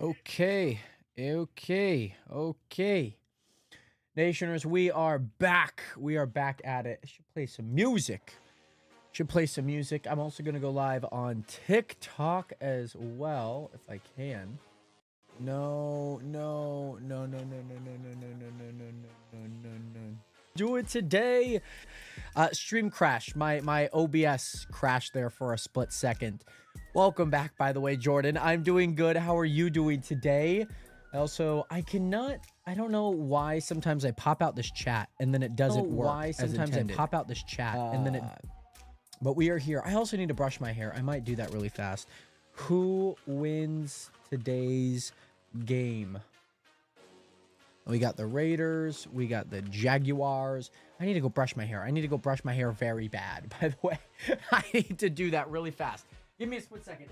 Okay. Nationers, we are back. We are back at it. I should play some music. I'm also going to go live on TikTok as well, if I can. No. Do it today. Stream crashed. My OBS crashed there for a split second. Welcome back, by the way, Jordan. I'm doing good. How are you doing today? Also, I don't know why sometimes I pop out this chat and then it doesn't work. Why sometimes I pop out this chat and then it... But we are here. I also need to brush my hair. I might do that really fast. Who wins today's game? We got the Raiders. We got the Jaguars. I need to go brush my hair. I need to go brush my hair very bad, by the way. I need to do that really fast. Give me a split second.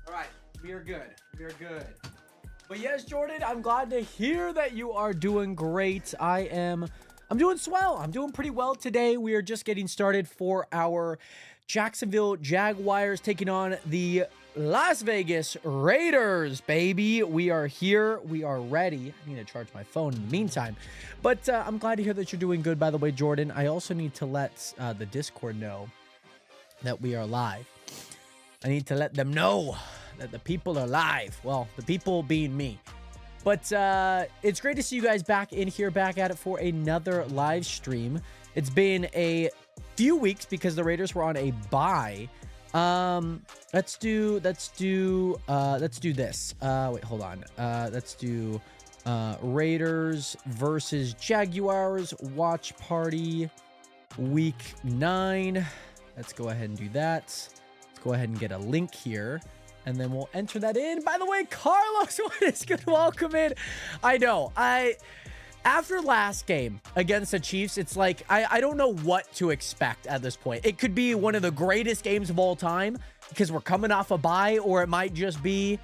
All right, we are good. But yes, Jordan, I'm glad to hear that you are doing great. I'm doing swell. I'm doing pretty well today. We are just getting started for our Jacksonville Jaguars taking on the Las Vegas Raiders, baby. We are here. We are ready. I need to charge my phone in the meantime. But I'm glad to hear that you're doing good, by the way, Jordan. I also need to let the Discord know that we are live. I need to let them know that the people are live. Well, the people being me. But it's great to see you guys back in here, back at it for another live stream. It's been a few weeks because the Raiders were on a bye. Let's do this. Wait, hold on. Let's do Raiders versus Jaguars watch party week 9. Let's go ahead and do that. Let's go ahead and get a link here. And then we'll enter that in. By the way, Carlos, what is good? Welcome in. I know. After last game against the Chiefs, it's like, I don't know what to expect at this point. It could be one of the greatest games of all time because we're coming off a bye, or it might just be...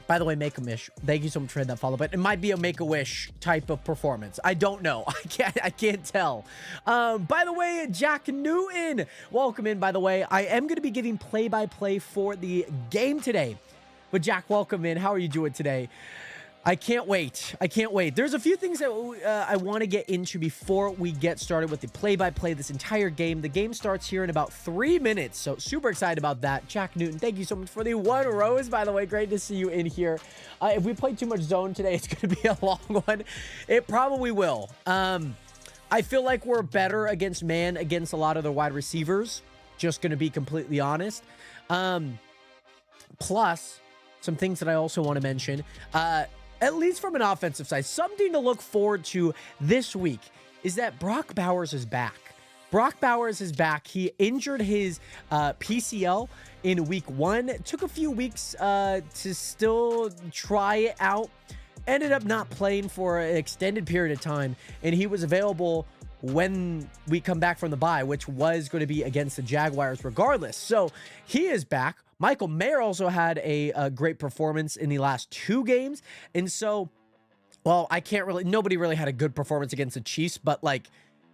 By the way, Make-A-Wish, thank you so much for that follow, but it might be a Make-A-Wish type of performance. I don't know. I can't tell. By the way, Jack Newton, welcome in, by the way. I am going to be giving play-by-play for the game today. But Jack, welcome in. How are you doing today? I can't wait. There's a few things that I want to get into before we get started with the play-by-play this entire game. The game starts here in about 3 minutes, so super excited about that. Jack Newton, thank you so much for the 1 rose, by the way. Great to see you in here. If we play too much zone today, it's going to be a long one. It probably will. I feel like we're better against man against a lot of the wide receivers. Just going to be completely honest. Plus, some things that I also want to mention. At least from an offensive side, something to look forward to this week is that Brock Bowers is back. He injured his PCL in week 1. It took a few weeks to still try it out. Ended up not playing for an extended period of time, and he was available when we come back from the bye, which was going to be against the Jaguars regardless. So he is back. Michael Mayer also had a great performance in the last 2 games. And so, well, nobody really had a good performance against the Chiefs, but like,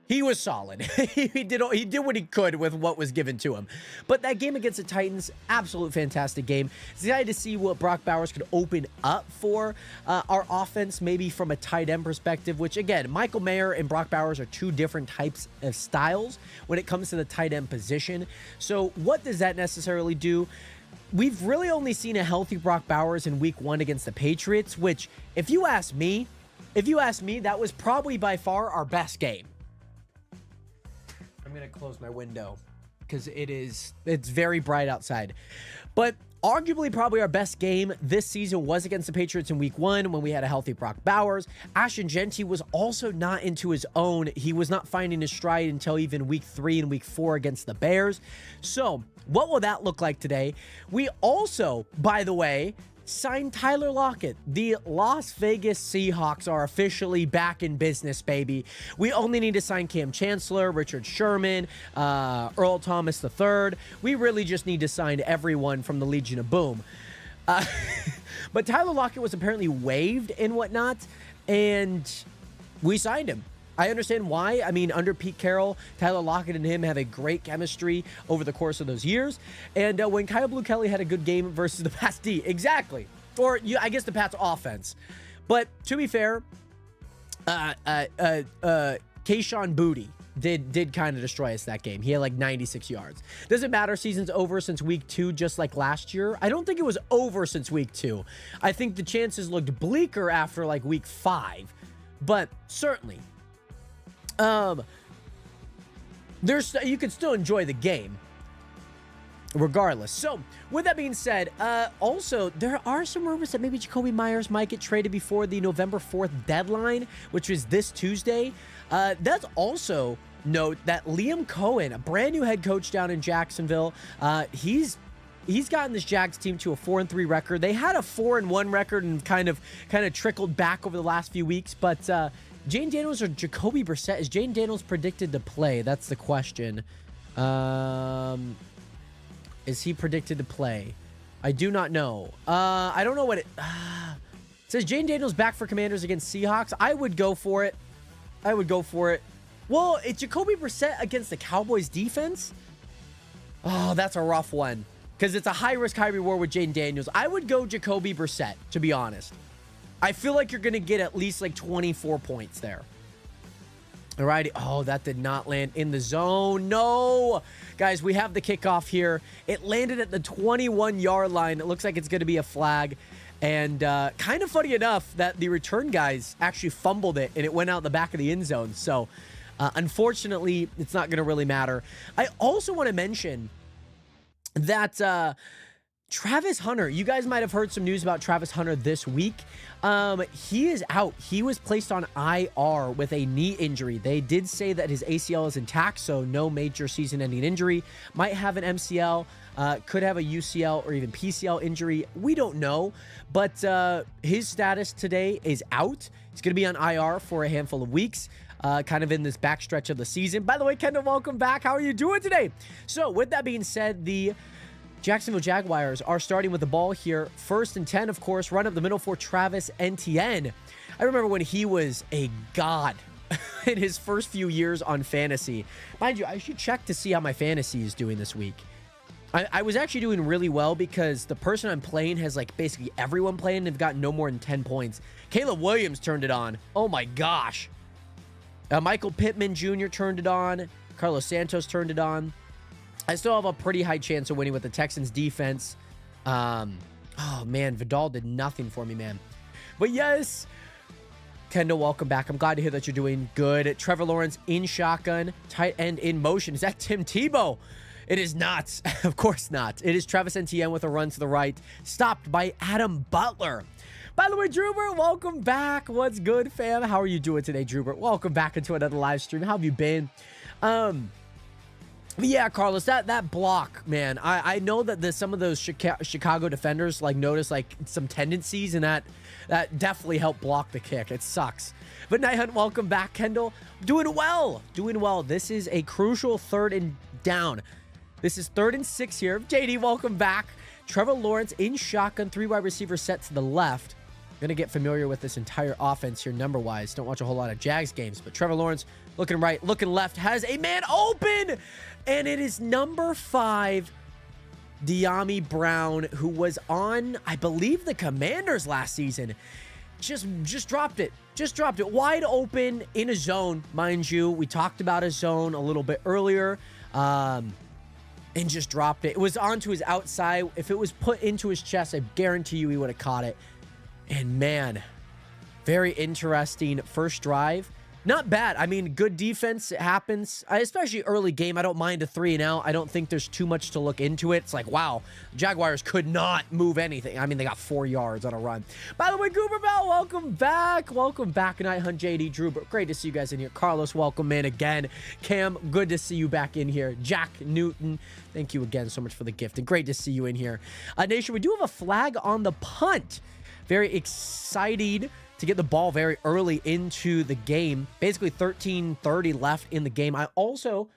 he was solid. he did what he could with what was given to him. But that game against the Titans, absolute fantastic game. Excited to see what Brock Bowers could open up for our offense, maybe from a tight end perspective, which again, Michael Mayer and Brock Bowers are 2 different types of styles when it comes to the tight end position. So what does that necessarily do? We've really only seen a healthy Brock Bowers in week 1 against the Patriots, which if you ask me, that was probably by far our best game. I'm going to close my window because it's very bright outside. But arguably probably our best game this season was against the Patriots in week 1 when we had a healthy Brock Bowers. Ashton Genty was also not into his own. He was not finding his stride until even week 3 and week 4 against the Bears. So what will that look like today? We also, by the way, signed Tyler Lockett. The Las Vegas Seahawks are officially back in business, baby. We only need to sign Cam Chancellor, Richard Sherman, Earl Thomas III. We really just need to sign everyone from the Legion of Boom. Uh, but Tyler Lockett was apparently waived and whatnot, and we signed him. I understand why. I mean, under Pete Carroll, Tyler Lockett and him have a great chemistry over the course of those years. And when Kyle Blue Kelly had a good game versus the Pats D, exactly. Or I guess the Pats offense. But to be fair, Kayshon Boutte did kind of destroy us that game. He had like 96 yards. Doesn't matter. Season's over since week 2, just like last year. I don't think it was over since week 2. I think the chances looked bleaker after like week 5. But certainly, you can still enjoy the game regardless. So with that being said, also there are some rumors that maybe Jakobi Meyers might get traded before the November 4th deadline, which is this Tuesday. That's also note that Liam Cohen, a brand new head coach down in Jacksonville, he's gotten this Jags team to a 4-3 record. They had a 4-1 record and kind of trickled back over the last few weeks, but Jane Daniels or Jacoby Brissett? Is Jane Daniels predicted to play? That's the question. Is he predicted to play? I do not know. I don't know what it... says Jane Daniels back for Commanders against Seahawks. I would go for it. Well, it's Jacoby Brissett against the Cowboys defense? Oh, that's a rough one. Because it's a high-risk, high-reward with Jane Daniels. I would go Jacoby Brissett, to be honest. I feel like you're going to get at least like 24 points there. All right. Oh, that did not land in the zone. No. Guys, we have the kickoff here. It landed at the 21-yard line. It looks like it's going to be a flag. And kind of funny enough that the return guys actually fumbled it, and it went out the back of the end zone. So, unfortunately, it's not going to really matter. I also want to mention that Travis Hunter, you guys might have heard some news about Travis Hunter this week. He is out. He was placed on IR with a knee injury. They did say that his ACL is intact, so no major season-ending injury. Might have an MCL, could have a UCL or even PCL injury. We don't know, but his status today is out. He's going to be on IR for a handful of weeks. Kind of in this backstretch of the season. By the way, Kendall, welcome back. How are you doing today? So, with that being said, the Jacksonville Jaguars are starting with the ball here. 1st and 10, of course, run up the middle for Travis Etienne. I remember when he was a god in his first few years on fantasy. Mind you, I should check to see how my fantasy is doing this week. I was actually doing really well because the person I'm playing has like basically everyone playing and they've got no more than 10 points. Caleb Williams turned it on. Oh my gosh. Michael Pittman Jr. turned it on. Carlos Santos turned it on. I still have a pretty high chance of winning with the Texans defense. Oh, man. Vidal did nothing for me, man. But yes, Kendall, welcome back. I'm glad to hear that you're doing good. Trevor Lawrence in shotgun. Tight end in motion. Is that Tim Tebow? It is not. Of course not. It is Travis Etienne with a run to the right. Stopped by Adam Butler. By the way, Drewbert, welcome back. What's good, fam? How are you doing today, Drewbert? Welcome back into another live stream. How have you been? Yeah, Carlos, that block, man. I know that some of those Chicago defenders like notice like some tendencies, and that definitely helped block the kick. It sucks. But Night Hunt, welcome back, Kendall. Doing well. This is a crucial 3rd and down. This is 3rd and 6 here. JD, welcome back. Trevor Lawrence in shotgun, 3 wide receivers set to the left. Going to get familiar with this entire offense here number-wise. Don't watch a whole lot of Jags games, but Trevor Lawrence looking right, looking left, has a man open, and it is number 5, De'Ami Brown, who was on, I believe, the Commanders last season. Just dropped it. Wide open in a zone, mind you. We talked about a zone a little bit earlier, and just dropped it. It was onto his outside. If it was put into his chest, I guarantee you he would have caught it. And man, very interesting first drive. Not bad. I mean, good defense. It happens. Especially early game. I don't mind a 3 and out. I don't think there's too much to look into it. It's like, wow, Jaguars could not move anything. I mean, they got 4 yards on a run. By the way, Goober Bell, welcome back. Welcome back. Night Hunt, JD, Drew. Great to see you guys in here. Carlos, welcome in again. Cam, good to see you back in here. Jack Newton, thank you again so much for the gift. And great to see you in here. Nation, we do have a flag on the punt. Very excited to get the ball very early into the game. Basically 13:30 left in the game. I also,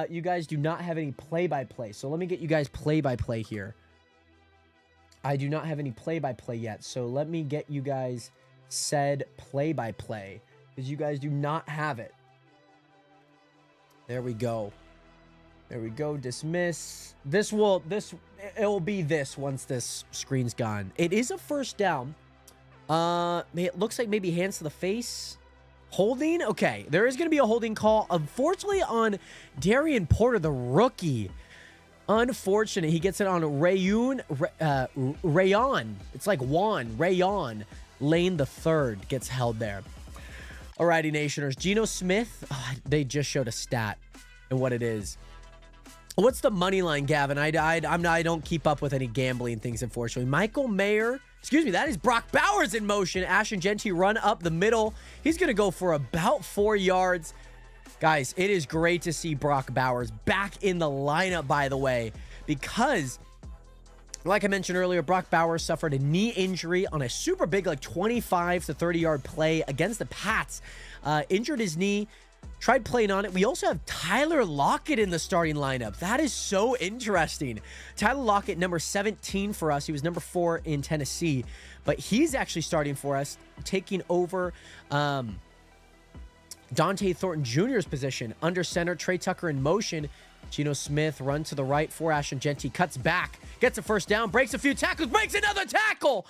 you guys do not have any play-by-play. So let me get you guys play-by-play here. I do not have any play-by-play yet, so let me get you guys said play-by-play, because you guys do not have it. There we go. There we go. Dismiss. It will be this once this screen's gone. It is a first down. It looks like maybe hands to the face. Holding? Okay, there is going to be a holding call. Unfortunately, on Darian Porter, the rookie. Unfortunate. He gets it on Rayon. It's like Juan. Rayon. Lane the third gets held there. Alrighty, Nationers. Geno Smith. Oh, they just showed a stat and what it is. What's the money line, Gavin? I don't keep up with any gambling things, unfortunately. Michael Mayer. Excuse me, that is Brock Bowers in motion. Ashton Genty run up the middle. He's going to go for about 4 yards. Guys, it is great to see Brock Bowers back in the lineup, by the way, because, like I mentioned earlier, Brock Bowers suffered a knee injury on a super big, like 25 to 30-yard play against the Pats. Injured his knee, tried playing on it. We also have Tyler Lockett in the starting lineup. That is so interesting. Tyler Lockett, number 17 for us. He was number 4 in Tennessee, but he's actually starting for us, taking over Dante Thornton Jr.'s position. Under center, Trey Tucker in motion. Geno Smith run to the right for Ashton Genty. Cuts back, gets a first down, breaks a few tackles, breaks another tackle.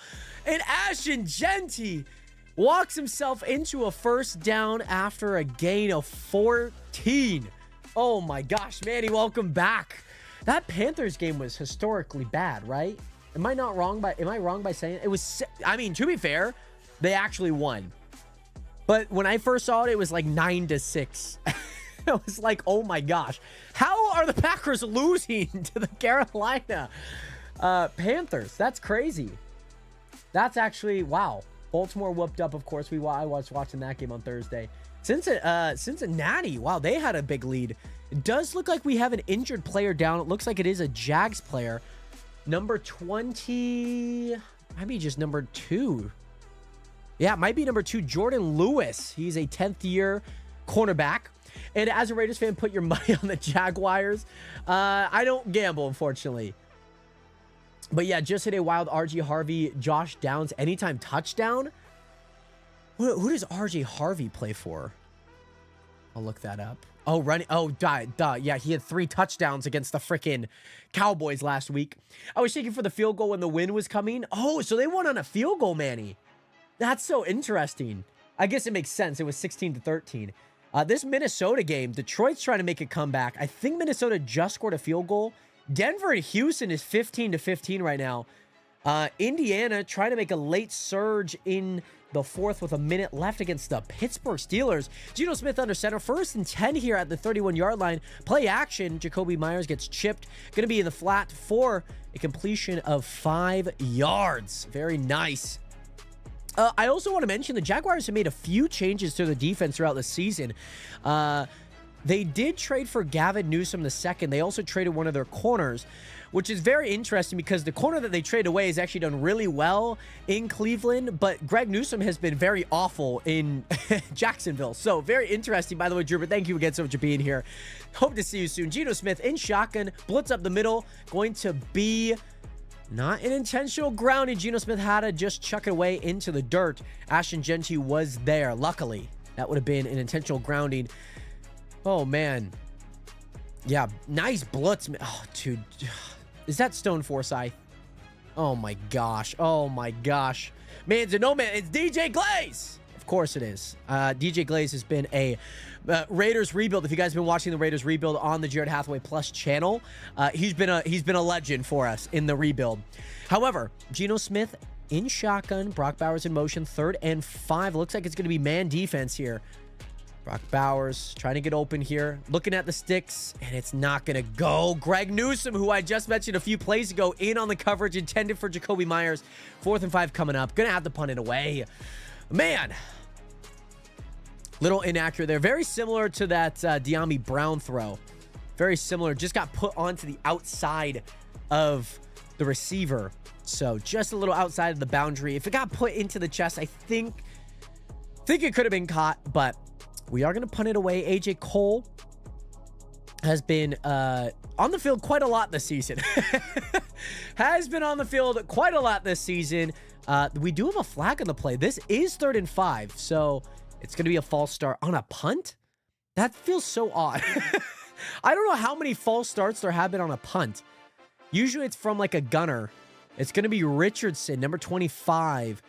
And Ashton Genty walks himself into a first down after a gain of 14. Oh my gosh, Manny, welcome back. That Panthers game was historically bad, right? Am I wrong by saying it was? I mean, to be fair, they actually won. But when I first saw it, it was like 9-6. I was like, oh my gosh. How are the Packers losing to the Carolina Panthers? That's crazy. That's actually, wow. Baltimore whooped up, of course. I was watching that game on Thursday. Cincinnati, wow, they had a big lead. It does look like we have an injured player down. It looks like it is a Jags player. Number 20, maybe just number 2. Yeah, it might be number 2, Jordan Lewis. He's a 10th year cornerback. And as a Raiders fan, put your money on the Jaguars. I don't gamble, unfortunately. But yeah, just hit a wild RG Harvey, Josh Downs anytime touchdown. Who does RG Harvey play for? I'll look that up. Oh, running. Oh, duh. Yeah, he had 3 touchdowns against the freaking Cowboys last week. I was shaking for the field goal when the win was coming. Oh, so they won on a field goal, Manny. That's so interesting. I guess it makes sense. It was 16-13. This Minnesota game, Detroit's trying to make a comeback. I think Minnesota just scored a field goal. Denver and Houston is 15-15 right now. Indiana trying to make a late surge in the fourth with a minute left against the Pittsburgh Steelers. Geno Smith under center. 1st and 10 here at the 31-yard line. Play action. Jacoby Myers gets chipped. Going to be in the flat for a completion of 5 yards. Very nice. I also want to mention the Jaguars have made a few changes to the defense throughout the season. They did trade for Gavin Newsom II. They also traded one of their corners, which is very interesting because the corner that they traded away has actually done really well in Cleveland, but Greg Newsom has been very awful in Jacksonville. So very interesting. By the way, Drew, but thank you again so much for being here. Hope to see you soon. Geno Smith in shotgun, blitz up the middle, going to be not an intentional grounding. Geno Smith had to just chuck it away into the dirt. Ashton Genty was there. Luckily, that would have been an intentional grounding. Oh, man. Yeah, nice blitz. Oh, dude. Is that Stone Forsyth? Oh, my gosh. Oh, my gosh. Man, no man. It's DJ Glaze. Of course it is. DJ Glaze has been a Raiders rebuild. If you guys have been watching the Raiders rebuild on the Jared Hathaway Plus channel, he's been a legend for us in the rebuild. However, Geno Smith in shotgun, Brock Bowers in motion, 3rd and 5. Looks like it's going to be man defense here. Brock Bowers trying to get open here, looking at the sticks, and it's not going to go. Greg Newsom, who I just mentioned a few plays ago, in on the coverage intended for Jacoby Myers. 4th and 5 coming up. Going to have to punt it away. Man. Little inaccurate there. Very similar to that De'Ami Brown throw. Very similar. Just got put onto the outside of the receiver. So just a little outside of the boundary. If it got put into the chest, I think it could have been caught, but we are going to punt it away. AJ Cole has been on the field quite a lot this season. Has been on the field quite a lot this season. We do have a flag on the play. This is 3rd and 5, so it's going to be a false start on a punt. That feels so odd. I don't know how many false starts there have been on a punt. Usually it's from like a gunner. It's going to be Richardson, number 25.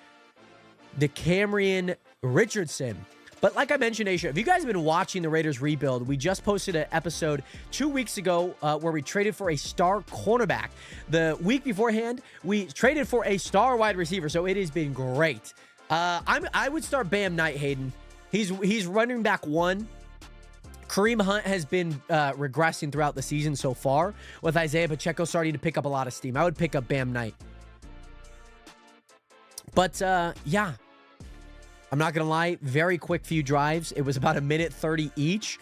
DeCamerion Richardson. But like I mentioned, Asia, if you guys have been watching the Raiders rebuild, we just posted an episode 2 weeks ago where we traded for a star cornerback. The week beforehand, we traded for a star wide receiver, so it has been great. I would start Bam Knight, Hayden. He's running back 1. Kareem Hunt has been regressing throughout the season so far, with Isaiah Pacheco starting to pick up a lot of steam. I would pick up Bam Knight. But, yeah. I'm not going to lie, very quick few drives. It was about 1:30 each.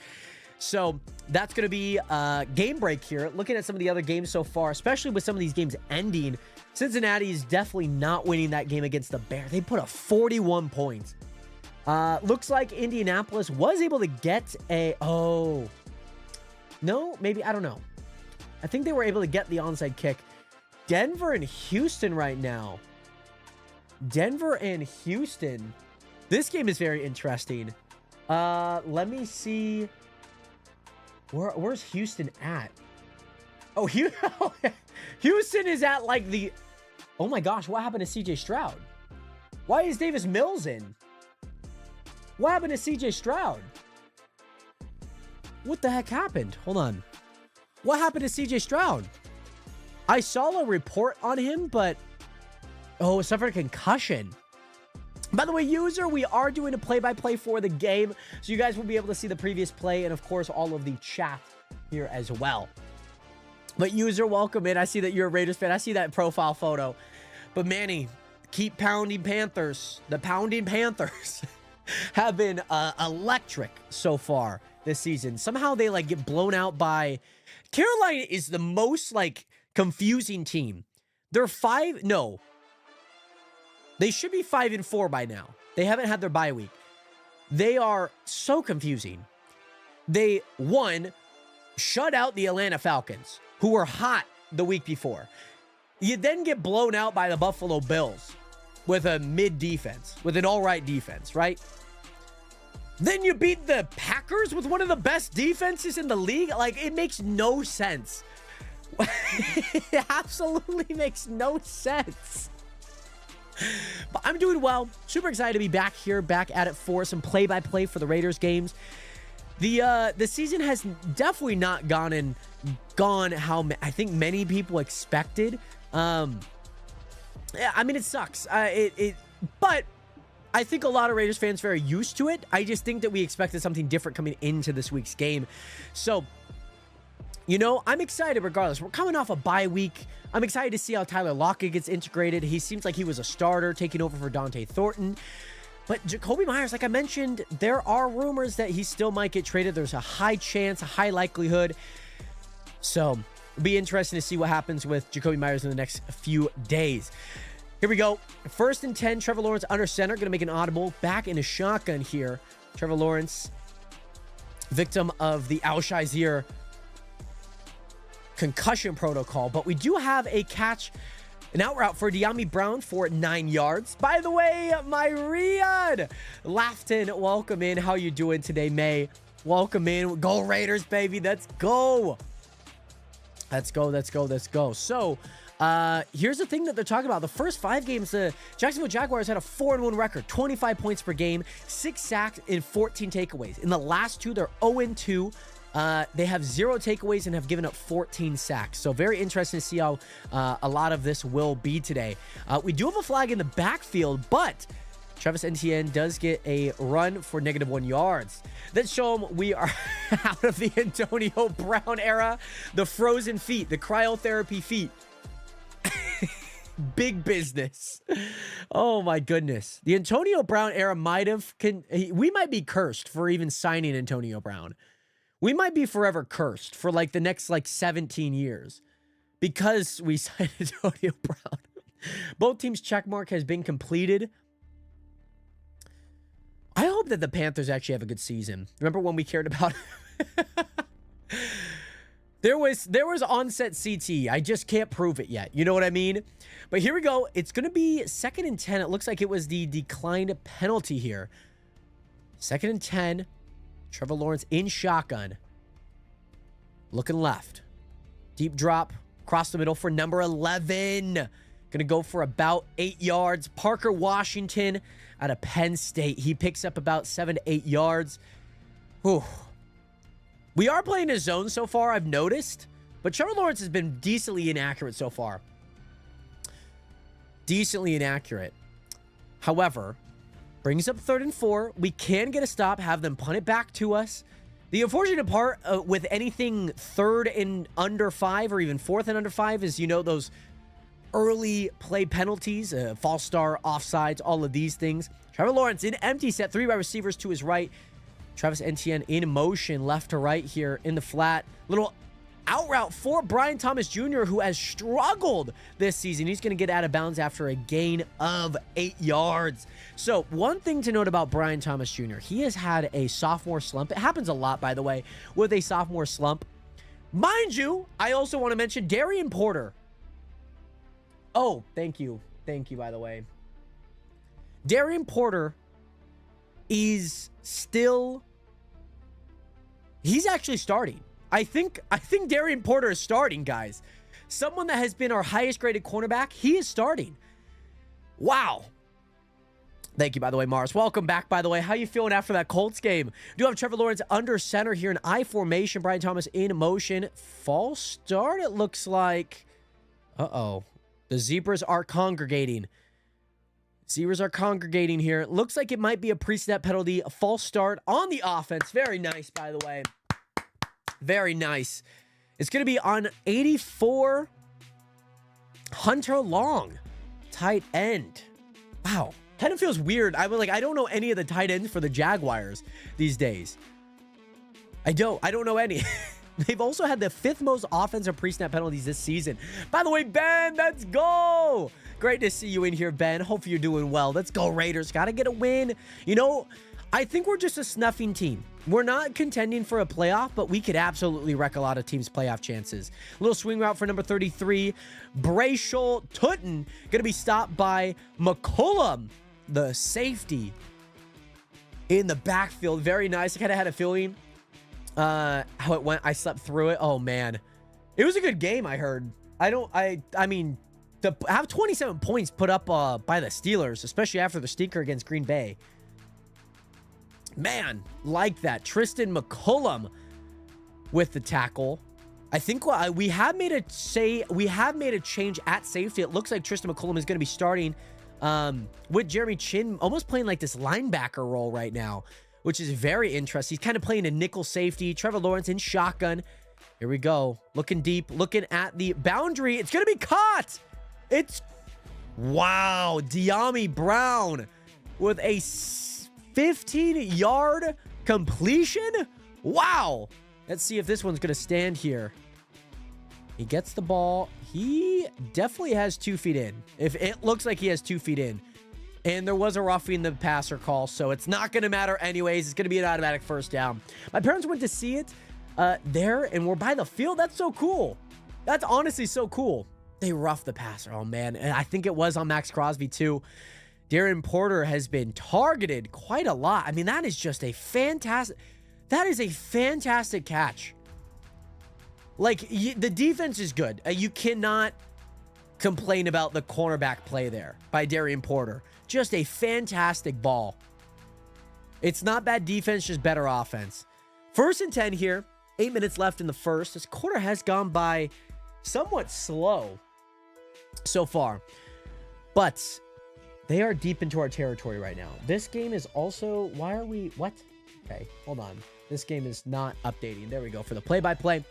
So that's going to be a game break here. Looking at some of the other games so far, especially with some of these games ending, Cincinnati is definitely not winning that game against the Bears. They put up 41 points. Looks like Indianapolis was able to get a... Oh. No, maybe. I don't know. I think they were able to get the onside kick. Denver and Houston right now. Denver and Houston... This game is very interesting. Let me see. Where's Houston at? Oh, Houston is at like the... Oh my gosh, what happened to CJ Stroud? Why is Davis Mills in? What happened to CJ Stroud? What the heck happened? Hold on. What happened to CJ Stroud? I saw a report on him, but... Oh, suffered a concussion. By the way, user, we are doing a play-by-play for the game, so you guys will be able to see the previous play and, of course, all of the chat here as well. But user, welcome in. I see that you're a Raiders fan. I see that profile photo. But Manny, keep pounding Panthers. The pounding Panthers have been electric so far this season. Somehow they like get blown out by... Carolina is the most like confusing team. They're 5... No. They should be 5-4 by now. They haven't had their bye week. They are so confusing. They, one, shut out the Atlanta Falcons, who were hot the week before. You then get blown out by the Buffalo Bills with a mid-defense, with an all-right defense, right? Then you beat the Packers with one of the best defenses in the league. Like, it makes no sense. It absolutely makes no sense. But I'm doing well. Super excited to be back here, back at it for some play-by-play for the Raiders games. The season has definitely not gone how I think many people expected. Yeah, I mean, it sucks. But I think a lot of Raiders fans are very used to it. I just think that we expected something different coming into this week's game. So, you know, I'm excited regardless. We're coming off a bye week. I'm excited to see how Tyler Lockett gets integrated. He seems like he was a starter, taking over for Dante Thornton. But Jacoby Myers, like I mentioned, there are rumors that he still might get traded. There's a high chance, a high likelihood. So, it'll be interesting to see what happens with Jacoby Myers in the next few days. Here we go. 1st and 10, Trevor Lawrence under center. Going to make an audible. Back in a shotgun here. Trevor Lawrence, victim of the Al-Shazier concussion protocol. But we do have a catch, an out route for De'Ami Brown for 9 yards. By the way, my Riyadh Lafton, welcome in. How you doing today, May? Welcome in. Go Raiders, baby. Let's go. Let's go, let's go, let's go. So, here's the thing that they're talking about. The first 5 games, the Jacksonville Jaguars had a 4-1 record, 25 points per game, 6 sacks, and 14 takeaways. In the last 2, they're 0-2. They have 0 takeaways and have given up 14 sacks. So very interesting to see how a lot of this will be today. We do have a flag in the backfield, but Travis Etienne does get a run for -1 yards. Let's show them we are out of the Antonio Brown era. The frozen feet, the cryotherapy feet. Big business. Oh my goodness. The Antonio Brown era we might be cursed for even signing Antonio Brown. We might be forever cursed for like the next 17 years because we signed Antonio Brown. Both teams' checkmark has been completed. I hope that the Panthers actually have a good season. Remember when we cared about There was onset CT. I just can't prove it yet. You know what I mean? But here we go. It's going to be 2nd and 10. It looks like it was the declined penalty here. 2nd and 10. Trevor Lawrence in shotgun. Looking left. Deep drop. Across the middle for number 11. Going to go for about 8 yards. Parker Washington out of Penn State. He picks up about 7 to 8 yards. Whew. We are playing a zone so far, I've noticed. But Trevor Lawrence has been decently inaccurate so far. Decently inaccurate. However, brings up 3rd and 4. We can get a stop, have them punt it back to us. The unfortunate part with anything 3rd and under 5 or even 4th and under 5 is, you know, those early play penalties, false start, offsides, all of these things. Trevor Lawrence in empty set, 3 wide receivers to his right. Travis Etienne in motion, left to right here in the flat. Little out route for Brian Thomas Jr., who has struggled this season. He's going to get out of bounds after a gain of 8 yards. So one thing to note about Brian Thomas Jr., he has had a sophomore slump. It happens a lot, by the way, with a sophomore slump. Mind you, I also want to mention Darian Porter. Oh, thank you. Thank you, by the way. Darian Porter is still... He's actually starting. I think Darian Porter is starting, guys. Someone that has been our highest graded cornerback, he is starting. Wow. Thank you, by the way, Mars. Welcome back, by the way. How you feeling after that Colts game? Do have Trevor Lawrence under center here in I formation. Brian Thomas in motion. False start, it looks like. Uh-oh. The Zebras are congregating. Zebras are congregating here. Looks like it might be a pre-snap penalty. A false start on the offense. Very nice, by the way. Very nice. It's going to be on 84. Hunter Long. Tight end. Wow. Kind of feels weird. I don't know any of the tight ends for the Jaguars these days. I don't know any. They've also had the 5th most offensive pre-snap penalties this season. By the way, Ben, let's go. Great to see you in here, Ben. Hope you're doing well. Let's go, Raiders. Got to get a win. You know, I think we're just a snuffing team. We're not contending for a playoff, but we could absolutely wreck a lot of teams' playoff chances. A little swing route for number 33. Bracial Tutton going to be stopped by McCollum, the safety, in the backfield. Very nice. I kind of had a feeling how it went. I slept through it. Oh, man. It was a good game, I heard. I mean... To have 27 points put up by the Steelers, especially after the stinker against Green Bay. Man, like that. Tristan McCullum with the tackle. I think we have made a change at safety. It looks like Tristan McCullum is going to be starting with Jeremy Chin, almost playing like this linebacker role right now, which is very interesting. He's kind of playing a nickel safety. Trevor Lawrence in shotgun. Here we go. Looking deep, looking at the boundary. It's going to be caught. It's, wow, De'Ami Brown with a 15-yard completion. Wow. Let's see if this one's going to stand here. He gets the ball. He definitely has 2 feet in. If it looks like he has 2 feet in. And there was a roughing the passer call, so it's not going to matter anyways. It's going to be an automatic first down. My parents went to see it there, and we're by the field. That's so cool. That's honestly so cool. They roughed the passer. Oh, man. And I think it was on Max Crosby, too. Darian Porter has been targeted quite a lot. I mean, that is just a fantastic... That is a fantastic catch. Like, the defense is good. You cannot complain about the cornerback play there by Darian Porter. Just a fantastic ball. It's not bad defense, just better offense. 1st and 10 here. 8 minutes left in the first. This quarter has gone by somewhat slow so far, but they are deep into our territory right now. This game is also, why are we, what? Okay, hold on. This game is not updating. There we go for the play-by-play.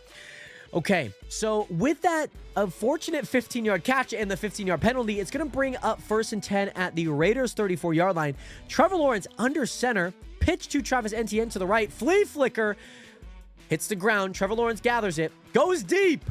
Okay, so with that unfortunate 15-yard catch and the 15-yard penalty, it's going to bring up 1st and 10 at the Raiders' 34-yard line. Trevor Lawrence under center, pitch to Travis Etienne to the right, flea flicker, hits the ground. Trevor Lawrence gathers it, goes deep.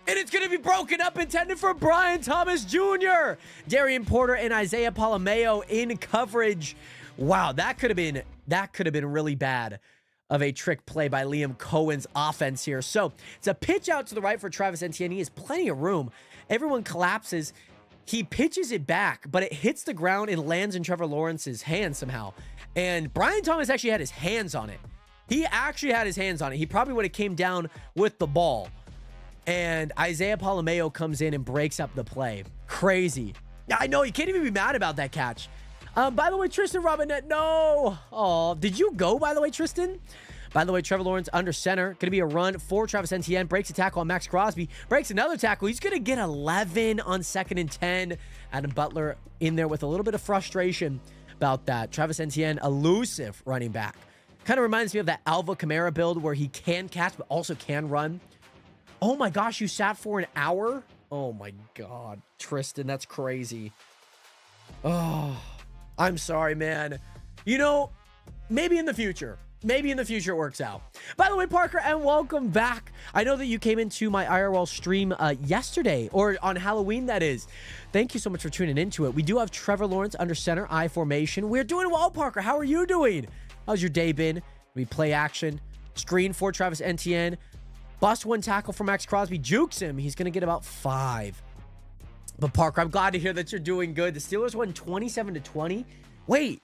And it's going to be broken up, intended for Brian Thomas Jr. Darian Porter and Isaiah Palomeo in coverage. Wow, that could have been really bad. of a trick play by Liam Cohen's offense here. So it's a pitch out to the right for Travis Etienne. He has plenty of room. Everyone collapses. He pitches it back, but it hits the ground and lands in Trevor Lawrence's hand somehow. And Brian Thomas actually had his hands on it. He actually had his hands on it. He probably would have came down with the ball. And Isaiah Palomeo comes in and breaks up the play. Crazy. I know, you can't even be mad about that catch. By the way, Tristan Robinette, no. Oh, did you go, by the way, Tristan? By the way, Trevor Lawrence under center. Going to be a run for Travis Etienne. Breaks a tackle on Max Crosby. Breaks another tackle. He's going to get 11 on 2nd and 10. Adam Butler in there with a little bit of frustration about that. Travis Etienne, elusive running back. Kind of reminds me of that Alva Kamara build where he can catch but also can run. Oh my gosh, you sat for an hour? Oh my God, Tristan, that's crazy. Oh, I'm sorry, man. You know, maybe in the future. Maybe in the future it works out. By the way, Parker, and welcome back. I know that you came into my IRL stream yesterday, or on Halloween, that is. Thank you so much for tuning into it. We do have Trevor Lawrence under center, I formation. We're doing well, Parker. How are you doing? How's your day been? We play action. Screen for Travis Etienne. Bust one tackle for Max Crosby. Jukes him. He's going to get about 5. But Parker, I'm glad to hear that you're doing good. The Steelers won 27-20. Wait,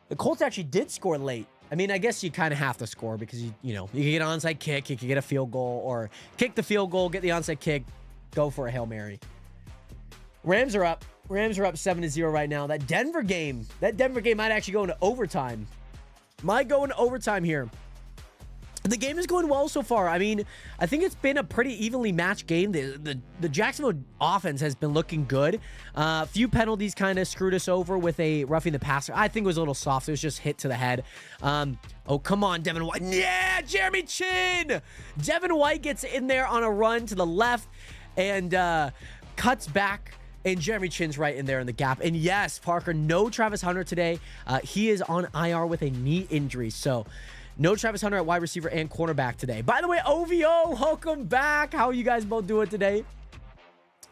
the Colts actually did score late. I mean, I guess you kind of have to score because, you can get an onside kick, you can get a field goal, or kick the field goal, get the onside kick, go for a Hail Mary. Rams are up. Rams are up 7-0 right now. That Denver game might actually go into overtime. Might go into overtime here. The game is going well so far. I mean, I think it's been a pretty evenly matched game. The Jacksonville offense has been looking good. A few penalties kind of screwed us over with a roughing the passer. I think it was a little soft. It was just hit to the head. Oh, come on, Devin White. Yeah, Jeremy Chin. Devin White gets in there on a run to the left and cuts back. And Jeremy Chin's right in there in the gap. And yes, Parker, no Travis Hunter today. He is on IR with a knee injury. So no Travis Hunter at wide receiver and cornerback today. By the way, OVO, welcome back. How are you guys both doing today?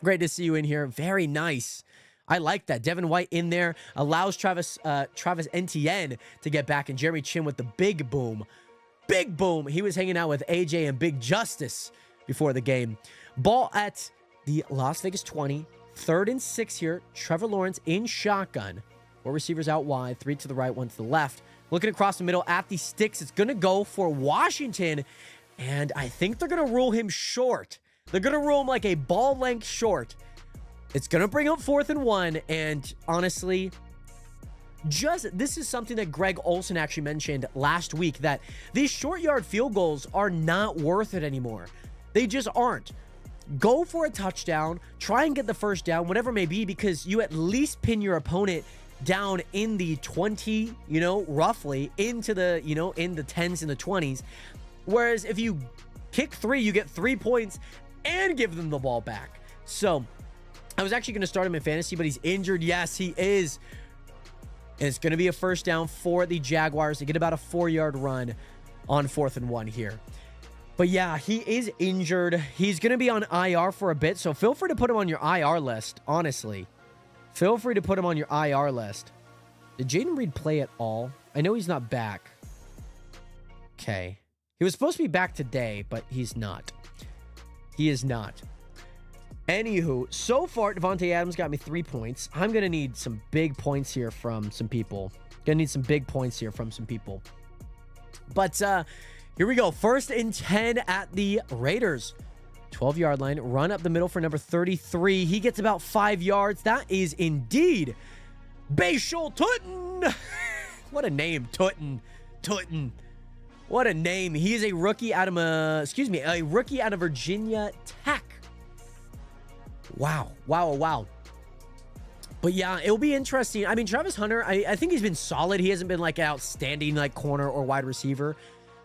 Great to see you in here. Very nice. I like that. Devin White in there allows Travis Etienne to get back, and Jeremy Chin with the big boom. Big boom. He was hanging out with AJ and Big Justice before the game. Ball at the Las Vegas 20. 3rd and 6 here. Trevor Lawrence in shotgun. 4 receivers out wide. 3 to the right, 1 to the left. Looking across the middle at the sticks. It's going to go for Washington. And I think they're going to rule him short. They're going to rule him like a ball length short. It's going to bring up 4th and 1. And honestly, this is something that Greg Olsen actually mentioned last week, that these short yard field goals are not worth it anymore. They just aren't. Go for a touchdown. Try and get the first down, whatever it may be, because you at least pin your opponent down in the 20, roughly into the, in the 10s and the 20s. Whereas if you kick 3, you get 3 points and give them the ball back. So I was actually going to start him in fantasy, but he's injured. Yes, he is. And it's going to be a first down for the Jaguars to get about a 4-yard run on 4th and 1 here. But yeah, he is injured. He's going to be on IR for a bit, so feel free to put him on your IR list, honestly. Feel free to put him on your IR list. Did Jaden Reed play at all? I know he's not back. Okay. He was supposed to be back today, but he's not. He is not. Anywho, so far, Devontae Adams got me 3 points. I'm going to need some big points here from some people. Going to need some big points here from some people. But, here we go. 1st and 10 at the Raiders. 12-yard line. Run up the middle for number 33. He gets about 5 yards. That is indeed Bashal Tutton. What a name, Tutton. Tutton. What a name. He is a rookie out of a rookie out of Virginia Tech. Wow. Wow. But yeah, it'll be interesting. I mean, Travis Hunter, I think he's been solid. He hasn't been like an outstanding like corner or wide receiver.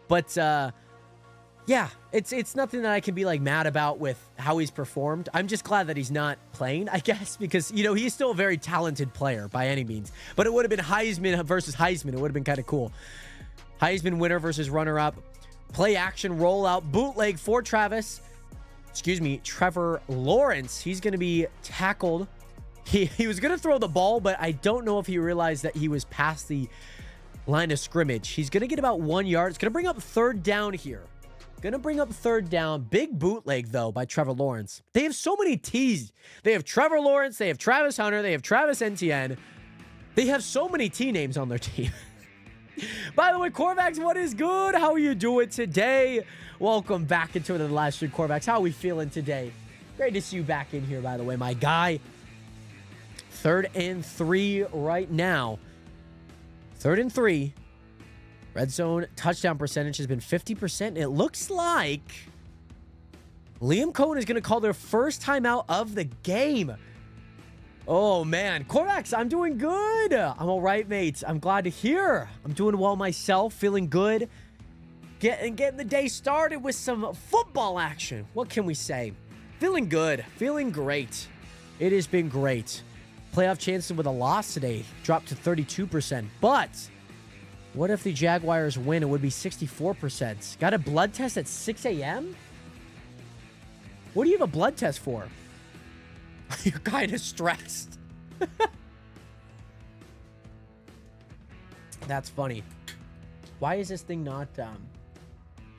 But, yeah, it's nothing that I can be, like, mad about with how he's performed. I'm just glad that he's not playing, I guess, because, he's still a very talented player by any means. But it would have been Heisman versus Heisman. It would have been kind of cool. Heisman winner versus runner-up. Play action, rollout, bootleg for Trevor Lawrence. He's going to be tackled. He was going to throw the ball, but I don't know if he realized that he was past the line of scrimmage. He's going to get about 1 yard. It's going to bring up third down here. Going to bring up third down. Big bootleg, though, by Trevor Lawrence. They have so many T's. They have Trevor Lawrence. They have Travis Hunter. They have Travis Etienne. They have so many T names on their team. By the way, Corvax, what is good? How are you doing today? Welcome back into the live stream, Corvax. How are we feeling today? Great to see you back in here, by the way, my guy. 3rd and 3 right now. 3rd and 3. Red zone touchdown percentage has been 50%. It looks like Liam Cohen is going to call their first timeout of the game. Oh, man. Corvax, I'm doing good. I'm all right, mates. I'm glad to hear. I'm doing well myself, feeling good. Getting the day started with some football action. What can we say? Feeling good. Feeling great. It has been great. Playoff chances with a loss today dropped to 32%. But what if the Jaguars win? It would be 64%. Got a blood test at 6 a.m.? What do you have a blood test for? You're kind of stressed. That's funny. Why is this thing not...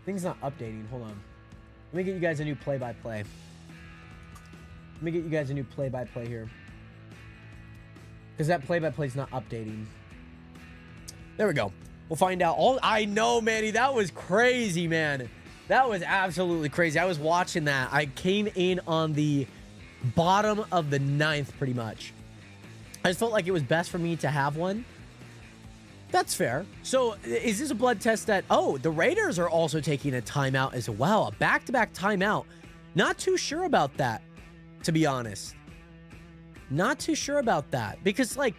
thing's not updating. Hold on. Let me get you guys a new play-by-play. Here. Because that play-by-play is not updating. There we go. We'll find out. I know, Manny. That was crazy, man. That was absolutely crazy. I was watching that. I came in on the bottom of the 9th, pretty much. I just felt like it was best for me to have one. That's fair. So, is this a blood test that... Oh, the Raiders are also taking a timeout as well. A back-to-back timeout. Not too sure about that, to be honest. Not too sure about that. Because, like,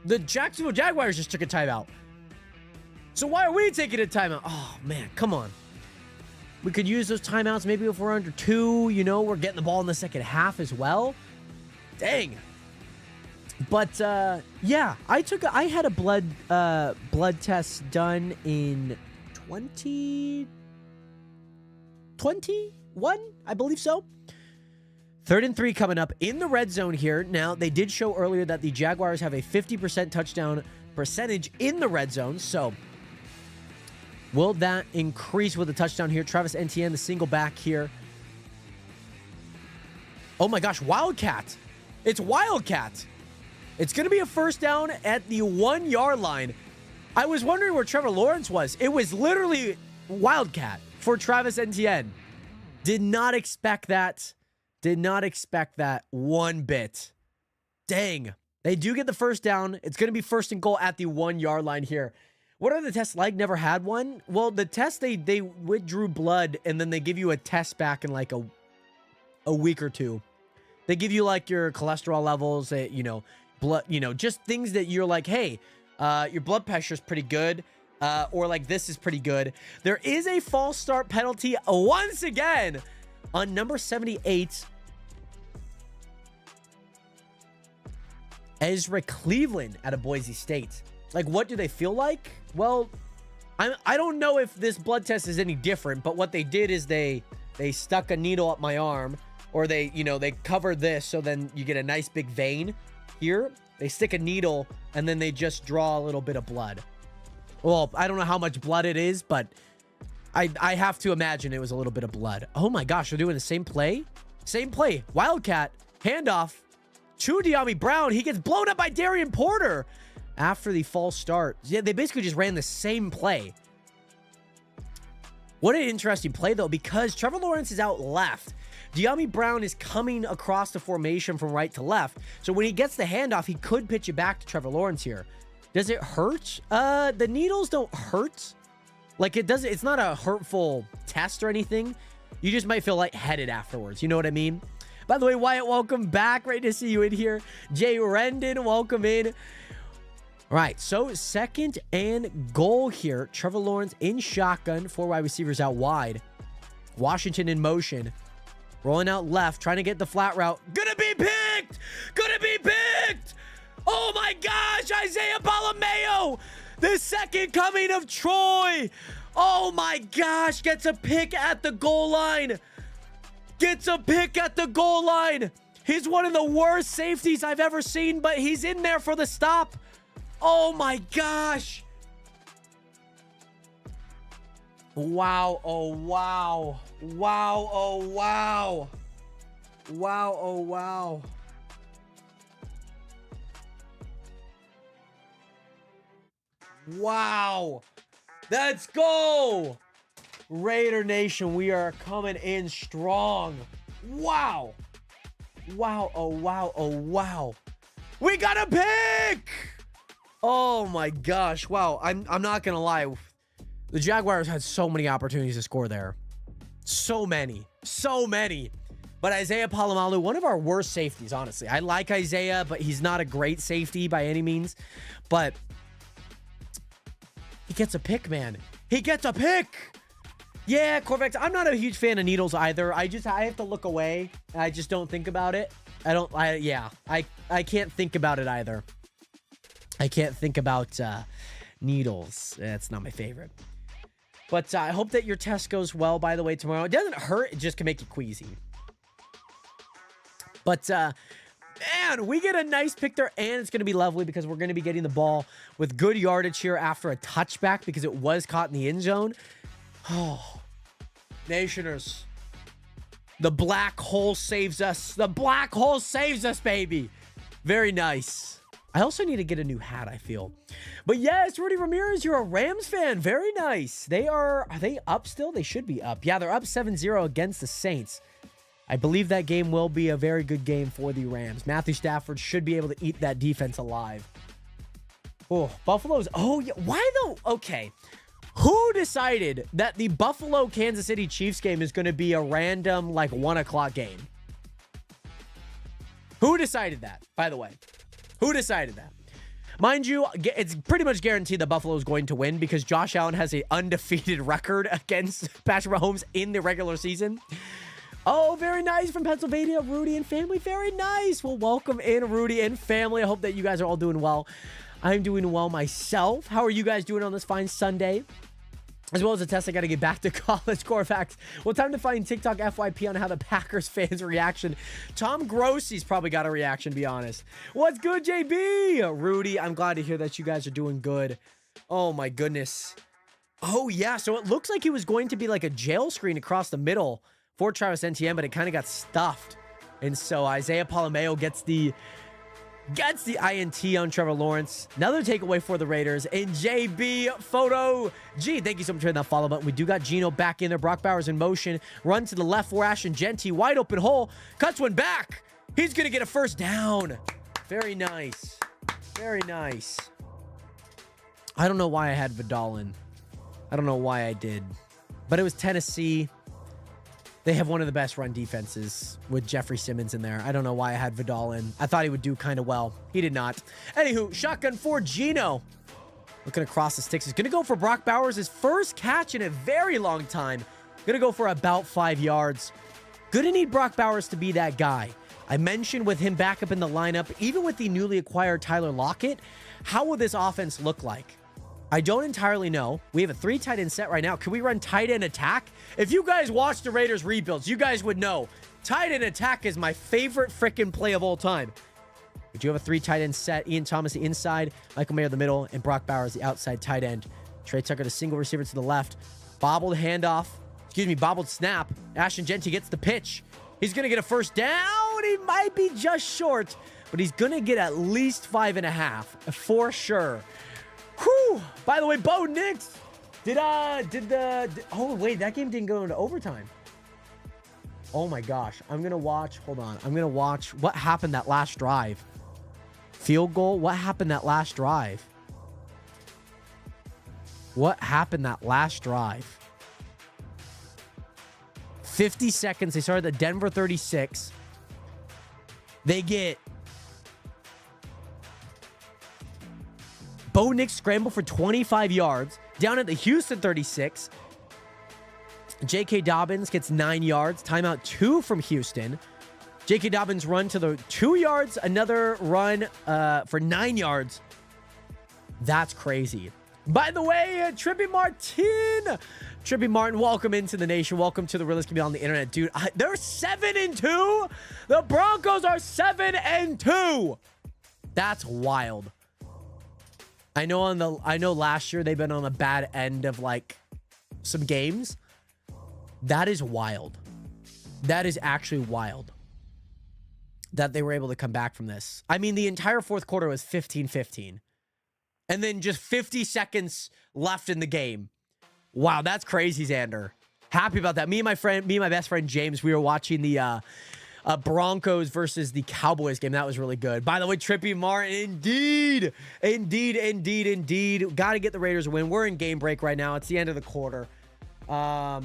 the Jacksonville Jaguars just took a timeout. So why are we taking a timeout? Oh, man, come on. We could use those timeouts maybe if we're under 2. You know, we're getting the ball in the second half as well. Dang. But, yeah, I had a blood test done in 2021, I believe so. 3rd and 3 coming up in the red zone here. Now, they did show earlier that the Jaguars have a 50% touchdown percentage in the red zone. So, will that increase with a touchdown here? Travis Etienne, the single back here. Oh my gosh, Wildcat. It's Wildcat. It's going to be a first down at the 1 yard line. I was wondering where Trevor Lawrence was. It was literally Wildcat for Travis Etienne. Did not expect that. Did not expect that one bit. Dang. They do get the first down. It's going to be first and goal at the 1 yard line here. What are the tests like? Never had one? Well, the test, they withdrew blood, and then they give you a test back in like a week or two. They give you like your cholesterol levels, blood, just things that you're like, hey, your blood pressure is pretty good, or like this is pretty good. There is a false start penalty once again on number 78, Ezra Cleveland out of Boise State. Like, what do they feel like? Well, I don't know if this blood test is any different, but what they did is they stuck a needle up my arm, or they covered this, so then you get a nice big vein here. They stick a needle, and then they just draw a little bit of blood. Well, I don't know how much blood it is, but I have to imagine it was a little bit of blood. Oh my gosh, they're doing the same play? Same play. Wildcat, handoff to De'Ami Brown. He gets blown up by Darian Porter after the false start. Yeah, they basically just ran the same play. What an interesting play, though, because Trevor Lawrence is out left. De'Ami Brown is coming across the formation from right to left. So when he gets the handoff, he could pitch it back to Trevor Lawrence here. Does it hurt? The needles don't hurt. Like, it's not a hurtful test or anything. You just might feel lightheaded afterwards. You know what I mean? By the way, Wyatt, welcome back. Great to see you in here. Jay Rendon, welcome in. All right, so 2nd and goal here. Trevor Lawrence in shotgun. 4 wide receivers out wide. Washington in motion. Rolling out left, trying to get the flat route. Gonna be picked! Gonna be picked! Oh my gosh, Isaiah Palameo! The second coming of Troy! Oh my gosh, gets a pick at the goal line! Gets a pick at the goal line! He's one of the worst safeties I've ever seen, but he's in there for the stop. Oh my gosh! Wow. Oh, wow. Wow. Oh, wow. Wow. Oh, wow. Wow. Let's go. Raider Nation, we are coming in strong. Wow. Wow. Oh, wow. Oh, wow. We got a pick. Oh, my gosh. Wow. I'm not going to lie. The Jaguars had so many opportunities to score there. So many. So many. But Isaiah Palomalu, one of our worst safeties, honestly. I like Isaiah, but he's not a great safety by any means. But he gets a pick, man. He gets a pick. Yeah, Corvex, I'm not a huge fan of needles either. I have to look away. I just don't think about it. I can't think about it either. I can't think about needles. That's not my favorite. But I hope that your test goes well, by the way, tomorrow. It doesn't hurt. It just can make you queasy. But, man, we get a nice pick there, and it's going to be lovely because we're going to be getting the ball with good yardage here after a touchback because it was caught in the end zone. Oh, Nationers. The black hole saves us. The black hole saves us, baby. Very nice. I also need to get a new hat, I feel. But yes, Rudy Ramirez, you're a Rams fan. Very nice. Are they up still? They should be up. Yeah, they're up 7-0 against the Saints. I believe that game will be a very good game for the Rams. Matthew Stafford should be able to eat that defense alive. Oh, Buffalo's. Oh, yeah. Why though? Okay. Who decided that the Buffalo-Kansas City Chiefs game is going to be a random, like, 1 o'clock game? Who decided that, by the way? Who decided that? Mind you, it's pretty much guaranteed that Buffalo is going to win because Josh Allen has an undefeated record against Patrick Mahomes in the regular season. Oh, very nice from Pennsylvania, Rudy and family. Very nice. Well, welcome in, Rudy and family. I hope that you guys are all doing well. I'm doing well myself. How are you guys doing on this fine Sunday? As well as a test, I got to get back to college core facts. Well, time to find TikTok FYP on how the Packers fans' reaction. Tom Grossi's probably got a reaction, to be honest. What's good, JB? Rudy, I'm glad to hear that you guys are doing good. Oh, my goodness. Oh, yeah. So it looks like he was going to be like a jail screen across the middle for Travis Etienne, but it kind of got stuffed. And so Isaiah Palomeo gets the INT on Trevor Lawrence. Another takeaway for the Raiders. And JB Photo G, thank you so much for hitting that follow button. We do got Gino back in there. Brock Bowers in motion. Run to the left for Ashton Genty. Wide open hole. Cuts one back. He's going to get a first down. Very nice. Very nice. I don't know why I had Vidal in. I don't know why I did. But it was Tennessee. They have one of the best run defenses with Jeffrey Simmons in there. I don't know why I had Vidal in. I thought he would do kind of well. He did not. Anywho, shotgun for Gino. Looking across the sticks. He's going to go for Brock Bowers. His first catch in a very long time. Going to go for about 5 yards. Going to need Brock Bowers to be that guy. I mentioned with him back up in the lineup, even with the newly acquired Tyler Lockett, how will this offense look like? I don't entirely know. We have a 3 tight end set right now. Can we run tight end attack? If you guys watch the Raiders rebuilds, you guys would know. Tight end attack is my favorite freaking play of all time. We do have a 3 tight end set. Ian Thomas the inside, Michael Mayer the middle, and Brock Bowers the outside tight end. Trey Tucker the single receiver to the left. Bobbled handoff. Bobbled snap. Ashton Genty gets the pitch. He's going to get a first down. He might be just short, but he's going to get at least 5.5 for sure. Whew. By the way, Bo Nix, oh wait, that game didn't go into overtime. Oh my gosh. I'm going to watch, hold on. I'm going to watch what happened that last drive. Field goal. What happened that last drive? What happened that last drive? 50 seconds. They started at Denver 36. They get Bo Nix scramble for 25 yards. Down at the Houston 36. J.K. Dobbins gets 9 yards. Timeout 2 from Houston. J.K. Dobbins run to the 2 yards. Another run for 9 yards. That's crazy. By the way, Trippy Martin, welcome into the nation. Welcome to the realest community on the internet. Dude, they're 7-2. The Broncos are 7-2. That's wild. I know last year they've been on the bad end of like some games, that is wild. That is actually wild that they were able to come back from this. I mean, the entire fourth quarter was 15-15. And then just 50 seconds left in the game. Wow, that's crazy, Xander. Happy about that. Me and my best friend James, we were watching the Broncos versus the Cowboys game. That was really good. By the way, Trippy Martin, indeed. Got to get the Raiders a win. We're in game break right now. It's the end of the quarter. Why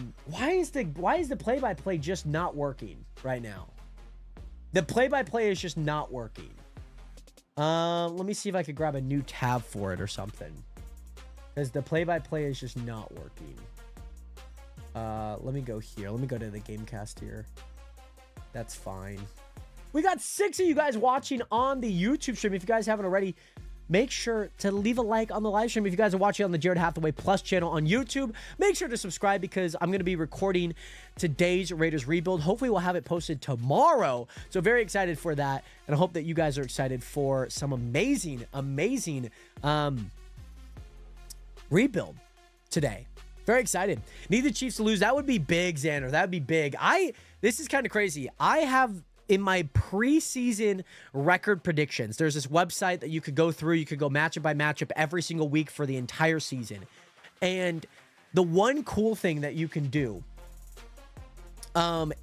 is the play-by-play just not working right now? The play-by-play is just not working. Let me see if I could grab a new tab for it or something, because the play-by-play is just not working. Let me go here. Let me go to the Gamecast here. That's fine. We got 6 of you guys watching on the YouTube stream. If you guys haven't already, make sure to leave a like on the live stream. If you guys are watching on the Jared Hathaway Plus channel on YouTube, make sure to subscribe, because I'm going to be recording today's Raiders rebuild. Hopefully we'll have it posted tomorrow. So very excited for that. And I hope that you guys are excited for some amazing rebuild today. Very excited. Need the Chiefs to lose. That would be big, Xander. That would be big. This is kind of crazy. I have in my preseason record predictions, there's this website that you could go through. You could go matchup by matchup every single week for the entire season. And the one cool thing that you can do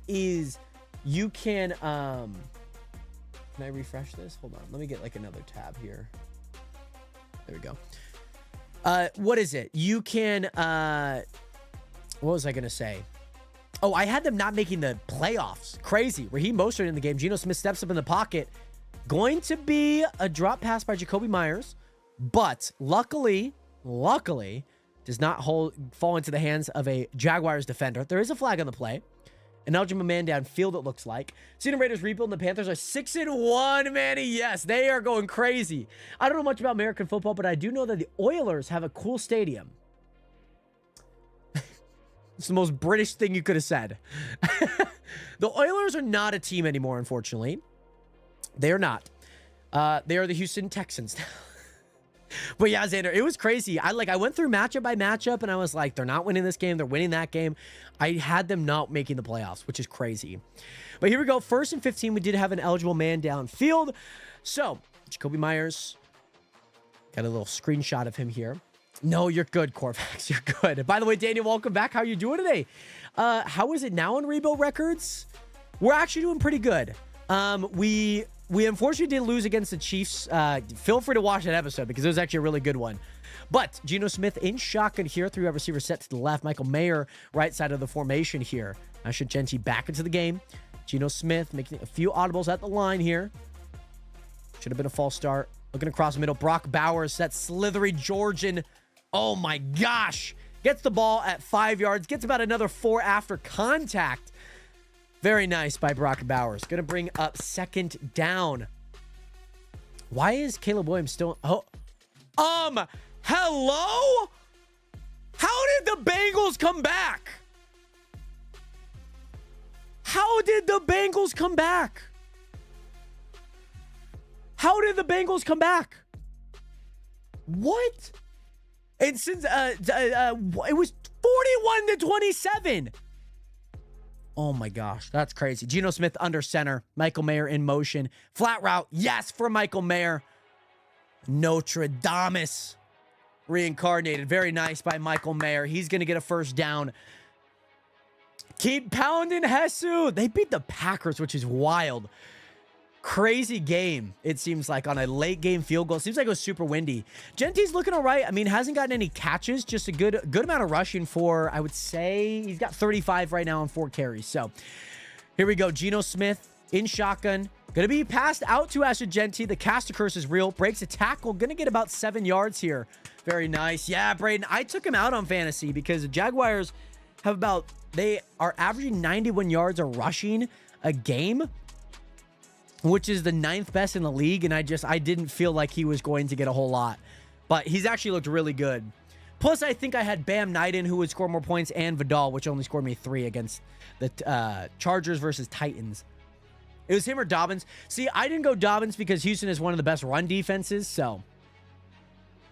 is you can I refresh this? Hold on. Let me get like another tab here. There we go. What is it? You can, what was I going to say? Oh, I had them not making the playoffs. Crazy. Raheem Mostert in the game. Geno Smith steps up in the pocket. Going to be a drop pass by Jacoby Myers, but luckily does not fall into the hands of a Jaguars defender. There is a flag on the play. An eligible man downfield, it looks like. Seeing the Raiders rebuild, and the Panthers are 6-1, Manny. Yes, they are going crazy. I don't know much about American football, but I do know that the Oilers have a cool stadium. It's the most British thing you could have said. The Oilers are not a team anymore, unfortunately. They are not. They are the Houston Texans now. But yeah, Xander, it was crazy. I went through matchup by matchup, and I was like, they're not winning this game. They're winning that game. I had them not making the playoffs, which is crazy. But here we go. 1st and 15, we did have an eligible man downfield. So, Jacoby Myers. Got a little screenshot of him here. No, you're good, Corvax. You're good. By the way, Daniel, welcome back. How are you doing today? How is it now in Rebuild Records? We're actually doing pretty good. We unfortunately did lose against the Chiefs. Feel free to watch that episode because it was actually a really good one. But Geno Smith in shotgun here. 3 wide receiver set to the left. Michael Mayer right side of the formation here. Asher Genty back into the game. Geno Smith making a few audibles at the line here. Should have been a false start. Looking across the middle. Brock Bowers, that slithery Georgian. Oh my gosh. Gets the ball at 5 yards. Gets about another 4 after contact. Very nice by Brock Bowers. Going to bring up 2nd down. Why is Caleb Williams still... hello? How did the Bengals come back? How did the Bengals come back? How did the Bengals come back? What? And since it was 41-27. Oh my gosh, that's crazy. Geno Smith under center. Michael Mayer in motion. Flat route, yes, for Michael Mayer. Notre Dame reincarnated. Very nice by Michael Mayer. He's going to get a 1st down. Keep pounding, Jesus. They beat the Packers, which is wild. Crazy game, it seems like, on a late game field goal. Seems like it was super windy. Genty's looking all right. I mean, hasn't gotten any catches, just a good amount of rushing for, I would say, he's got 35 right now on 4 carries. So here we go. Geno Smith in shotgun. Going to be passed out to Asher Genty. The caster curse is real. Breaks a tackle. Going to get about 7 yards here. Very nice. Yeah, Braden, I took him out on fantasy because the Jaguars have they are averaging 91 yards of rushing a game, which is the 9th best in the league. And I didn't feel like he was going to get a whole lot, but he's actually looked really good. Plus, I think I had Bam Knighton, who would score more points, and Vidal, which only scored me 3 against the Chargers versus Titans. It was him or Dobbins. See, I didn't go Dobbins because Houston is one of the best run defenses. So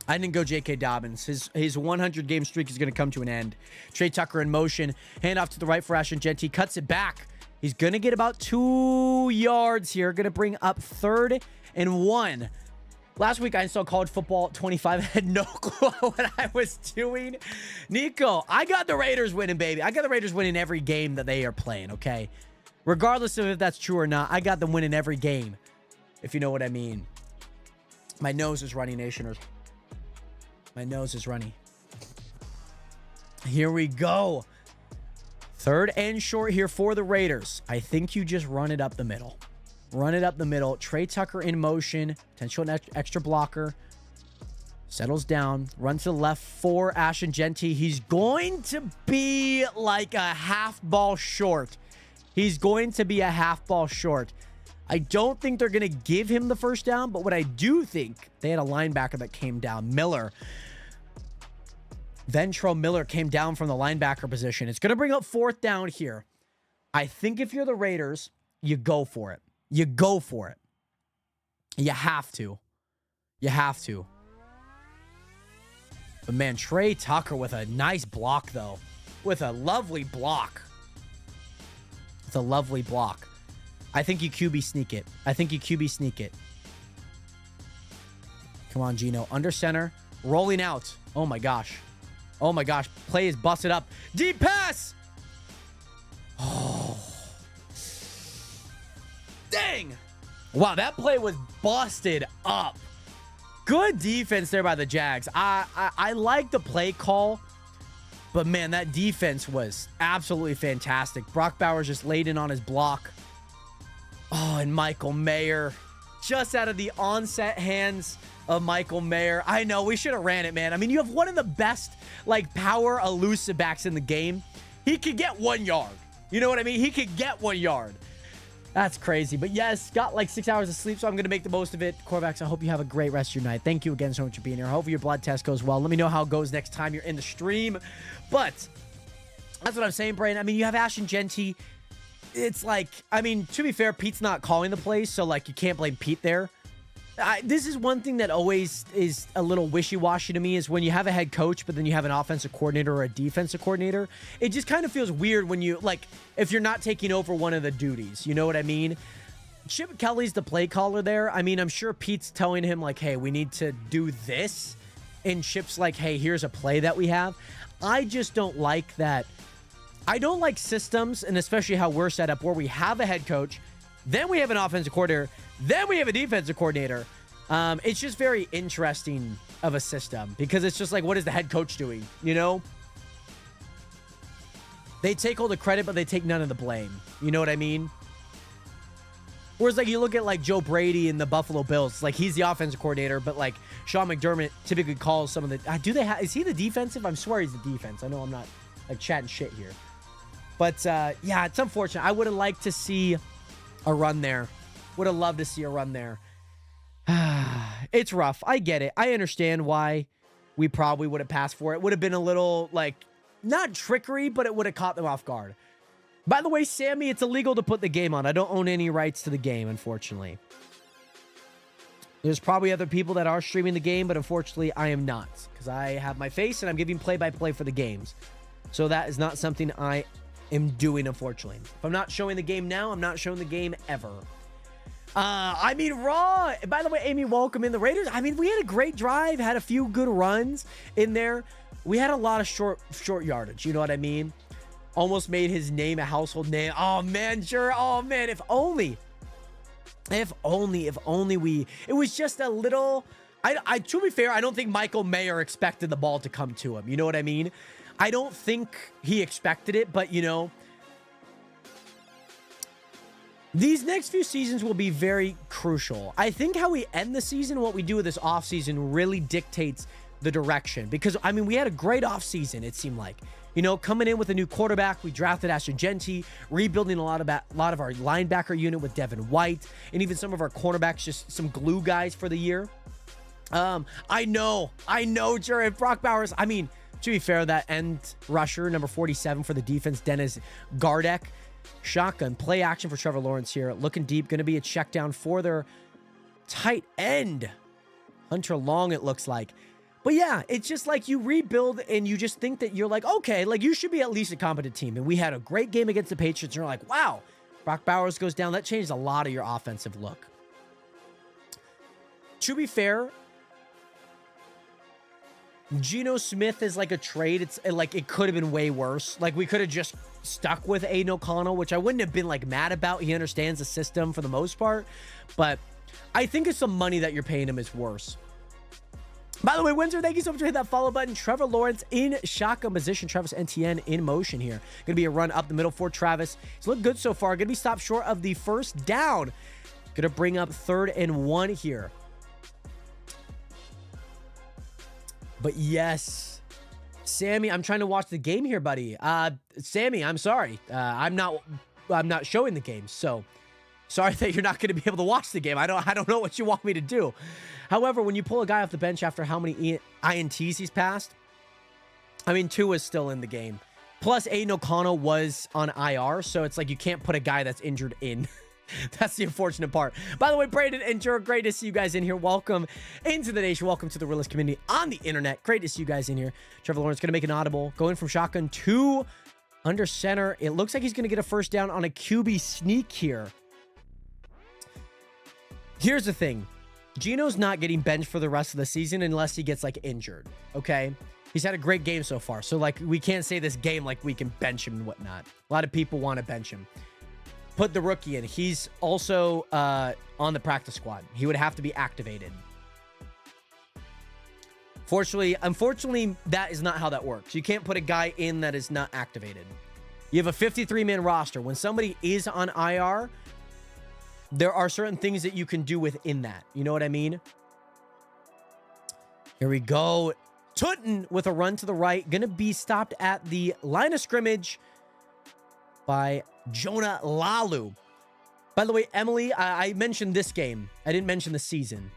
I didn't go J.K. Dobbins. His 100-game streak is going to come to an end. Trey Tucker in motion. Hand off to the right for Ashton Jeanty. Cuts it back. He's going to get about 2 yards here. Going to bring up 3rd and 1. Last week, I installed College Football 25. I had no clue what I was doing. Nico, I got the Raiders winning, baby. I got the Raiders winning every game that they are playing, okay? Regardless of if that's true or not, I got them winning every game, if you know what I mean. My nose is running, Nationers. My nose is running. Here we go. 3rd and short here for the Raiders. I think you just run it up the middle. Run it up the middle. Trey Tucker in motion. Potential extra blocker. Settles down. Run to the left for Ashton Jeanty. He's going to be like a half ball short. He's going to be a half ball short. I don't think they're going to give him the first down, but what I do think, they had a linebacker that came down. Miller. Ventrell Miller came down from the linebacker position. It's going to bring up 4th down here. I think if you're the Raiders, you go for it. You go for it. You have to. You have to. But man, Trey Tucker with a nice block, though. With a lovely block. With a lovely block. I think you QB sneak it. I think you QB sneak it. Come on, Gino. Under center. Rolling out. Oh, my gosh. Oh, my gosh. Play is busted up. Deep pass. Oh. Dang. Wow, that play was busted up. Good defense there by the Jags. I like the play call, but man, that defense was absolutely fantastic. Brock Bowers just laid in on his block. Oh, and Michael Mayer just out of the onset hands of Michael Mayer. I know, we should have ran it, man. I mean, you have one of the best, like, power elusive backs in the game. He could get 1 yard. You know what I mean? He could get 1 yard. That's crazy. But yes, got like 6 hours of sleep, so I'm going to make the most of it. Corvax, I hope you have a great rest of your night. Thank you again so much for being here. Hopefully your blood test goes well. Let me know how it goes next time you're in the stream. But that's what I'm saying, Brandon. I mean, you have Ashton Jeanty. It's like, I mean, to be fair, Pete's not calling the plays, so like you can't blame Pete there. This is one thing that always is a little wishy-washy to me is when you have a head coach, but then you have an offensive coordinator or a defensive coordinator. It just kind of feels weird when you, like, if you're not taking over one of the duties. You know what I mean? Chip Kelly's the play caller there. I mean, I'm sure Pete's telling him, like, hey, we need to do this. And Chip's like, hey, here's a play that we have. I just don't like that. I don't like systems, and especially how we're set up, where we have a head coach, then we have an offensive coordinator, then we have a defensive coordinator. It's just very interesting of a system because it's just like, what is the head coach doing? You know? They take all the credit, but they take none of the blame. You know what I mean? Whereas, like, you look at, like, Joe Brady and the Buffalo Bills. Like, he's the offensive coordinator, but, like, Sean McDermott typically calls some of the... is he the defensive? I'm swear he's the defense. I know I'm not, like, chatting shit here. But, yeah, it's unfortunate. I would have liked to see a run there. Would have loved to see a run there. It's rough. I get it. I understand why we probably would have passed for it. Would have been a little, like, not trickery, but it would have caught them off guard. By the way, Sammy, it's illegal to put the game on. I don't own any rights to the game, unfortunately. There's probably other people that are streaming the game, but unfortunately, I am not. Because I have my face and I'm giving play-by-play for the games. So that is not something I am doing, unfortunately. If I'm not showing the game now, I'm not showing the game ever. I mean, Raw. By the way, Amy, welcome in. The Raiders, I mean, we had a great drive, had a few good runs in there. We had a lot of short yardage, you know what I mean? Almost made his name a household name. Oh, man, sure. Oh, man, if only we... It was just a little... to be fair, I don't think Michael Mayer expected the ball to come to him. You know what I mean? I don't think he expected it, but, you know... These next few seasons will be very crucial. I think how we end the season, what we do with this offseason really dictates the direction. Because, I mean, we had a great offseason, it seemed like. You know, coming in with a new quarterback, we drafted Ashton Jeanty, rebuilding a lot of our linebacker unit with Devin White, and even some of our cornerbacks, just some glue guys for the year. I know, Jared. Brock Bowers, I mean, to be fair, that end rusher, number 47 for the defense, Dennis Gardeck. Shotgun, play action for Trevor Lawrence here. Looking deep, going to be a check down for their tight end. Hunter Long, it looks like. But yeah, it's just like you rebuild and you just think that you're like, okay, like you should be at least a competent team. And we had a great game against the Patriots. And you're like, wow, Brock Bowers goes down. That changed a lot of your offensive look. To be fair, Geno Smith is like a trade. It's like it could have been way worse. Like we could have just stuck with Aiden O'Connell, which I wouldn't have been like mad about. He understands the system for the most part. But I think it's some money that you're paying him is worse. By the way, Windsor, thank you so much for hitting that follow button. Trevor Lawrence in shotgun position. Travis Etienne in motion here. Going to be a run up the middle for Travis. He's looked good so far. Going to be stopped short of the first down. Going to bring up 3rd and 1 here. But yes, Sammy, I'm trying to watch the game here, buddy. Sammy, I'm sorry. I'm not showing the game. So sorry that you're not going to be able to watch the game. I don't know what you want me to do. However, when you pull a guy off the bench after how many INTs he's passed, I mean, 2 is still in the game. Plus, Aiden O'Connell was on IR, so it's like you can't put a guy that's injured in. That's the unfortunate part. By the way, Brandon and Joe, great to see you guys in here. Welcome into the nation. Welcome to the realist community on the internet. Great to see you guys in here. Trevor Lawrence going to make an audible. Going from shotgun to under center. It looks like he's going to get a first down on a QB sneak here. Here's the thing. Geno's not getting benched for the rest of the season unless he gets, like, injured, okay? He's had a great game so far. So, like, we can't say this game like we can bench him and whatnot. A lot of people want to bench him. Put the rookie in. He's also on the practice squad. He would have to be activated. Unfortunately, that is not how that works. You can't put a guy in that is not activated. You have a 53-man roster. When somebody is on IR, there are certain things that you can do within that. You know what I mean? Here we go. Tutton with a run to the right. Going to be stopped at the line of scrimmage by Jonah Lalu. By the way, Emily, I mentioned this game. I didn't mention the season.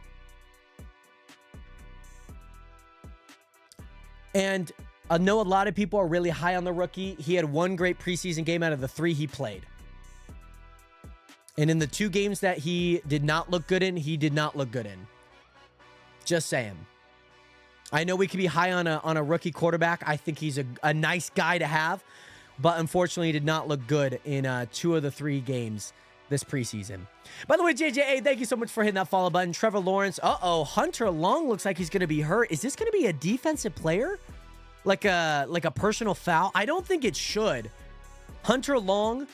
And I know a lot of people are really high on the rookie. He had 1 great preseason game out of the 3 he played. And in the 2 games that he did not look good in, he did not look good in. Just saying. I know we could be high on a rookie quarterback. I think he's a nice guy to have. But unfortunately, he did not look good in 2 of the 3 games this preseason. By the way, JJA, thank you so much for hitting that follow button. Trevor Lawrence. Uh-oh. Hunter Long looks like he's going to be hurt. Is this going to be a defensive player? Like a personal foul? I don't think it should. Hunter Long...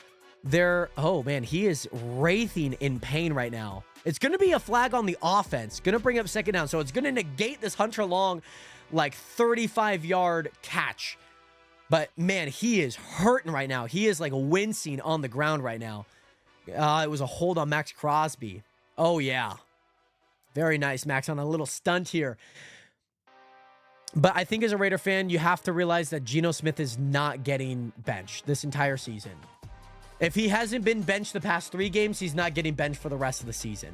oh man, he is wraithing in pain right now. It's going to be a flag on the offense. Going to bring up 2nd down. So it's going to negate this Hunter Long, like 35-yard catch. But man, he is hurting right now. He is like wincing on the ground right now. It was a hold on Max Crosby. Oh yeah. Very nice, Max, on a little stunt here. But I think as a Raider fan, you have to realize that Geno Smith is not getting benched this entire season. If he hasn't been benched the past 3 games, he's not getting benched for the rest of the season.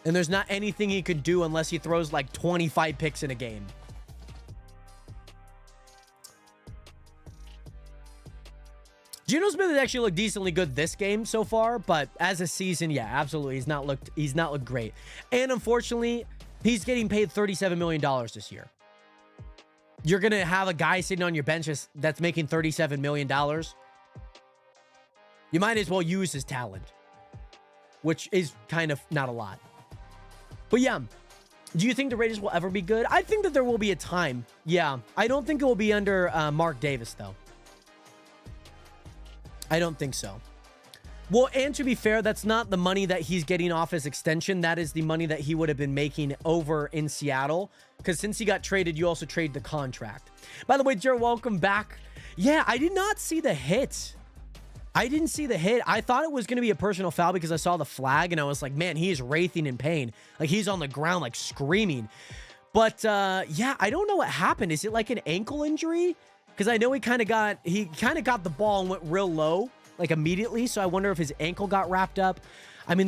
And there's not anything he could do unless he throws like 25 picks in a game. Geno Smith has actually looked decently good this game so far, but as a season, yeah, absolutely. He's not looked great. And unfortunately, he's getting paid $37 million this year. You're going to have a guy sitting on your bench that's making $37 million. You might as well use his talent, which is kind of not a lot. But yeah, do you think the Raiders will ever be good? I think that there will be a time. Yeah, I don't think it will be under Mark Davis, though. I don't think so. Well, and to be fair, that's not the money that he's getting off his extension. That is the money that he would have been making over in Seattle. Because since he got traded, you also trade the contract. By the way, Jared, welcome back. Yeah, I did not see the hit. I didn't see the hit. I thought it was going to be a personal foul because I saw the flag and I was like, man, he is wraithing in pain. Like he's on the ground, like screaming. But yeah, I don't know what happened. Is it like an ankle injury? Because I know he kind of got the ball and went real low, like immediately. So I wonder if his ankle got wrapped up. I mean,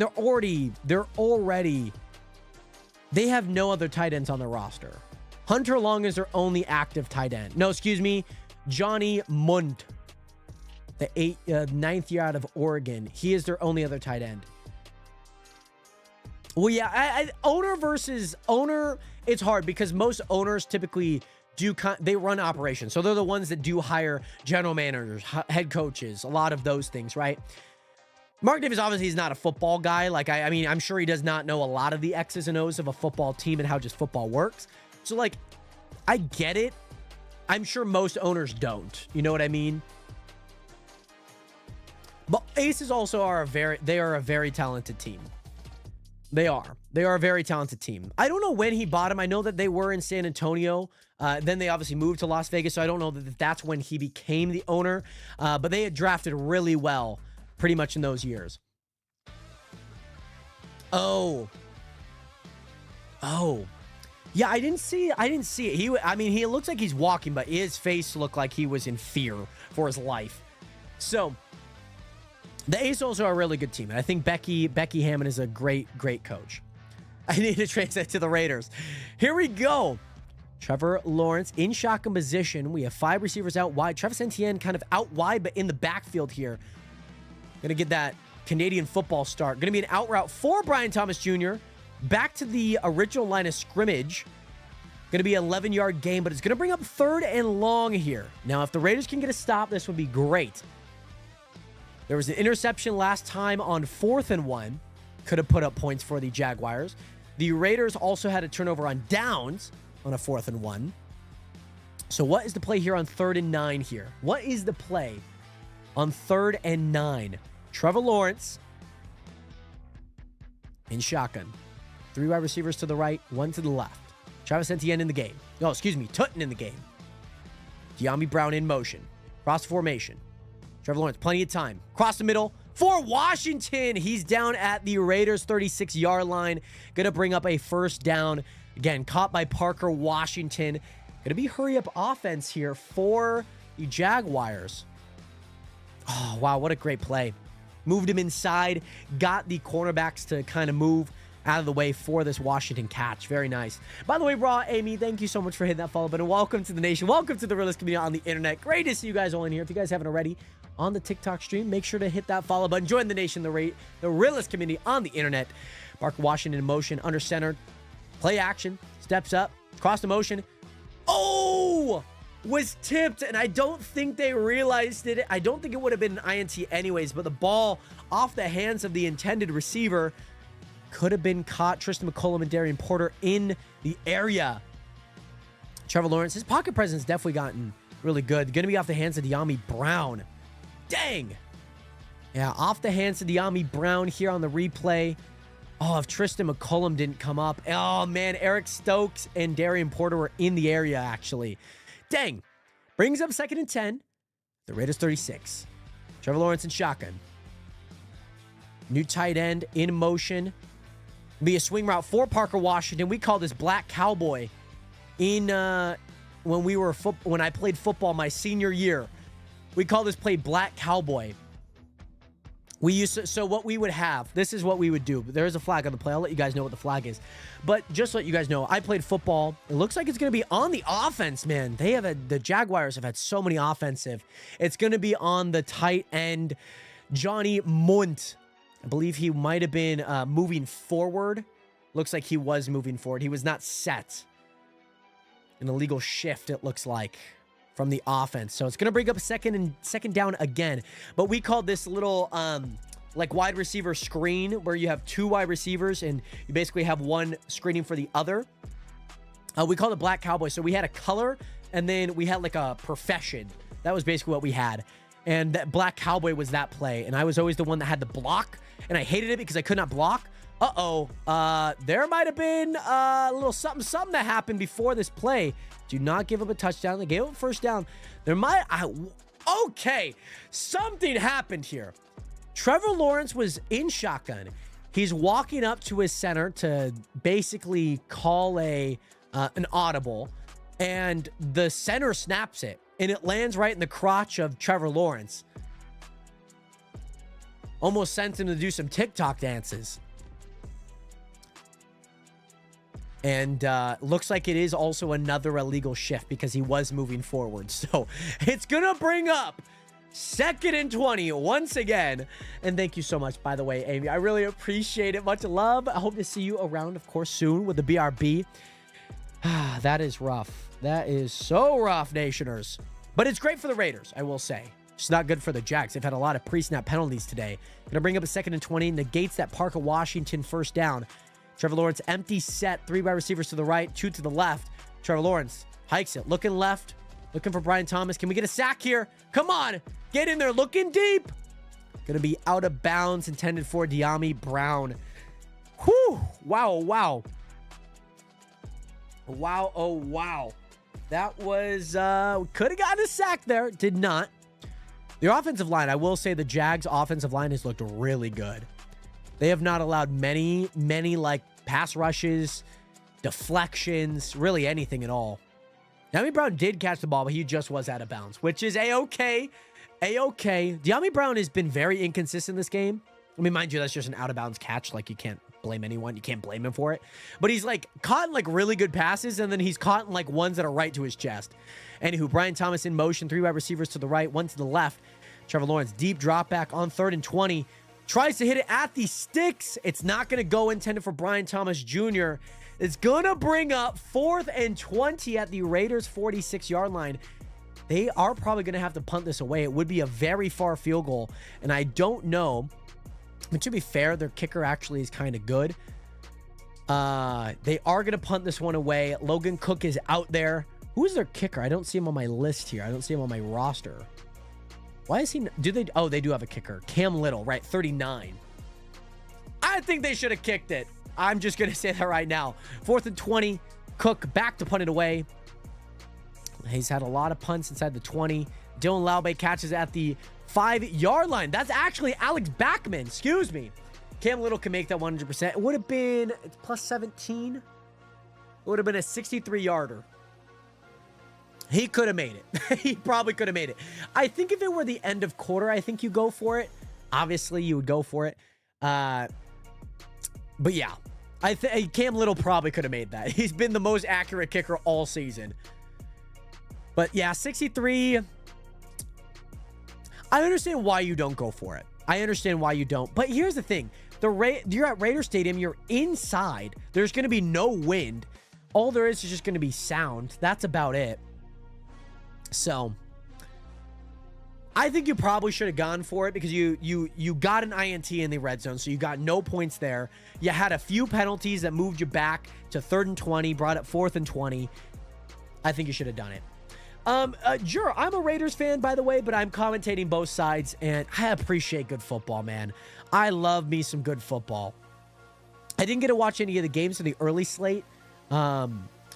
they have no other tight ends on their roster. Hunter Long is their only active tight end. No, excuse me. Johnny Munt, the ninth year out of Oregon. He is their only other tight end. Well, yeah, owner versus owner, it's hard because most owners typically they run operations. So they're the ones that do hire general managers, head coaches, a lot of those things, right? Mark Davis obviously is not a football guy. Like, I mean, I'm sure he does not know a lot of the X's and O's of a football team and how just football works. So, like, I get it. I'm sure most owners don't. You know what I mean? But Aces also are a very talented team. They are a very talented team. I don't know when he bought him. I know that they were in San Antonio. Then they obviously moved to Las Vegas. So I don't know that that's when he became the owner. But they had drafted really well pretty much in those years. Oh. Yeah, I didn't see it. He looks like he's walking, but his face looked like he was in fear for his life. So the Aces also are a really good team. And I think Becky Hammond is a great coach. I need to translate to the Raiders. Here we go. Trevor Lawrence in shotgun position. We have 5 receivers out wide. Travis Etienne kind of out wide, but in the backfield here. Going to get that Canadian football start. Going to be an out route for Brian Thomas Jr. Back to the original line of scrimmage. Going to be an 11-yard gain, but it's going to bring up 3rd and long here. Now, if the Raiders can get a stop, this would be great. There was an interception last time on 4th and 1. Could have put up points for the Jaguars. The Raiders also had a turnover on downs on a 4th and 1. So what is the play here on 3rd and 9 here? What is the play on 3rd and 9? Trevor Lawrence in shotgun. 3 wide receivers to the right, 1 to the left. Travis Etienne in the game. Oh, excuse me, Tutton in the game. De'Ami Brown in motion. Cross formation. Trevor Lawrence, plenty of time. Cross the middle for Washington. He's down at the Raiders' 36-yard line. Going to bring up a 1st down. Again, caught by Parker Washington. Going to be hurry-up offense here for the Jaguars. Oh, wow, what a great play. Moved him inside. Got the cornerbacks to kind of move out of the way for this Washington catch. Very nice. By the way, Raw Amy, thank you so much for hitting that follow button. Welcome to the nation. Welcome to the realest community on the internet. Great to see you guys all in here. If you guys haven't already on the TikTok stream, make sure to hit that follow button. Join the nation, the realest community on the internet. Parker Washington in motion, under center. Play action. Steps up. Cross the motion. Oh! Was tipped, and I don't think they realized it. I don't think it would have been an INT anyways, but the ball off the hands of the intended receiver could have been caught. Tristan McCollum and Darian Porter in the area. Trevor Lawrence, his pocket presence definitely gotten really good. Going to be off the hands of De'Ami Brown. Dang. Yeah, off the hands of De'Ami Brown here on the replay. Oh, if Tristan McCollum didn't come up. Oh, man, Eric Stokes and Darian Porter were in the area, actually. Dang. Brings up 2nd and 10. The Raiders 36. Trevor Lawrence in shotgun. New tight end in motion. Be a swing route for Parker Washington. We call this Black Cowboy in when I played football my senior year. We call this play Black Cowboy. We used to, so what we would have, this is what we would do. There is a flag on the play. I'll let you guys know what the flag is. But just to let you guys know, I played football. It looks like it's going to be on the offense, man. The Jaguars have had so many offensive. It's going to be on the tight end, Johnny Munt. I believe he might have been moving forward. Looks like he was moving forward. He was not set. An illegal shift, it looks like, from the offense. So it's going to bring up a second down again. But we called this little like wide receiver screen where you have 2 wide receivers and you basically have one screening for the other. We called it Black Cowboy. So we had a color and then we had like a profession. That was basically what we had. And that Black Cowboy was that play. And I was always the one that had to block. And I hated it because I could not block. There might have been a little something that happened before this play. Do not give up a touchdown. They gave up a 1st down. Okay, something happened here. Trevor Lawrence was in shotgun. He's walking up to his center to basically call an audible, and the center snaps it, and it lands right in the crotch of Trevor Lawrence. Almost sent him to do some TikTok dances. And looks like it is also another illegal shift because he was moving forward. So it's going to bring up 2nd and 20 once again. And thank you so much, by the way, Amy. I really appreciate it. Much love. I hope to see you around, of course, soon with the BRB. That is rough. That is so rough, Nationers. But it's great for the Raiders, I will say. It's not good for the Jags. They've had a lot of pre-snap penalties today. Gonna bring up a 2nd and 20. Negates that Parker Washington first down. Trevor Lawrence, empty set. 3 wide receivers to the right, 2 to the left. Trevor Lawrence hikes it. Looking left. Looking for Brian Thomas. Can we get a sack here? Come on. Get in there. Looking deep. Gonna be out of bounds. Intended for De'Ami Brown. Whew. Wow. Wow. Wow. Oh, wow. That was, could have gotten a sack there. Did not. The offensive line, I will say the Jags offensive line has looked really good. They have not allowed many like pass rushes, deflections, really anything at all. De'Ami Brown did catch the ball, but he just was out of bounds, which is A-okay. A-okay. De'Ami Brown has been very inconsistent this game. I mean, mind you, that's just an out-of-bounds catch. Like, you can't blame anyone. You can't blame him for it. But he's, like, caught in, like, really good passes, and then he's caught in, like, ones that are right to his chest. Anywho, Brian Thomas in motion. 3 wide receivers to the right, 1 to the left. Trevor Lawrence, deep drop back on 3rd and 20. Tries to hit it at the sticks. It's not going to go. Intended for Brian Thomas Jr. It's going to bring up 4th and 20 at the Raiders' 46-yard line. They are probably going to have to punt this away. It would be a very far field goal, and I don't know. But to be fair, their kicker actually is kind of good. They are going to punt this one away. Logan Cook is out there. Who is their kicker? I don't see him on my list here. I don't see him on my roster. Why is he... Oh, they do have a kicker. Cam Little, right? 39. I think they should have kicked it. I'm just going to say that right now. 4th and 20. Cook back to punt it away. He's had a lot of punts inside the 20. Dylan Laube catches at the 5-yard line. That's actually Alex Backman. Excuse me. Cam Little can make that 100%. It would have been plus 17. It would have been a 63-yarder. He could have made it. He probably could have made it. I think if it were the end of quarter, I think you go for it. Obviously, you would go for it. But yeah, Cam Little probably could have made that. He's been the most accurate kicker all season. But yeah, 63. I understand why you don't go for it. I understand why you don't. But here's the thing. You're at Raider Stadium. You're inside. There's going to be no wind. All there is just going to be sound. That's about it. So I think you probably should have gone for it because you got an INT in the red zone, so you got no points there. You had a few penalties that moved you back to 3rd and 20, brought up 4th and 20. I think you should have done it. Sure, I'm a Raiders fan, by the way, but I'm commentating both sides, and I appreciate good football, man. I love me some good football. I didn't get to watch any of the games in the early slate. I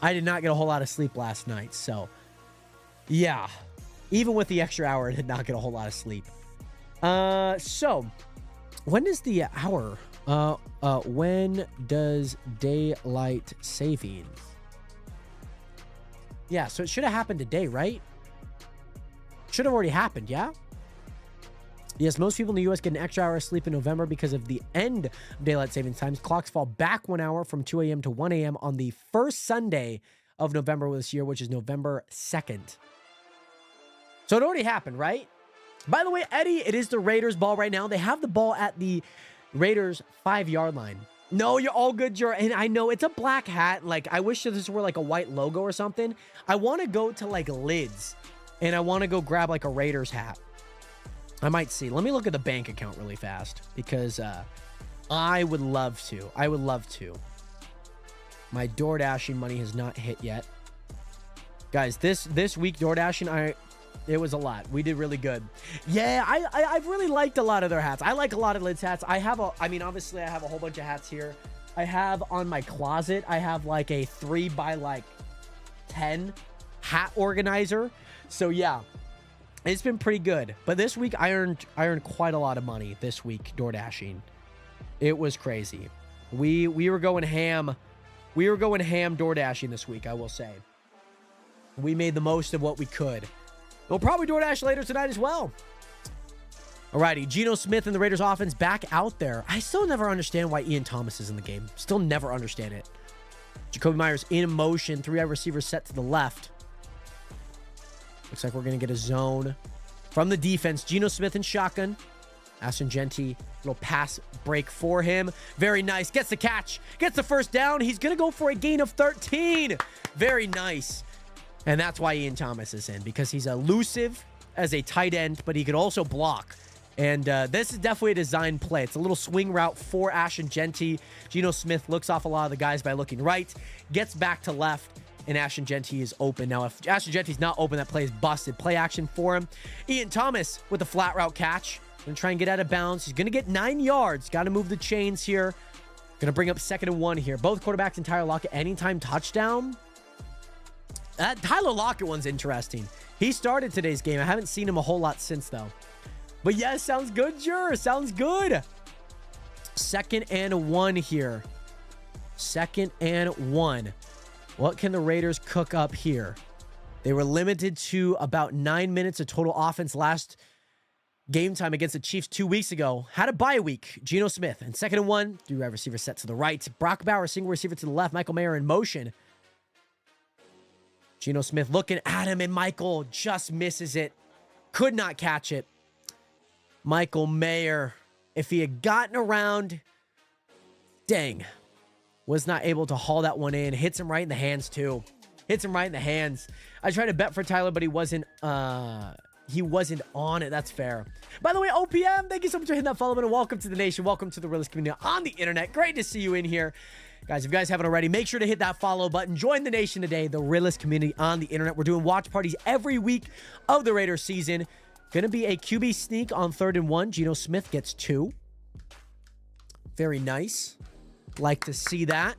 did not get a whole lot of sleep last night, so yeah. Even with the extra hour, I did not get a whole lot of sleep. So, when is the hour? When does daylight savings? Yeah, so it should have happened today, right? Should have already happened, yeah? Yes, most people in the U.S. get an extra hour of sleep in November because of the end of daylight savings times. Clocks fall back 1 hour from 2 a.m. to 1 a.m. on the first Sunday of November this year, which is November 2nd. So it already happened, right? By the way, Eddie, it is the Raiders' ball right now. They have the ball at the Raiders' 5-yard line. No, you're all good, and I know it's a black hat. Like, I wish this were like a white logo or something. I want to go to like Lids, and I want to go grab like a Raiders hat. I might see. Let me look at the bank account really fast because I would love to. I would love to. My DoorDashing money has not hit yet. Guys, this week DoorDashing, it was a lot. We did really good. Yeah, I've really liked a lot of their hats. I like a lot of Lids hats. Obviously I have a whole bunch of hats here. I have on my closet, I have like a 3x 10 hat organizer. So yeah, it's been pretty good. But this week I earned quite a lot of money this week DoorDashing. It was crazy. We were going ham. We were going ham DoorDashing this week, I will say. We made the most of what we could. We'll probably DoorDash later tonight as well. Alrighty, Geno Smith and the Raiders offense back out there. I still never understand why Ian Thomas is in the game. Still never understand it. Jacoby Myers in motion. 3 wide receivers set to the left. Looks like we're going to get a zone. from the defense. Geno Smith and shotgun. Ashton Jeanty, little pass break for him. Very nice. Gets the catch. Gets the first down. He's going to go for a gain of 13. Very nice. And that's why Ian Thomas is in, because he's elusive as a tight end, but he could also block. And this is definitely a design play. It's a little swing route for Ashton Jeanty. Geno Smith looks off a lot of the guys by looking right, gets back to left, and Ashton Jeanty is open. Now, if Ashton Jeanty's not open, that play is busted. Play action for him. Ian Thomas with a flat route catch. Going to try and get out of bounds. He's going to get 9 yards. Got to move the chains here. Going to bring up 2nd and 1 here. Both quarterbacks and Tyler Lockett anytime touchdown. That Tyler Lockett one's interesting. He started today's game. I haven't seen him a whole lot since, though. But yeah, sounds good, sure. Sounds good. 2nd and 1 here. 2nd and 1. What can the Raiders cook up here? They were limited to about 9 minutes of total offense last game time against the Chiefs 2 weeks ago. Had a bye week. Geno Smith. And 2nd and 1. 3 wide receiver set to the right. Brock Bowers, single receiver to the left. Michael Mayer in motion. Geno Smith looking at him, and Michael just misses it. Could not catch it. Michael Mayer, if he had gotten around, dang, was not able to haul that one in. Hits him right in the hands, too. Hits him right in the hands. I tried to bet for Tyler, but he wasn't on it. That's fair. By the way, OPM, thank you so much for hitting that follow button. Welcome to the nation. Welcome to the realist community on the internet. Great to see you in here. Guys, if you guys haven't already, make sure to hit that follow button. Join the nation today, the realist community on the internet. We're doing watch parties every week of the Raiders season. Going to be a QB sneak on 3rd and 1. Geno Smith gets 2. Very nice. Like to see that.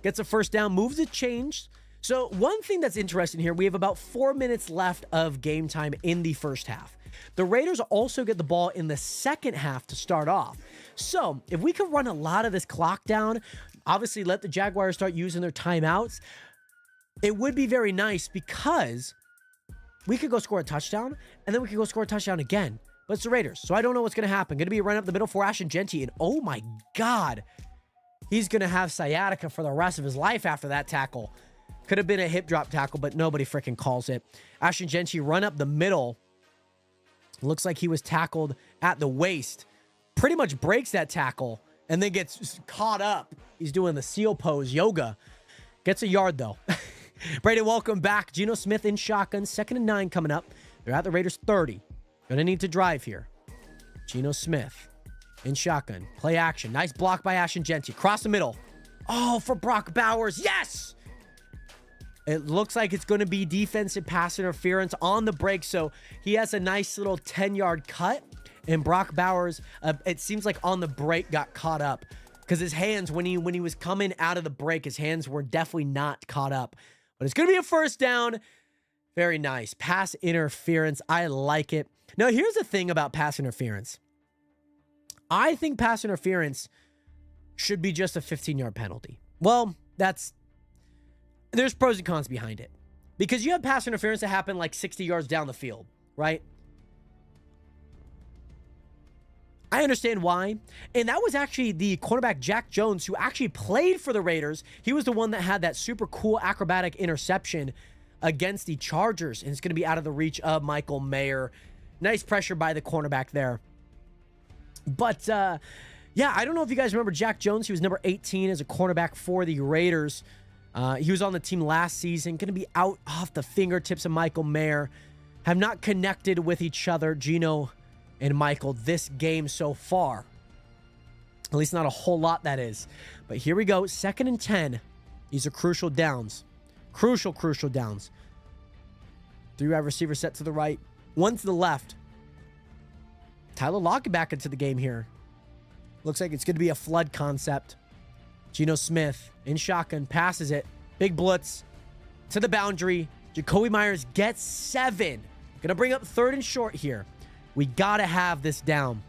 Gets a first down. Moves the change. So one thing that's interesting here, we have about 4 minutes left of game time in the first half. The Raiders also get the ball in the second half to start off. So if we could run a lot of this clock down, obviously let the Jaguars start using their timeouts, it would be very nice because we could go score a touchdown, and then we could go score a touchdown again. But it's the Raiders, so I don't know what's going to happen. Going to be a run up the middle for Ashton Jeanty, and oh my God, he's going to have sciatica for the rest of his life after that tackle. Could have been a hip drop tackle, but nobody freaking calls it. Ashton Jeanty run up the middle. Looks like he was tackled at the waist. Pretty much breaks that tackle, and then gets caught up. He's doing the seal pose yoga. Gets a yard, though. Brayden, welcome back. Geno Smith in shotgun. 2nd and 9 coming up. They're at the Raiders 30. Gonna need to drive here. Geno Smith in shotgun. Play action. Nice block by Ashton Jeanty. Cross the middle. Oh, for Brock Bowers. Yes! It looks like it's going to be defensive pass interference on the break, so he has a nice little 10-yard cut, and Brock Bowers, it seems like on the break, got caught up because his hands, when he was coming out of the break, his hands were definitely not caught up. But it's going to be a first down. Very nice. Pass interference. I like it. Now, here's the thing about pass interference. I think pass interference should be just a 15-yard penalty. Well, there's pros and cons behind it. Because you have pass interference that happen like 60 yards down the field, right? I understand why. And that was actually the cornerback Jack Jones, who actually played for the Raiders. He was the one that had that super cool acrobatic interception against the Chargers. And it's going to be out of the reach of Michael Mayer. Nice pressure by the cornerback there. But, yeah, I don't know if you guys remember Jack Jones. He was number 18 as a cornerback for the Raiders. He was on the team last season. Going to be out off the fingertips of Michael Mayer. Have not connected with each other, Geno and Michael, this game so far. At least not a whole lot, that is. But here we go. 2nd and 10. These are crucial downs. Crucial downs. 3 wide receiver set to the right. 1 to the left. Tyler Lockett back into the game here. Looks like it's going to be a flood concept. Geno Smith in shotgun. Passes it. Big blitz. To the boundary. Jacoby Myers gets 7. Going to bring up 3rd and short here. We got to have this down.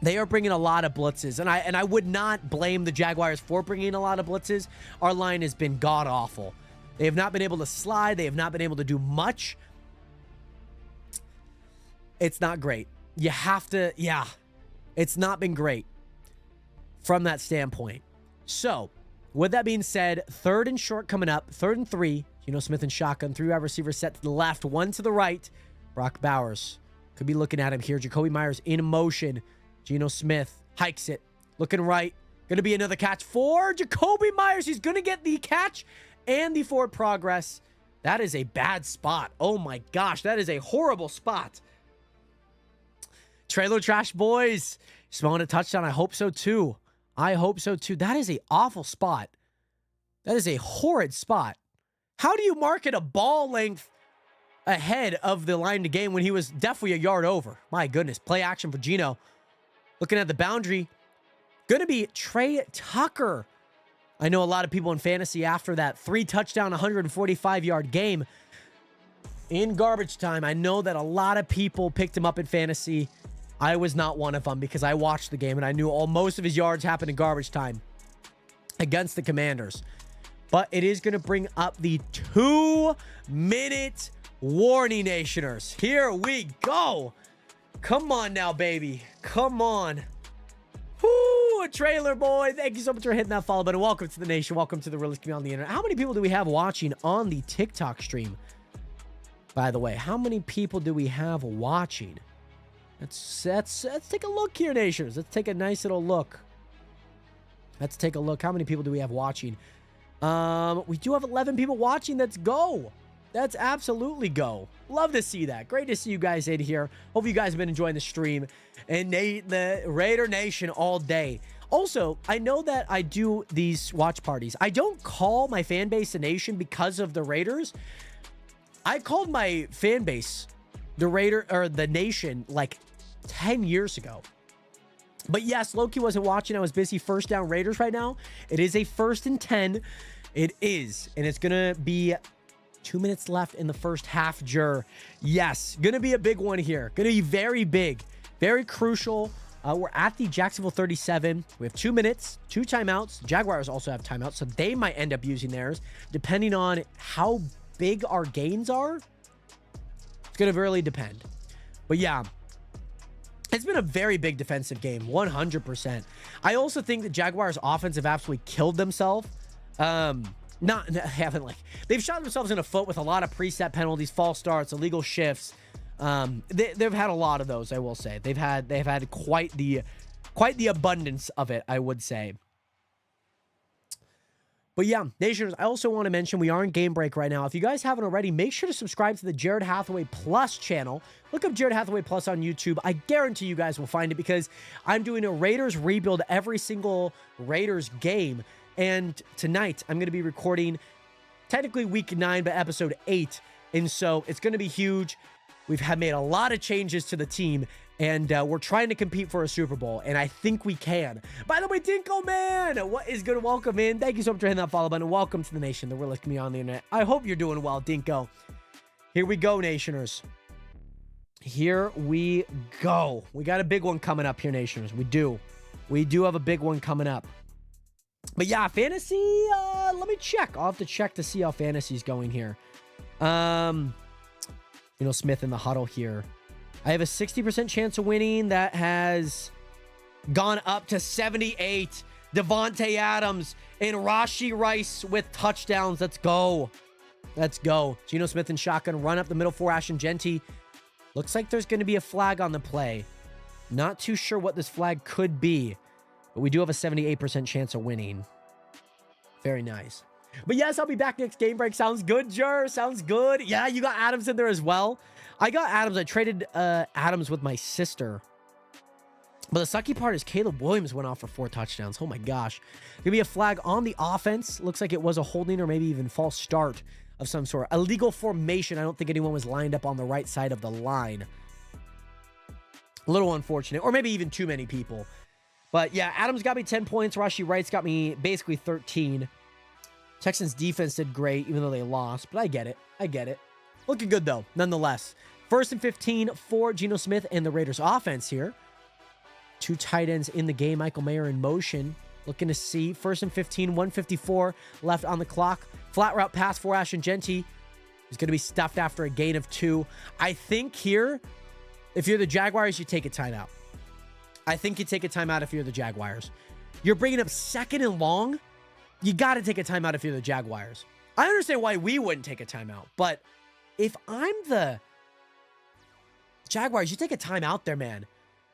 They are bringing a lot of blitzes, and I would not blame the Jaguars for bringing a lot of blitzes. Our line has been god-awful. They have not been able to slide. They have not been able to do much. It's not great. You have to, yeah. It's not been great from that standpoint. So, with that being said, 3rd and short coming up. 3rd and 3. Geno Smith in shotgun. 3 wide receivers set to the left. 1 to the right. Brock Bowers Could be looking at him here. Jacoby Myers in motion. Geno Smith hikes it. Looking right. Going to be another catch for Jacoby Myers. He's going to get the catch and the forward progress. That is a bad spot. Oh my gosh, that is a horrible spot. Trailer trash, boys. Smelling a touchdown. I hope so too. I hope so too. That is a awful spot. That is a horrid spot. How do you market a ball length ahead of the line to gain when he was definitely a yard over? My goodness. Play action for Geno. Looking at the boundary. Going to be Trey Tucker. I know a lot of people in fantasy after that 3-touchdown, 145-yard game in garbage time. I know that a lot of people picked him up in fantasy. I was not one of them because I watched the game and I knew most of his yards happened in garbage time against the Commanders. But it is going to bring up the 2-minute warning, Nationers. Here we go. Come on now, baby. Come on. Whoo, a trailer boy. Thank you so much for hitting that follow button. Welcome to the nation. Welcome to the realest community on the internet. How many people do we have watching on the TikTok stream? By the way, how many people do we have watching? Let's take a look here, Nationers. Let's take a nice little look. Let's take a look. How many people do we have watching? We do have 11 people watching. Let's go. That's absolutely go. Love to see that. Great to see you guys in here. Hope you guys have been enjoying the stream and the Raider Nation all day. Also, I know that I do these watch parties. I don't call my fan base a nation because of the Raiders. I called my fan base the nation like 10 years ago. But yes, Loki wasn't watching. I was busy first down Raiders right now. It is a 1st and 10. It is. And it's going to be 2 minutes left in the first half, Jur. Yes, going to be a big one here. Going to be very big, very crucial. We're at the Jacksonville 37. We have 2 minutes, 2 timeouts. Jaguars also have timeouts, so they might end up using theirs. Depending on how big our gains are, it's going to really depend. But yeah, it's been a very big defensive game, 100%. I also think the Jaguars' offense have absolutely killed themselves. They've shot themselves in the foot with a lot of preset penalties, false starts, illegal shifts. They've had a lot of those, I will say. They've had quite the abundance of it, I would say. But yeah, Nationers, I also want to mention we are in game break right now. If you guys haven't already, make sure to subscribe to the Jared Hathaway Plus channel. Look up Jared Hathaway Plus on YouTube. I guarantee you guys will find it because I'm doing a Raiders rebuild every single Raiders game. And tonight, I'm going to be recording technically week 9, but episode 8. And so it's going to be huge. We've made a lot of changes to the team, and we're trying to compete for a Super Bowl, and I think we can. By the way, Dinko Man, what is good? Welcome in. Thank you so much for hitting that follow button. Welcome to the nation, the realest community on the internet. I hope you're doing well, Dinko. Here we go, Nationers. Here we go. We got a big one coming up here, Nationers. We do. We do have a big one coming up. But yeah, fantasy, let me check. I'll have to check to see how fantasy's going here. Smith in the huddle here. I have a 60% chance of winning. That has gone up to 78. Devontae Adams and Rashee Rice with touchdowns. Let's go. Let's go. Geno Smith and shotgun. Run up the middle for Ashton Genty. Looks like there's going to be a flag on the play. Not too sure what this flag could be. But we do have a 78% chance of winning. Very nice. But yes, I'll be back next game break. Sounds good, Jur. Sounds good. Yeah, you got Adams in there as well. I got Adams. I traded Adams with my sister. But the sucky part is Caleb Williams went off for 4 touchdowns. Oh my gosh. Gonna be a flag on the offense. Looks like it was a holding or maybe even false start of some sort. Illegal formation. I don't think anyone was lined up on the right side of the line. A little unfortunate. Or maybe even too many people. But yeah, Adams got me 10 points. Rashee Rice got me basically 13. Texans defense did great, even though they lost. But I get it. I get it. Looking good, though, nonetheless. 1st and 15 for Geno Smith and the Raiders offense here. 2 tight ends in the game. Michael Mayer in motion. Looking to see 1st and 15, 154 left on the clock. Flat route pass for Ashton Genty. He's going to be stuffed after a gain of 2. I think here, if you're the Jaguars, you take a timeout. I think you take a timeout if you're the Jaguars. You're bringing up 2nd and long. You got to take a timeout if you're the Jaguars. I understand why we wouldn't take a timeout, but if I'm the Jaguars, you take a timeout there, man.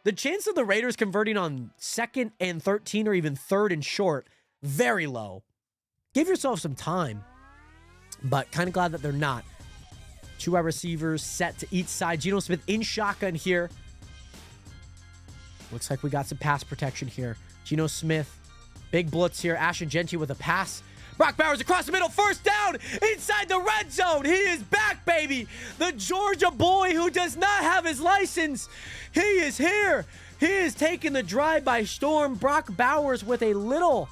The chance of the Raiders converting on 2nd and 13 or even 3rd and short, very low. Give yourself some time, but kind of glad that they're not. 2 wide receivers set to each side. Geno Smith in shotgun here. Looks like we got some pass protection here. Geno Smith, big blitz here. Ashton Genty with a pass. Brock Bowers across the middle, first down, inside the red zone. He is back, baby. The Georgia boy who does not have his license. He is here. He is taking the drive by storm. Brock Bowers with a little,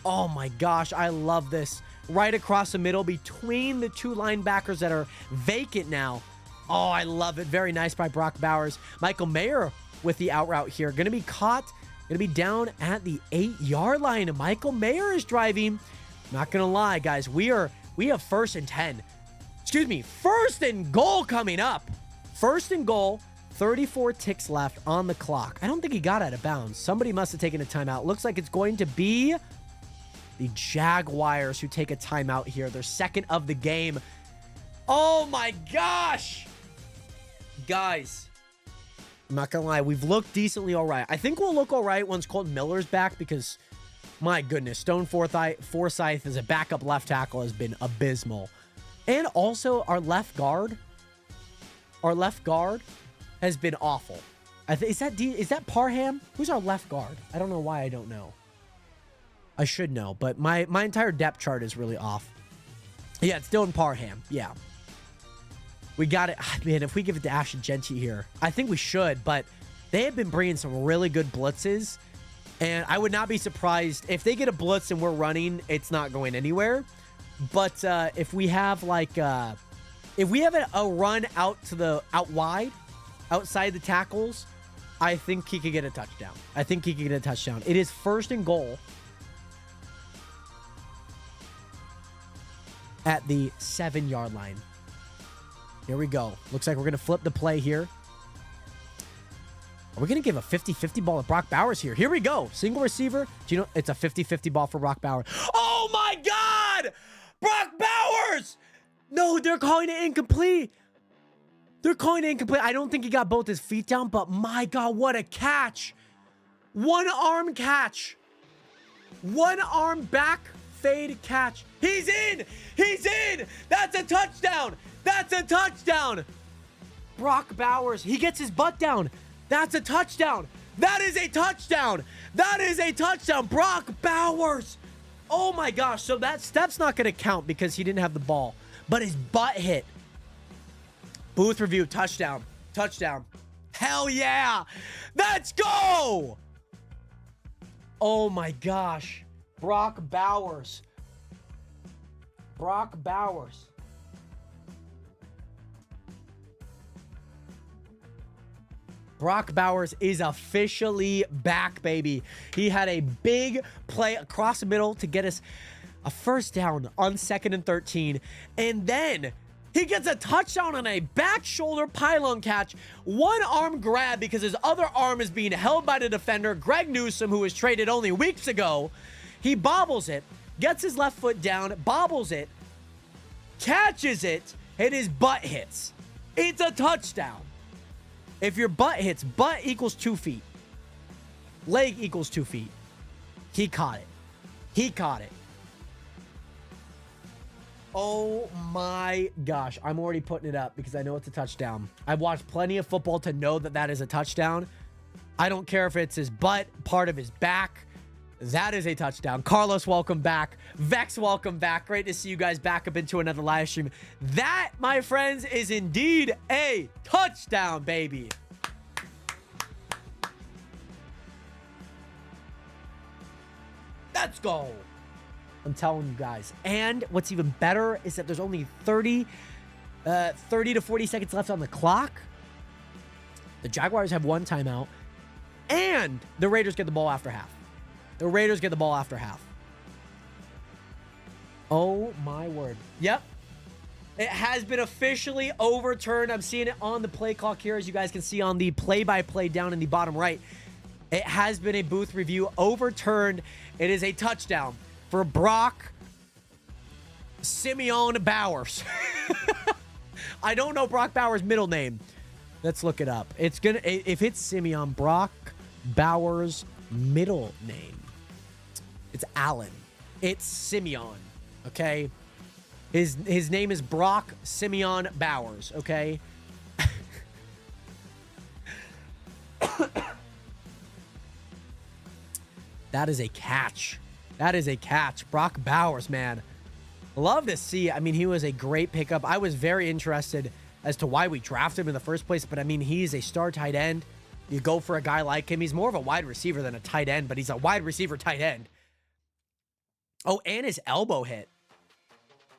oh my gosh, I love this. Right across the middle between the 2 linebackers that are vacant now. Oh, I love it. Very nice by Brock Bowers. Michael Mayer with the out route here. Going to be caught. Going to be down at the 8-yard line. Michael Mayer is driving. Not going to lie, guys. We have 1st and 10. Excuse me. 1st and goal coming up. 1st and goal. 34 ticks left on the clock. I don't think he got out of bounds. Somebody must have taken a timeout. Looks like it's going to be the Jaguars who take a timeout here. Their 2nd of the game. Oh my gosh. Guys, I'm not going to lie. We've looked decently all right. I think we'll look all right once Colton Miller's back because, my goodness, Stone Forsythe as a backup left tackle has been abysmal. And also our left guard has been awful. Is that Parham? Who's our left guard? I don't know why I don't know. I should know, but my entire depth chart is really off. Yeah, it's Dylan Parham. Yeah. We got it. Man, if we give it to Ashton Genty here, I think we should, but they have been bringing some really good blitzes, and I would not be surprised if they get a blitz and we're running, it's not going anywhere. But if we have like, if we have a run out wide, outside the tackles, I think he could get a touchdown. It is 1st and goal at the 7-yard line. Here we go. Looks like we're going to flip the play here. Are we going to give a 50-50 ball to Brock Bowers here? Here we go. Single receiver. Do you know it's a 50-50 ball for Brock Bowers? Oh my God! Brock Bowers! No, they're calling it incomplete. I don't think he got both his feet down, but my God, what a catch. 1-arm catch. 1-arm back fade catch. He's in. That's a touchdown. Brock Bowers, he gets his butt down. That's a touchdown. That is a touchdown. Brock Bowers. Oh my gosh. So that's not going to count because he didn't have the ball, but his butt hit. Booth review, touchdown. Hell yeah. Let's go. Oh my gosh. Brock Bowers. Brock Bowers is officially back, baby. He had a big play across the middle to get us a 1st down on 2nd and 13. And then he gets a touchdown on a back shoulder pylon catch. 1-arm grab because his other arm is being held by the defender, Greg Newsome, who was traded only weeks ago. He bobbles it, gets his left foot down, bobbles it, catches it, and his butt hits. It's a touchdown. If your butt hits, butt equals 2 feet. Leg equals 2 feet. He caught it. Oh my gosh. I'm already putting it up because I know it's a touchdown. I've watched plenty of football to know that is a touchdown. I don't care if it's his butt, part of his back. That is a touchdown. Carlos, welcome back. Vex, welcome back. Great to see you guys back up into another live stream. That, my friends, is indeed a touchdown, baby. Let's go. I'm telling you guys. And what's even better is that there's only 30 to 40 seconds left on the clock. The Jaguars have 1 timeout. And the Raiders get the ball after half. Oh, my word. Yep. It has been officially overturned. I'm seeing it on the play clock here, as you guys can see on the play-by-play down in the bottom right. It has been a booth review overturned. It is a touchdown for Brock Simeon Bowers. I don't know Brock Bowers' middle name, Let's look it up. It's gonna, if it's Simeon, Brock Bowers' middle name, it's Allen. It's Simeon, okay? His name is Brock Simeon Bowers, okay? That is a catch. That is a catch. Brock Bowers, man. Love to see. I mean, he was a great pickup. I was very interested as to why we drafted him in the first place, but I mean, he's a star tight end. You go for a guy like him. He's more of a wide receiver than a tight end, but he's a wide receiver tight end. Oh, and his elbow hit.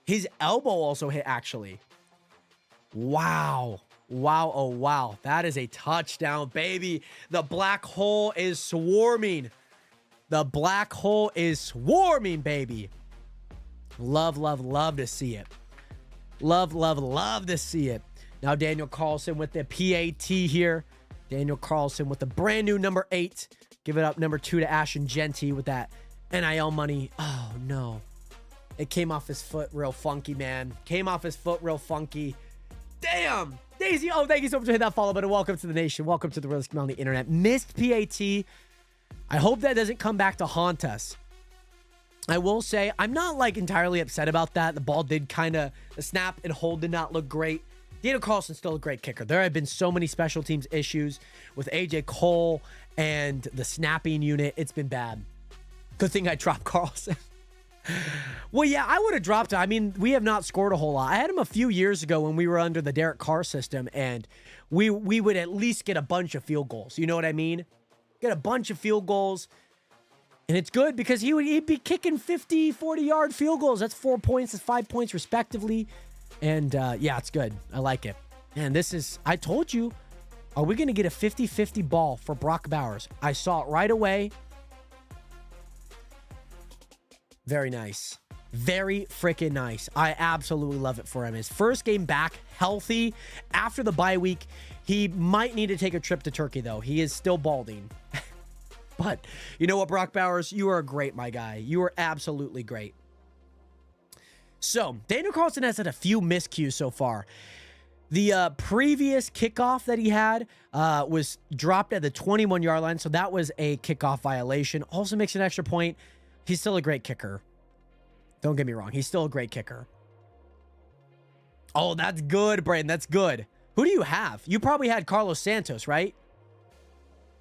His elbow also hit, actually. Wow. Wow, oh wow. That is a touchdown, baby. The black hole is swarming. The black hole is swarming, baby. Love, love, love to see it. Love, love, love to see it. Now Daniel Carlson with the PAT here. Daniel Carlson with the brand new number 8. Give it up number 2 to Ashton Genty with that NIL money. Oh, no. It came off his foot real funky, man. Came off his foot real funky. Damn. Daisy, oh, thank you so much for hitting that follow button. Welcome to the nation. Welcome to the realest community on the internet. Missed PAT. I hope that doesn't come back to haunt us. I will say, I'm not like entirely upset about that. The ball did kind of, the snap and hold did not look great. Daniel Carlson's still a great kicker. There have been so many special teams issues with AJ Cole and the snapping unit. It's been bad. Good thing I dropped Carlson. Well, yeah, I would have dropped him. I mean, we have not scored a whole lot. I had him a few years ago when we were under the Derek Carr system, and we would at least get a bunch of field goals. You know what I mean? Get a bunch of field goals. And it's good because he'd be kicking 50, 40-yard field goals. That's 4 points. That's 5 points respectively. And, yeah, it's good. I like it. And this is, I told you, are we going to get a 50-50 ball for Brock Bowers? I saw it right away. Very nice. Very freaking nice. I absolutely love it for him. His first game back, healthy. After the bye week, he might need to take a trip to Turkey, though. He is still balding. But you know what, Brock Bowers? You are great, my guy. You are absolutely great. So, Daniel Carlson has had a few miscues so far. The previous kickoff that he had was dropped at the 21-yard line, so that was a kickoff violation. Also makes an extra point. He's still a great kicker. Don't get me wrong. He's still a great kicker. Oh, that's good, Brayden. That's good. Who do you have? You probably had Carlos Santos, right?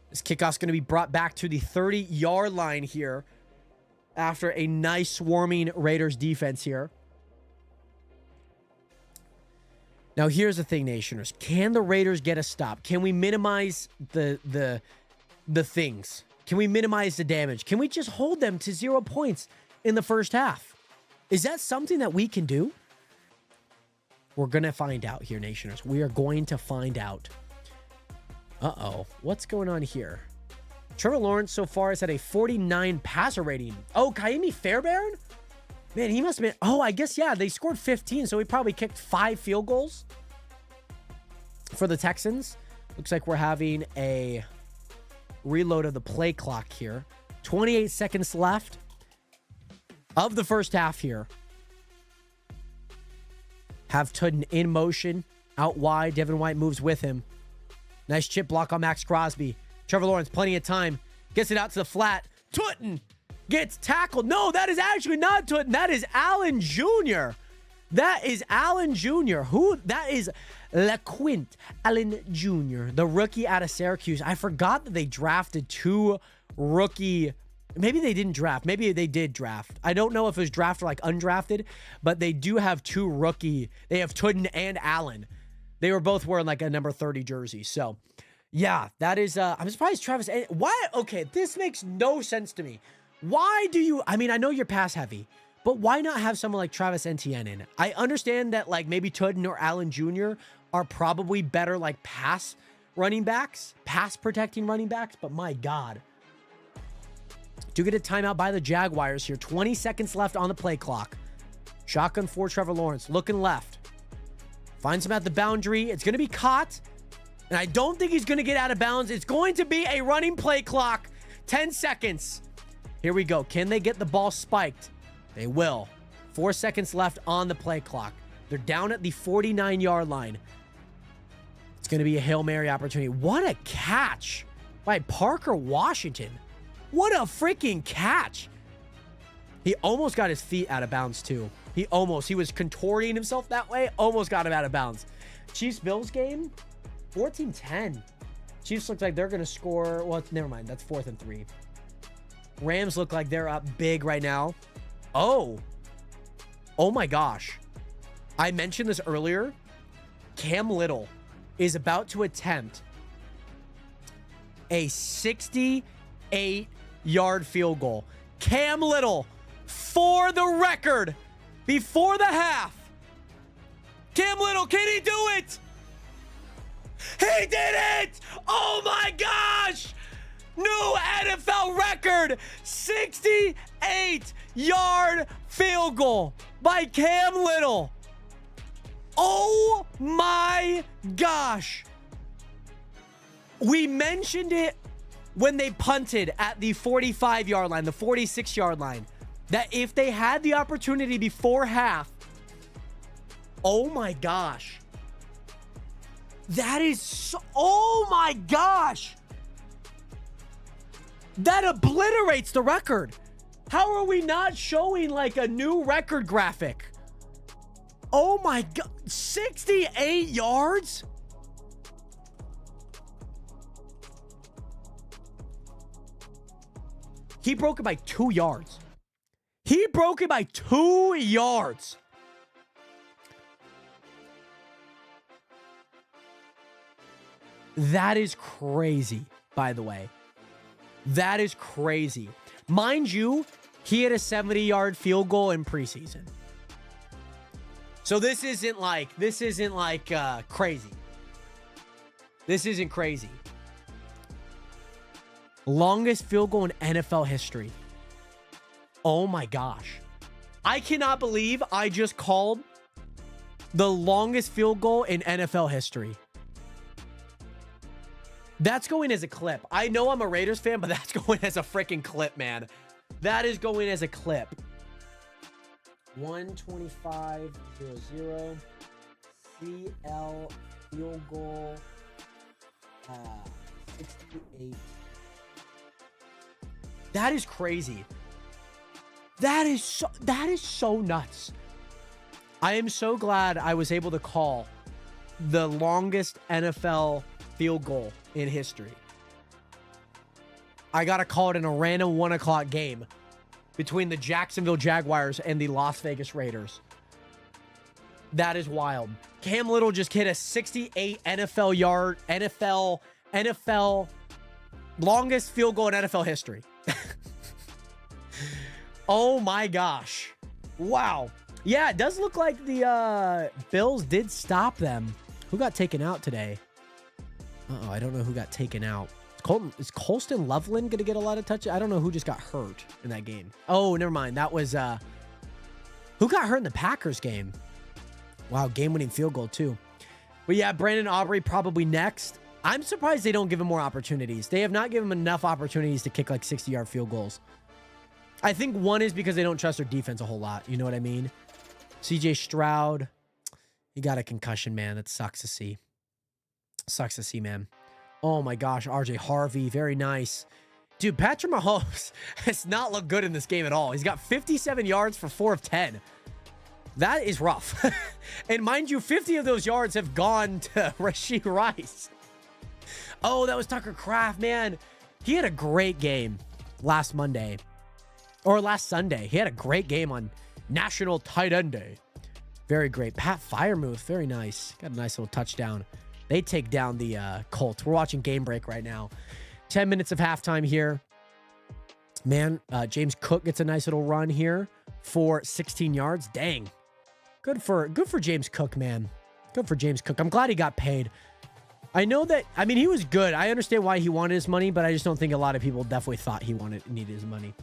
This kickoff's going to be brought back to the 30-yard line here after a nice swarming Raiders defense here. Now, here's the thing, Nationers. Can the Raiders get a stop? Can we minimize the things? Can we minimize the damage? Can we just hold them to 0 points in the first half? Is that something that we can do? We're going to find out here, Nationers. We are going to find out. Uh-oh. What's going on here? Trevor Lawrence so far has had a 49 passer rating. Oh, Kaimi Fairbairn? Man, he must have been... Oh, I guess, yeah, they scored 15, so he probably kicked 5 field goals for the Texans. Looks like we're having a reload of the play clock here. 28 seconds left of the first half here. Have Tudden in motion, out wide. Devin White moves with him. Nice chip block on Max Crosby. Trevor Lawrence, plenty of time. Gets it out to the flat. Tutton gets tackled. No, that is actually not Tutton. That is Allen Jr. That is Allen Jr. Who? That is LaQuint Allen Jr., the rookie out of Syracuse. I forgot that they drafted 2 rookie. Maybe they didn't draft. Maybe they did draft. I don't know if it was drafted or like undrafted, but they do have 2 rookie. They have Tudden and Allen. They were both wearing like a number 30 jersey. So, yeah, that is, I'm surprised Travis, why? Okay, this makes no sense to me. Why do you, I mean, I know you're pass heavy, but why not have someone like Travis Etienne in? I understand that like maybe Tudden or Allen Jr. are probably better like pass running backs, pass protecting running backs, but my God. Do get a timeout by the Jaguars here. 20 seconds left on the play clock. Shotgun for Trevor Lawrence, looking left. Finds him at the boundary. It's going to be caught. And I don't think he's going to get out of bounds. It's going to be a running play clock. 10 seconds. Here we go. Can they get the ball spiked? They will. 4 seconds left on the play clock. They're down at the 49-yard line. It's going to be a Hail Mary opportunity. What a catch by Parker Washington. What a freaking catch. He almost got his feet out of bounds too. He was contorting himself that way. Almost got him out of bounds. Chiefs-Bills game, 14-10. Chiefs look like they're going to score. Well, never mind. That's 4th and 3. Rams look like they're up big right now. Oh my gosh. I mentioned this earlier. Cam Little is about to attempt a 68-yard field goal. Cam Little, for the record, before the half. Cam Little, can he do it? He did it! Oh my gosh! New NFL record, 68-yard field goal by Cam Little. Oh my gosh. We mentioned it when they punted at the 45-yard line, the 46-yard line, that if they had the opportunity before half, oh my gosh. That is so, oh my gosh. That obliterates the record. How are we not showing like a new record graphic? Oh my God, 68 yards? He broke it by 2 yards. He broke it by 2 yards. That is crazy, by the way. That is crazy. Mind you, he had a 70-yard field goal in preseason. So this isn't like crazy. This isn't crazy. Longest field goal in NFL history. Oh my gosh. I cannot believe I just called the longest field goal in NFL history. That's going as a clip. I know I'm a Raiders fan, but that's going as a freaking clip, man. That is going as a clip. 125.00 CL field goal 68. That is crazy. That is so nuts. I am so glad I was able to call the longest NFL field goal in history. I got to call it in a random 1 o'clock game between the Jacksonville Jaguars and the Las Vegas Raiders. That is wild. Cam Little just hit a 68 NFL longest field goal in NFL history. Oh my gosh. Wow. Yeah, it does look like the Bills did stop them. Who got taken out today? Uh-oh, I don't know who got taken out. Is Colston Loveland going to get a lot of touches? I don't know who just got hurt in that game. Oh, never mind. That was... who got hurt in the Packers game? Wow, game-winning field goal, too. But yeah, Brandon Aubrey probably next. I'm surprised they don't give him more opportunities. They have not given him enough opportunities to kick like 60-yard field goals. I think one is because they don't trust their defense a whole lot. You know what I mean? CJ Stroud. He got a concussion, man. That sucks to see. Sucks to see, man. Oh my gosh, RJ Harvey, very nice. Dude, Patrick Mahomes has not looked good in this game at all. He's got 57 yards for 4 of 10. That is rough. And mind you, 50 of those yards have gone to Rashee Rice. Oh, that was Tucker Kraft, man. He had a great game last Monday. Or last Sunday. He had a great game on National Tight End Day. Very great. Pat Freiermuth, very nice. Got a nice little touchdown. They take down the Colts. We're watching Game Break right now. 10 minutes of halftime here. Man, James Cook gets a nice little run here for 16 yards. Dang. Good for James Cook, man. Good for James Cook. I'm glad he got paid. I know that, I mean, he was good. I understand why he wanted his money, but I just don't think a lot of people definitely thought he needed his money.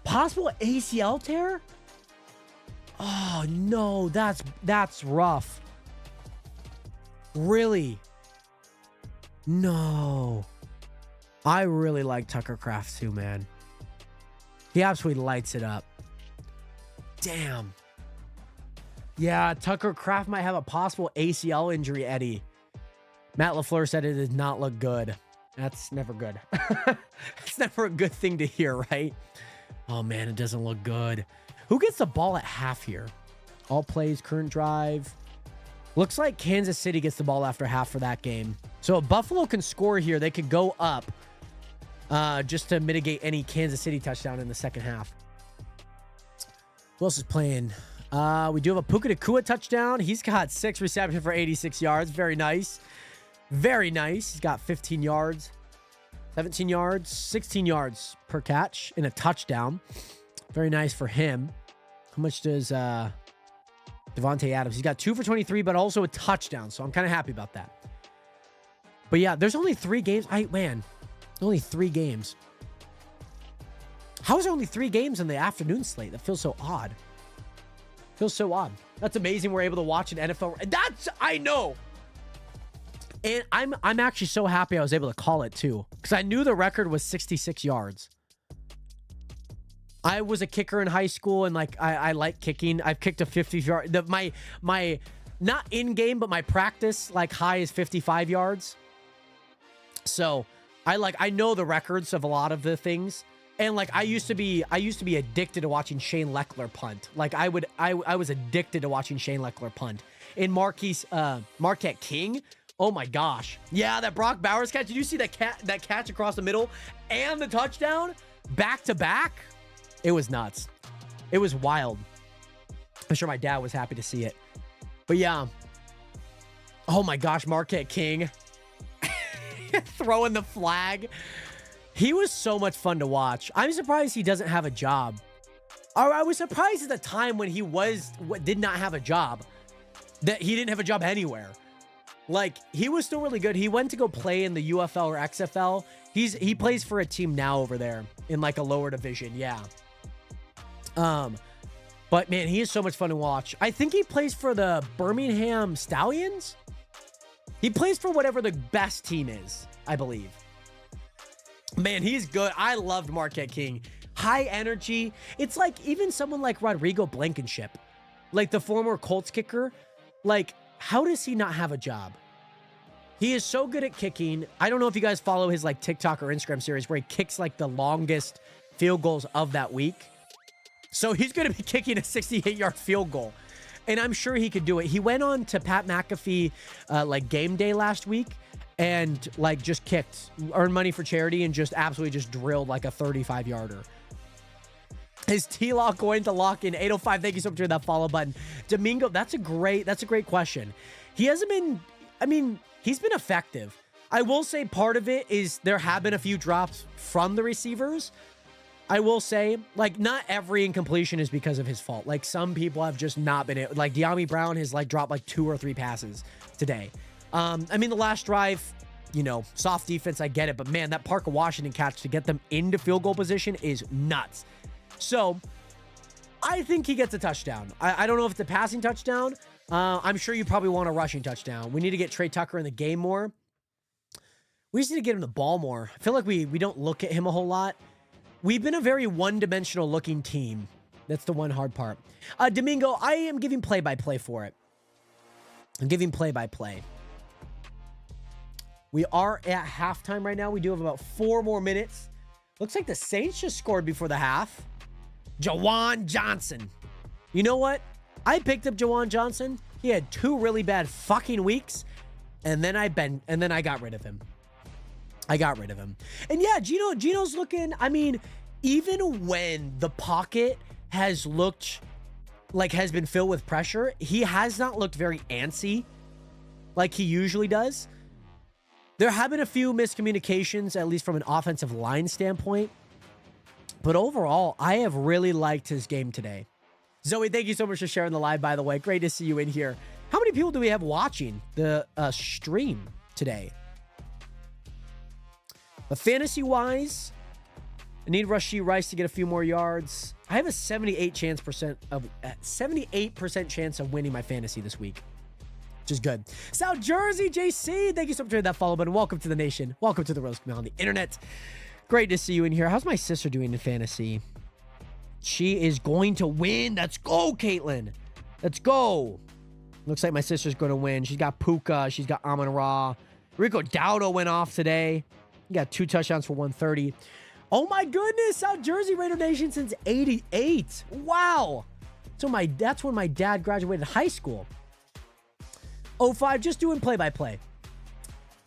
Possible ACL tear? Oh, no. That's rough. Really? No. I really like Tucker Kraft too, man. He absolutely lights it up. Damn. Yeah, Tucker Kraft might have a possible ACL injury, Eddie. Matt LaFleur said it did not look good. That's never good. It's never a good thing to hear, right? Oh, man, it doesn't look good. Who gets the ball at half here? All plays, current drive. Looks like Kansas City gets the ball after half for that game. So if Buffalo can score here, they could go up just to mitigate any Kansas City touchdown in the second half. Who else is playing? We do have a Puka Nacua touchdown. He's got 6 receptions for 86 yards. Very nice. Very nice. He's got 15 yards, 17 yards, 16 yards per catch in a touchdown. Very nice for him. How much does Devontae Adams? He's got 2 for 23, but also a touchdown. So I'm kind of happy about that. But yeah, there's only 3 games. Only 3 games. How is there only 3 games in the afternoon slate? That feels so odd. Feels so odd. That's amazing. We're able to watch an NFL. I know. And I'm actually so happy I was able to call it too, because I knew the record was 66 yards. I was a kicker in high school, and like I like kicking. I've kicked a 50 yard. My not in game, but my practice like high is 55 yards. So I know the records of a lot of the things. And like I used to be addicted to watching Shane Leckler punt. Like I was addicted to watching Shane Leckler punt. In Marquette King. Oh my gosh. Yeah, that Brock Bowers catch. Did you see that catch across the middle and the touchdown back to back? It was nuts. It was wild. I'm sure my dad was happy to see it. But yeah. Oh my gosh, Marquette King throwing the flag. He was so much fun to watch. I'm surprised he doesn't have a job. Or I was surprised at the time when he did not have a job, that he didn't have a job anywhere. Like, he was still really good. He went to go play in the UFL or XFL. He plays for a team now over there in like a lower division. Yeah. But man, he is so much fun to watch. I think he plays for the Birmingham Stallions. He plays for whatever the best team is, I believe. Man, he's good. I loved Marquette King. High energy. It's like even someone like Rodrigo Blankenship, like the former Colts kicker. Like, how does he not have a job? He is so good at kicking. I don't know if you guys follow his like TikTok or Instagram series where he kicks like the longest field goals of that week. So he's going to be kicking a 68-yard field goal. And I'm sure he could do it. He went on to Pat McAfee like game day last week and like just kicked, earned money for charity, and just absolutely just drilled like a 35-yarder. Is T-Lock going to lock in? 805, thank you so much for that follow button. Domingo, that's a great question. He hasn't been, I mean, he's been effective. I will say part of it is there have been a few drops from the receivers. I will say, like, not every incompletion is because of his fault. Like, some people have just not been able, like, De'Ami Brown has, like, dropped, like, 2 or 3 passes today. I mean, the last drive, you know, soft defense, I get it. But, man, that Parker Washington catch to get them into field goal position is nuts. So, I think he gets a touchdown. I don't know if it's a passing touchdown. I'm sure you probably want a rushing touchdown. We need to get Trey Tucker in the game more. We just need to get him the ball more. I feel like we don't look at him a whole lot. We've been a very one-dimensional looking team. That's the one hard part. Domingo, I am giving play-by-play for it. I'm giving play-by-play. We are at halftime right now. We do have about 4 more minutes. Looks like the Saints just scored before the half. Jawan Johnson. You know what? I picked up Jawan Johnson. He had 2 really bad fucking weeks, and then I got rid of him. And yeah, Gino's looking, I mean, even when the pocket has looked like has been filled with pressure, he has not looked very antsy like he usually does. There have been a few miscommunications, at least from an offensive line standpoint. But overall, I have really liked his game today. Zoe, thank you so much for sharing the live, by the way. Great to see you in here. How many people do we have watching the stream today? But fantasy-wise, I need Rashee Rice to get a few more yards. I have a 78% chance of winning my fantasy this week, which is good. South Jersey, JC, thank you so much for that follow button. Welcome to the nation. Welcome to the Rose Canal on the internet. Great to see you in here. How's my sister doing in fantasy? She is going to win. Let's go, Caitlin. Let's go. Looks like my sister's going to win. She's got Puka. She's got Amon-Ra. Rico Dowdo went off today. He got 2 touchdowns for 130. Oh my goodness, South Jersey Raider Nation since 88. Wow. So that's when my dad graduated high school. 05, just doing play-by-play.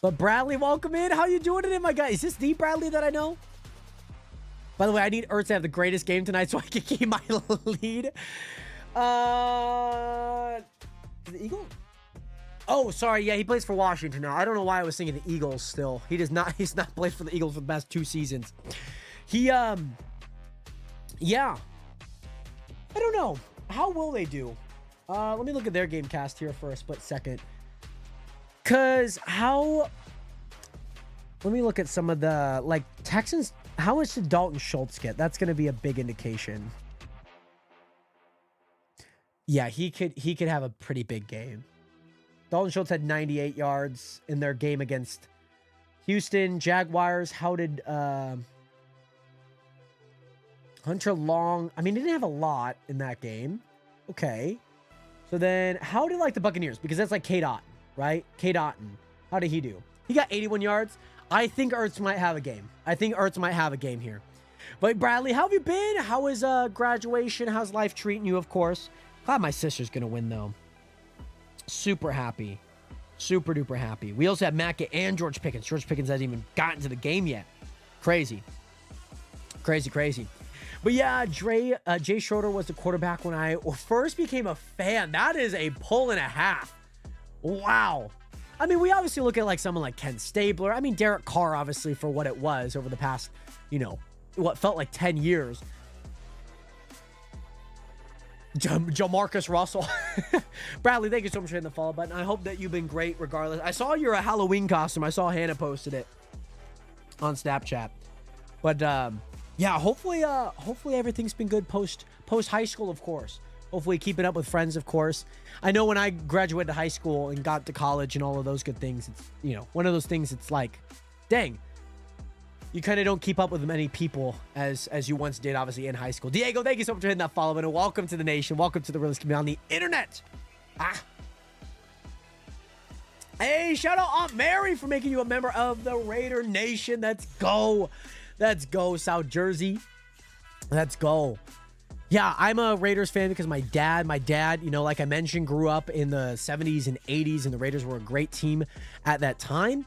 But Bradley, welcome in. How you doing today, my guy? Is this the Bradley that I know? By the way, I need Ertz to have the greatest game tonight so I can keep my lead. The Eagles? Oh, sorry. Yeah, he plays for Washington now. I don't know why I was thinking the Eagles still. He's not played for the Eagles for the past 2 seasons. Yeah. I don't know. How will they do? Let me look at their game cast here for a split second. Let me look at some of the, like, Texans. How much did Dalton Schultz get? That's going to be a big indication. Yeah, he could have a pretty big game. Dalton Schultz had 98 yards in their game against Houston Jaguars. How did Hunter Long? I mean, he didn't have a lot in that game. Okay. So then how did, like, the Buccaneers? Because that's like Cade Otton, right? Cade Otton. How did he do? He got 81 yards. I think Ertz might have a game. Here. But Bradley, how have you been? How is graduation? How's life treating you, of course? Glad my sister's going to win, though. Super happy. Super duper happy. We also have Matt and George Pickens. George Pickens hasn't even gotten to the game yet. Crazy. But yeah, Jay Schroeder was the quarterback when I first became a fan. That is a pull and a half. Wow. I mean, we obviously look at like someone like Ken Stabler. I mean, Derek Carr, obviously, for what it was over the past, what felt like 10 years. Jamarcus Russell. Bradley, thank you so much for hitting the follow button. I hope that you've been great regardless. I saw your Halloween costume. I saw Hannah posted it on Snapchat. But yeah, hopefully everything's been good post high school, of course. Hopefully keeping up with friends, of course. I know when I graduated high school and got to college and all of those good things, it's, one of those things, it's like, dang, you kind of don't keep up with many people as you once did, obviously, in high school. Diego, thank you so much for hitting that follow button. Welcome to the nation. Welcome to the realest community on the internet. Hey, shout out Aunt Mary for making you a member of the Raider Nation. Let's go. Let's go, South Jersey. Let's go. Yeah, I'm a Raiders fan because my dad, like I mentioned, grew up in the 70s and 80s, and the Raiders were a great team at that time.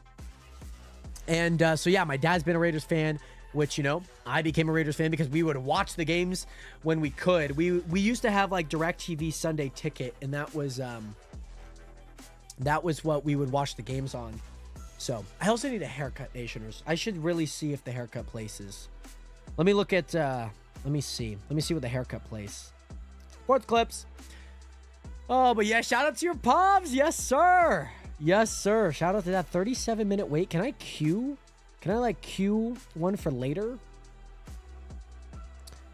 And so, yeah, my dad's been a Raiders fan, which, I became a Raiders fan because we would watch the games when we could. We used to have, like, DirecTV Sunday Ticket, and that was what we would watch the games on. So, I also need a haircut, Nationers. I should really see if the haircut places. Let me look at... Let me see what the haircut place. Sports clips. Oh, but yeah, shout out to your Pobs. Yes, sir. Shout out to that 37-minute wait. Can I queue one for later?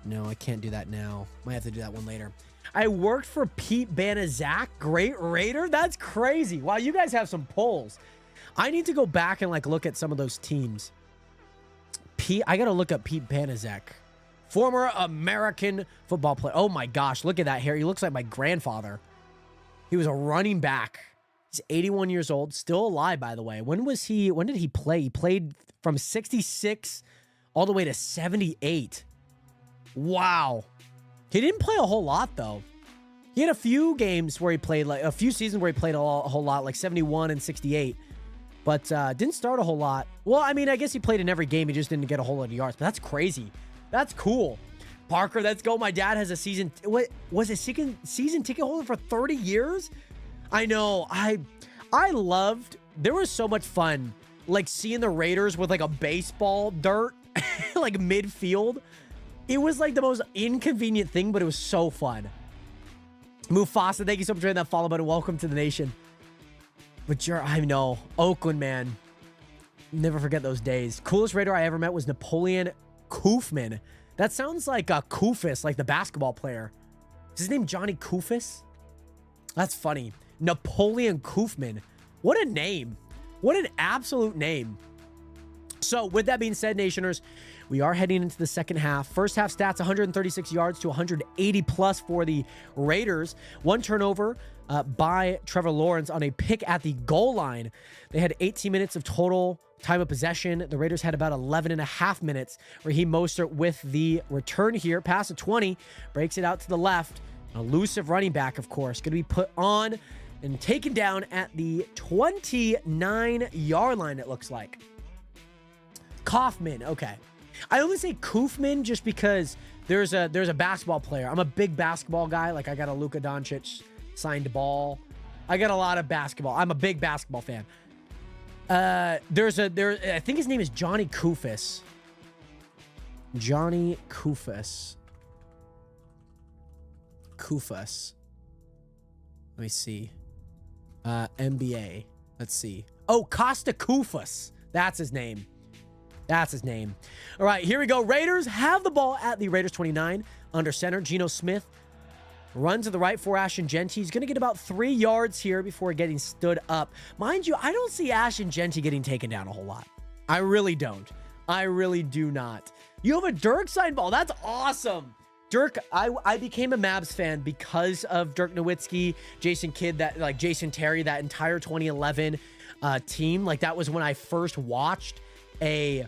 No, I can't do that now. Might have to do that one later. I worked for Pete Banaszak. Great Raider. That's crazy. Wow, you guys have some polls. I need to go back and look at some of those teams. I got to look up Pete Banaszak. Former American football player. Oh my gosh, look at that hair. He looks like my grandfather. He was a running back. He's 81 years old, still alive, by the way. When did he play? He played from 66 all the way to 78. Wow. He didn't play a whole lot, though. He had a few games where he played, a few seasons where he played a whole lot, like 71 and 68. But didn't start a whole lot. Well, I mean, I guess he played in every game. He just didn't get a whole lot of yards. But that's crazy. That's cool. Parker, let's go. My dad has a season ticket holder for 30 years. I know. I loved, there was so much fun, seeing the Raiders with a baseball dirt, midfield. It was the most inconvenient thing, but it was so fun. Mufasa, thank you so much for hitting that follow button. Welcome to the nation. But I know, Oakland, man. Never forget those days. Coolest Raider I ever met was Napoleon Koofman. That sounds like a Koufis, like the basketball player. Is his name Johnny Koufis? That's funny. Napoleon Koofman. What a name. What an absolute name. So with that being said, Nationers, We are heading into the second half. First half stats, 136 yards to 180 plus for the Raiders. One turnover by Trevor Lawrence on a pick at the goal line. They had 18 minutes of total time of possession. The Raiders had about 11 and a half minutes. Raheem Mostert with the return here. Pass of 20. Breaks it out to the left. An elusive running back, of course. Going to be put on and taken down at the 29-yard line, it looks like. Kaufman, okay. I only say Kaufman just because there's a basketball player. I'm a big basketball guy. Like, I got a Luka Doncic signed ball. I got a lot of basketball. I'm a big basketball fan. I think his name is Johnny Kufis. Johnny Kufis. Kufis. Let me see. NBA. Let's see. Oh, Costa Kufis. That's his name. That's his name. All right, here we go. Raiders have the ball at the Raiders 29. Under center, Geno Smith. Run to the right for Ashton Genty. He's going to get about 3 yards here before getting stood up. Mind you, I don't see Ashton Genty getting taken down a whole lot. I really don't. I really do not. You have a Dirk signed ball. That's awesome. Dirk, I became a Mavs fan because of Dirk Nowitzki, Jason Kidd, Jason Terry, that entire 2011 team. Like, that was when I first watched a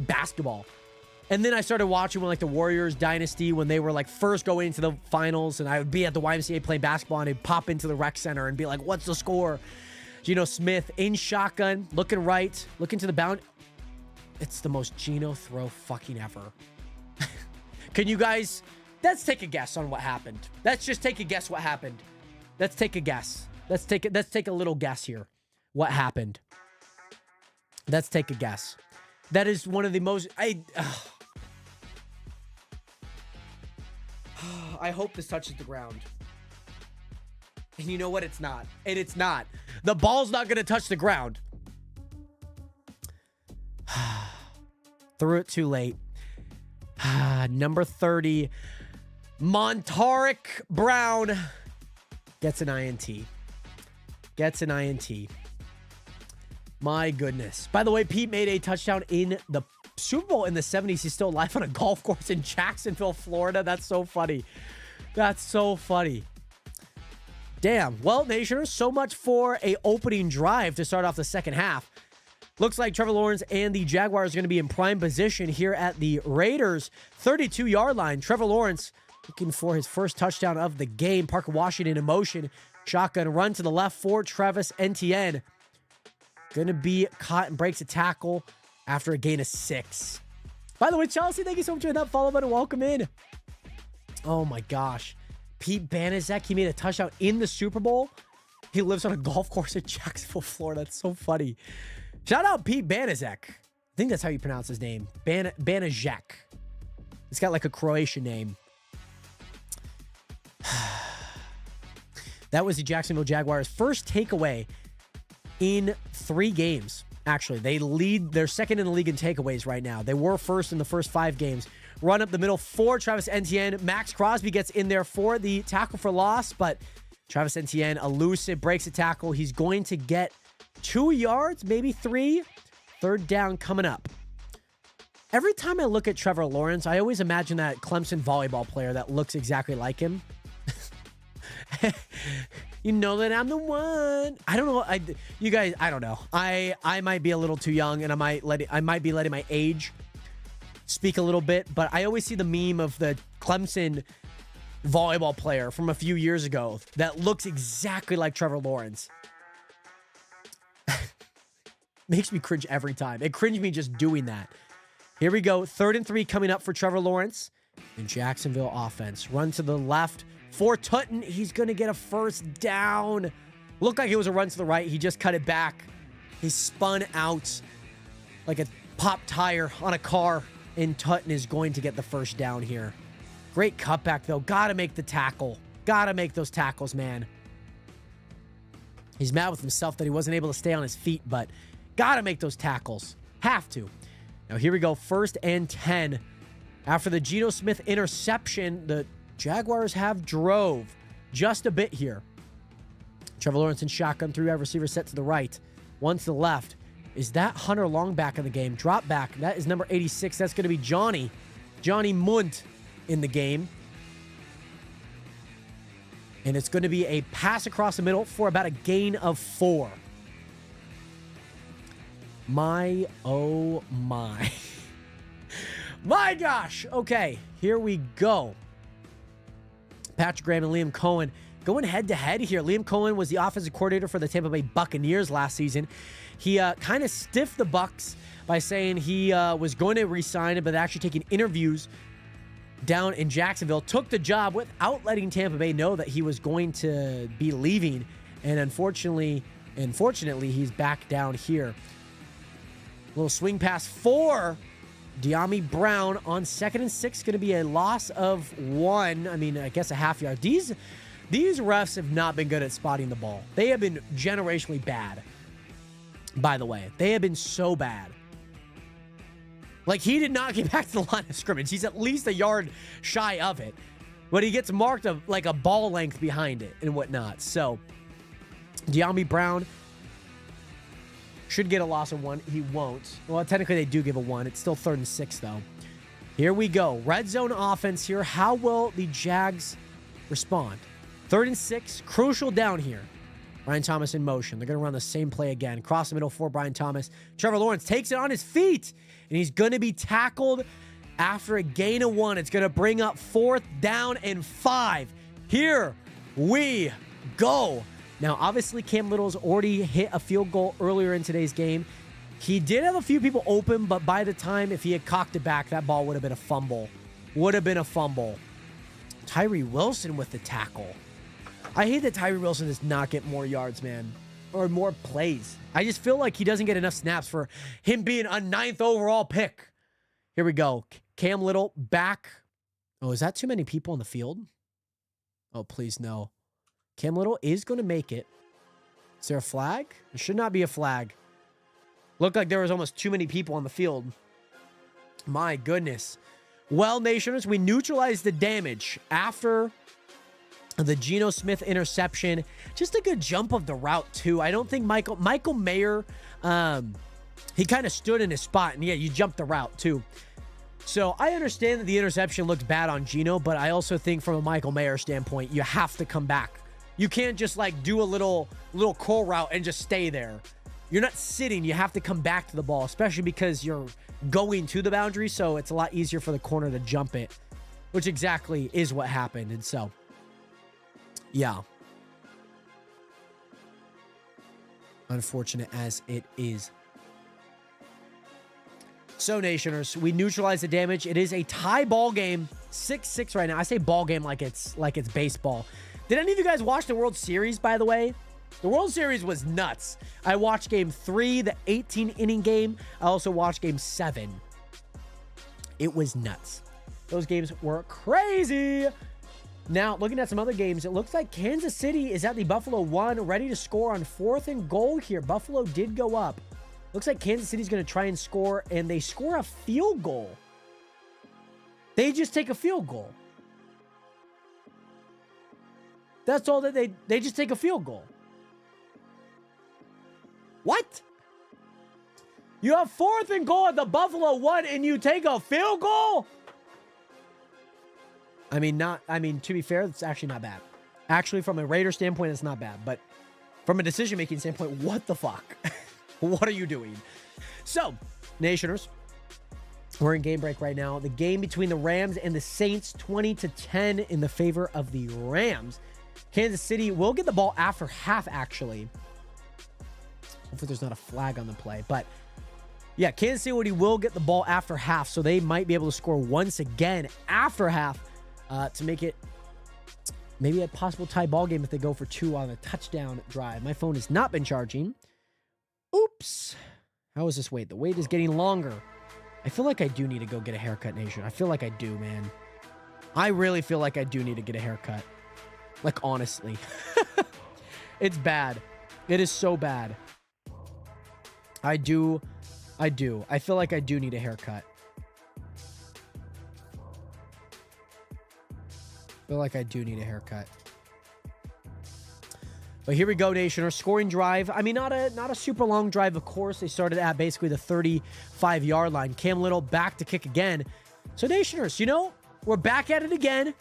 basketball. And then I started watching when, like, the Warriors dynasty, when they were, like, first going into the finals, and I would be at the YMCA playing basketball, and I'd pop into the rec center and be like, what's the score? Geno Smith in shotgun, looking right, looking to the bound. It's the most Geno throw fucking ever. Can you guys, let's take a guess on what happened. Let's just take a guess what happened. Let's take a guess. Let's take a little guess here. What happened? Let's take a guess. That is one of the most, I hope this touches the ground. And you know what? It's not. And it's not. The ball's not going to touch the ground. Threw it too late. Number 30, Montaric Brown gets an INT. Gets an INT. My goodness. By the way, Pete made a touchdown in the Super Bowl in the 70s. He's still alive on a golf course in Jacksonville, Florida. That's so funny. That's so funny. Damn. Well, Nationers, so much for a opening drive to start off the second half. Looks like Trevor Lawrence and the Jaguars are going to be in prime position here at the Raiders 32-yard line. Trevor Lawrence looking for his first touchdown of the game. Parker Washington in motion. Shotgun run to the left for Travis Etienne. Going to be caught and breaks a tackle after a gain of 6. By the way, Chelsea, thank you so much for that follow button. Welcome in. Oh my gosh. Pete Banaszak, he made a touchdown in the Super Bowl. He lives on a golf course in Jacksonville, Florida. That's so funny. Shout out Pete Banaszak. I think that's how you pronounce his name. Banaszak. It's got like a Croatian name. That was the Jacksonville Jaguars' first takeaway in 3 games. Actually, they're second in the league in takeaways right now. They were first in the first 5 games. Run up the middle for Travis Etienne. Max Crosby gets in there for the tackle for loss, but Travis Etienne, elusive, breaks a tackle. He's going to get 2 yards, maybe 3. Third down coming up. Every time I look at Trevor Lawrence, I always imagine that Clemson volleyball player that looks exactly like him. You know that I'm the one. I don't know. You guys, I don't know. I might be a little too young, and I might be letting my age speak a little bit, but I always see the meme of the Clemson volleyball player from a few years ago that looks exactly like Trevor Lawrence. Makes me cringe every time. It cringed me just doing that. Here we go. 3rd and 3 coming up for Trevor Lawrence. The Jacksonville offense. Run to the left for Tutton. He's going to get a first down. Looked like it was a run to the right. He just cut it back. He spun out like a pop tire on a car, and Tutton is going to get the first down here. Great cutback, though. Got to make the tackle. Got to make those tackles, man. He's mad with himself that he wasn't able to stay on his feet, but got to make those tackles. Have to. Now, here we go. 1st and 10. After the Geno Smith interception, the Jaguars have drove just a bit here. Trevor Lawrence in shotgun, 3 wide receivers set to the right, 1 to the left. Is that Hunter Long back in the game? Drop back. That is number 86. That's going to be Johnny Munt in the game. And it's going to be a pass across the middle for about a gain of 4. My, oh my. My gosh. Okay, here we go. Patrick Graham and Liam Cohen going head-to-head here. Liam Cohen was the offensive coordinator for the Tampa Bay Buccaneers last season. He kind of stiffed the Bucs by saying he was going to resign, but actually taking interviews down in Jacksonville. Took the job without letting Tampa Bay know that he was going to be leaving. And unfortunately, he's back down here. Little swing pass for De'Ami Brown on 2nd and 6. Going to be a loss of 1. I mean, I guess a half yard. These refs have not been good at spotting the ball. They have been generationally bad, by the way. They have been so bad. Like, he did not get back to the line of scrimmage. He's at least a yard shy of it. But he gets marked like a ball length behind it and whatnot. So, De'Ami Brown should get a loss of 1. He won't. Well, technically they do give a 1. It's still 3rd and 6, though. Here we go. Red zone offense here. How will the Jags respond? 3rd and 6. Crucial down here. Brian Thomas in motion. They're going to run the same play again. Cross the middle for Brian Thomas. Trevor Lawrence takes it on his feet. And he's going to be tackled after a gain of 1. It's going to bring up 4th down and 5. Here we go. Now, obviously, Cam Little's already hit a field goal earlier in today's game. He did have a few people open, but by the time, if he had cocked it back, that ball would have been a fumble. Would have been a fumble. Tyree Wilson with the tackle. I hate that Tyree Wilson does not get more yards, man, or more plays. I just feel like he doesn't get enough snaps for him being a 9th overall pick. Here we go. Cam Little back. Oh, is that too many people on the field? Oh, please no. Cam Little is going to make it. Is there a flag? There should not be a flag. Looked like there was almost too many people on the field. My goodness. Well, Nationers, we neutralized the damage after the Geno Smith interception. Just a good jump of the route, too. I don't think Michael Mayer, he kind of stood in his spot. And, yeah, you jumped the route, too. So I understand that the interception looked bad on Geno, but I also think from a Michael Mayer standpoint, you have to come back. You can't just like do a little curl route and just stay there. You're not sitting. You have to come back to the ball, especially because you're going to the boundary. So it's a lot easier for the corner to jump it, which exactly is what happened. And so, yeah. Unfortunate as it is. So, Nationers, we neutralize the damage. It is a tie ball game. 6-6 right now. I say ball game like it's baseball. Did any of you guys watch the World Series, by the way? The World Series was nuts. I watched Game 3, the 18-inning game. I also watched Game 7. It was nuts. Those games were crazy. Now, looking at some other games, it looks like Kansas City is at the Buffalo 1, ready to score on 4th and goal here. Buffalo did go up. Looks like Kansas City's going to try and score, and they score a field goal. They just take a field goal. That's all that they just take a field goal. What? You have 4th and goal at the Buffalo 1 and you take a field goal? I mean, to be fair, it's actually not bad. Actually, from a Raider standpoint, it's not bad. But from a decision-making standpoint, what the fuck? What are you doing? So, Nationers, we're in game break right now. The game between the Rams and the Saints, 20-10 in the favor of the Rams. Kansas City will get the ball after half, actually. Hopefully there's not a flag on the play. But, yeah, Kansas City will get the ball after half, so they might be able to score once again after half to make it maybe a possible tie ball game if they go for 2 on a touchdown drive. My phone has not been charging. Oops. How is this wait? The wait is getting longer. I feel like I do need to go get a haircut, Nation. I feel like I do, man. I really feel like I do need to get a haircut. Like, honestly. It's bad. It is so bad. I do. I feel like I do need a haircut. I feel like I do need a haircut. But here we go, Nation. Our scoring drive. I mean, not a super long drive, of course. They started at basically the 35-yard line. Cam Little back to kick again. So, Nationers, you know, we're back at it again.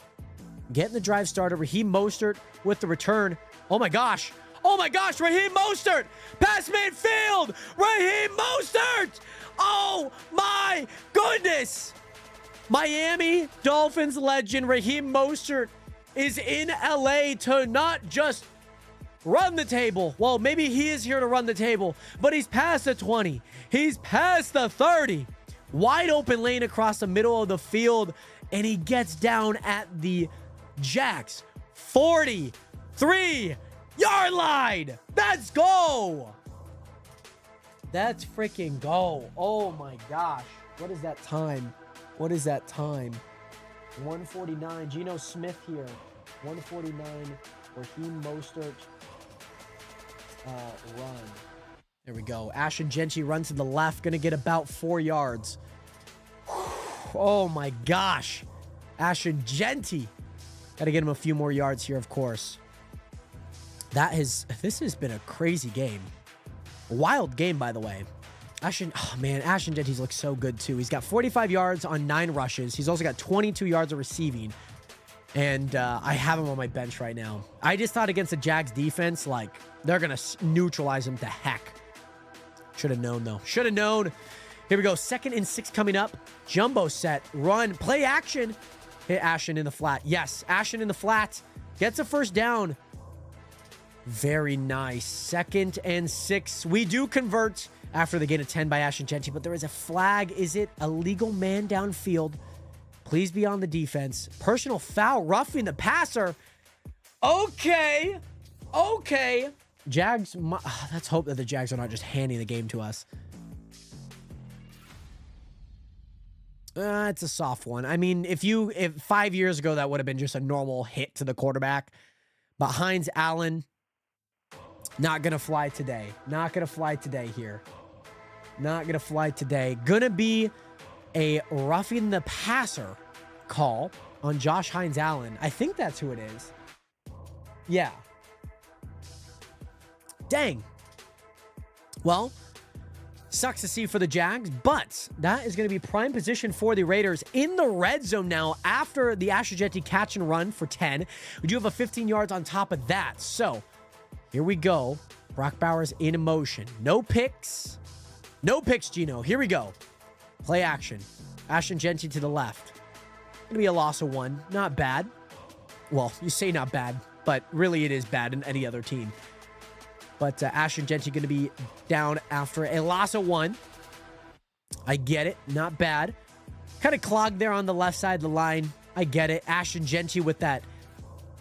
Getting the drive started. Raheem Mostert with the return. Oh, my gosh. Oh, my gosh. Raheem Mostert. Pass midfield. Raheem Mostert. Oh, my goodness. Miami Dolphins legend Raheem Mostert is in LA to not just run the table. Well, maybe he is here to run the table, but he's past the 20. He's past the 30. Wide open lane across the middle of the field, and he gets down at the Jags 43-yard line. Let's go. Let's freaking go. Oh my gosh. What is that time? What is that time? 149. Geno Smith here. 149. Raheem Mostert. Run. There we go. Ashton Genty runs to the left. Going to get about 4 yards. Oh my gosh. Ashton Genty. Got to get him a few more yards here, of course. This has been a crazy game. A wild game, by the way. Ashton Genty's looks so good too. He's got 45 yards on 9 rushes. He's also got 22 yards of receiving. And I have him on my bench right now. I just thought against the Jags defense, like, they're going to neutralize him to heck. Should have known, though. Should have known. Here we go. 2nd and 6 coming up. Jumbo set. Run. Play action. Hit Ashton in the flat. Yes, Ashton in the flat. Gets a first down. Very nice. 2nd and 6. We do convert after the gain of 10 by Ashton Genty, but there is a flag. Is it a legal man downfield? Please be on the defense. Personal foul, roughing the passer. Okay. Jags, let's hope that the Jags are not just handing the game to us. It's a soft one. I mean, if 5 years ago, that would have been just a normal hit to the quarterback. But Hines Allen, not going to fly today. Not going to fly today here. Not going to fly today. Going to be a roughing the passer call on Josh Hines Allen. I think that's who it is. Yeah. Dang. Well, sucks to see for the Jags, but that is going to be prime position for the Raiders in the red zone now after the Ashton Genty catch and run for 10. We do have a 15 yards on top of that. So here we go. Brock Bowers in motion. No picks. No picks, Geno. Here we go. Play action. Ashton Genty to the left. Going to be a loss of 1. Not bad. Well, you say not bad, but really it is bad in any other team. But Ashton Genty going to be down after a loss of 1. I get it. Not bad. Kind of clogged there on the left side of the line. I get it. Ashton Genty with that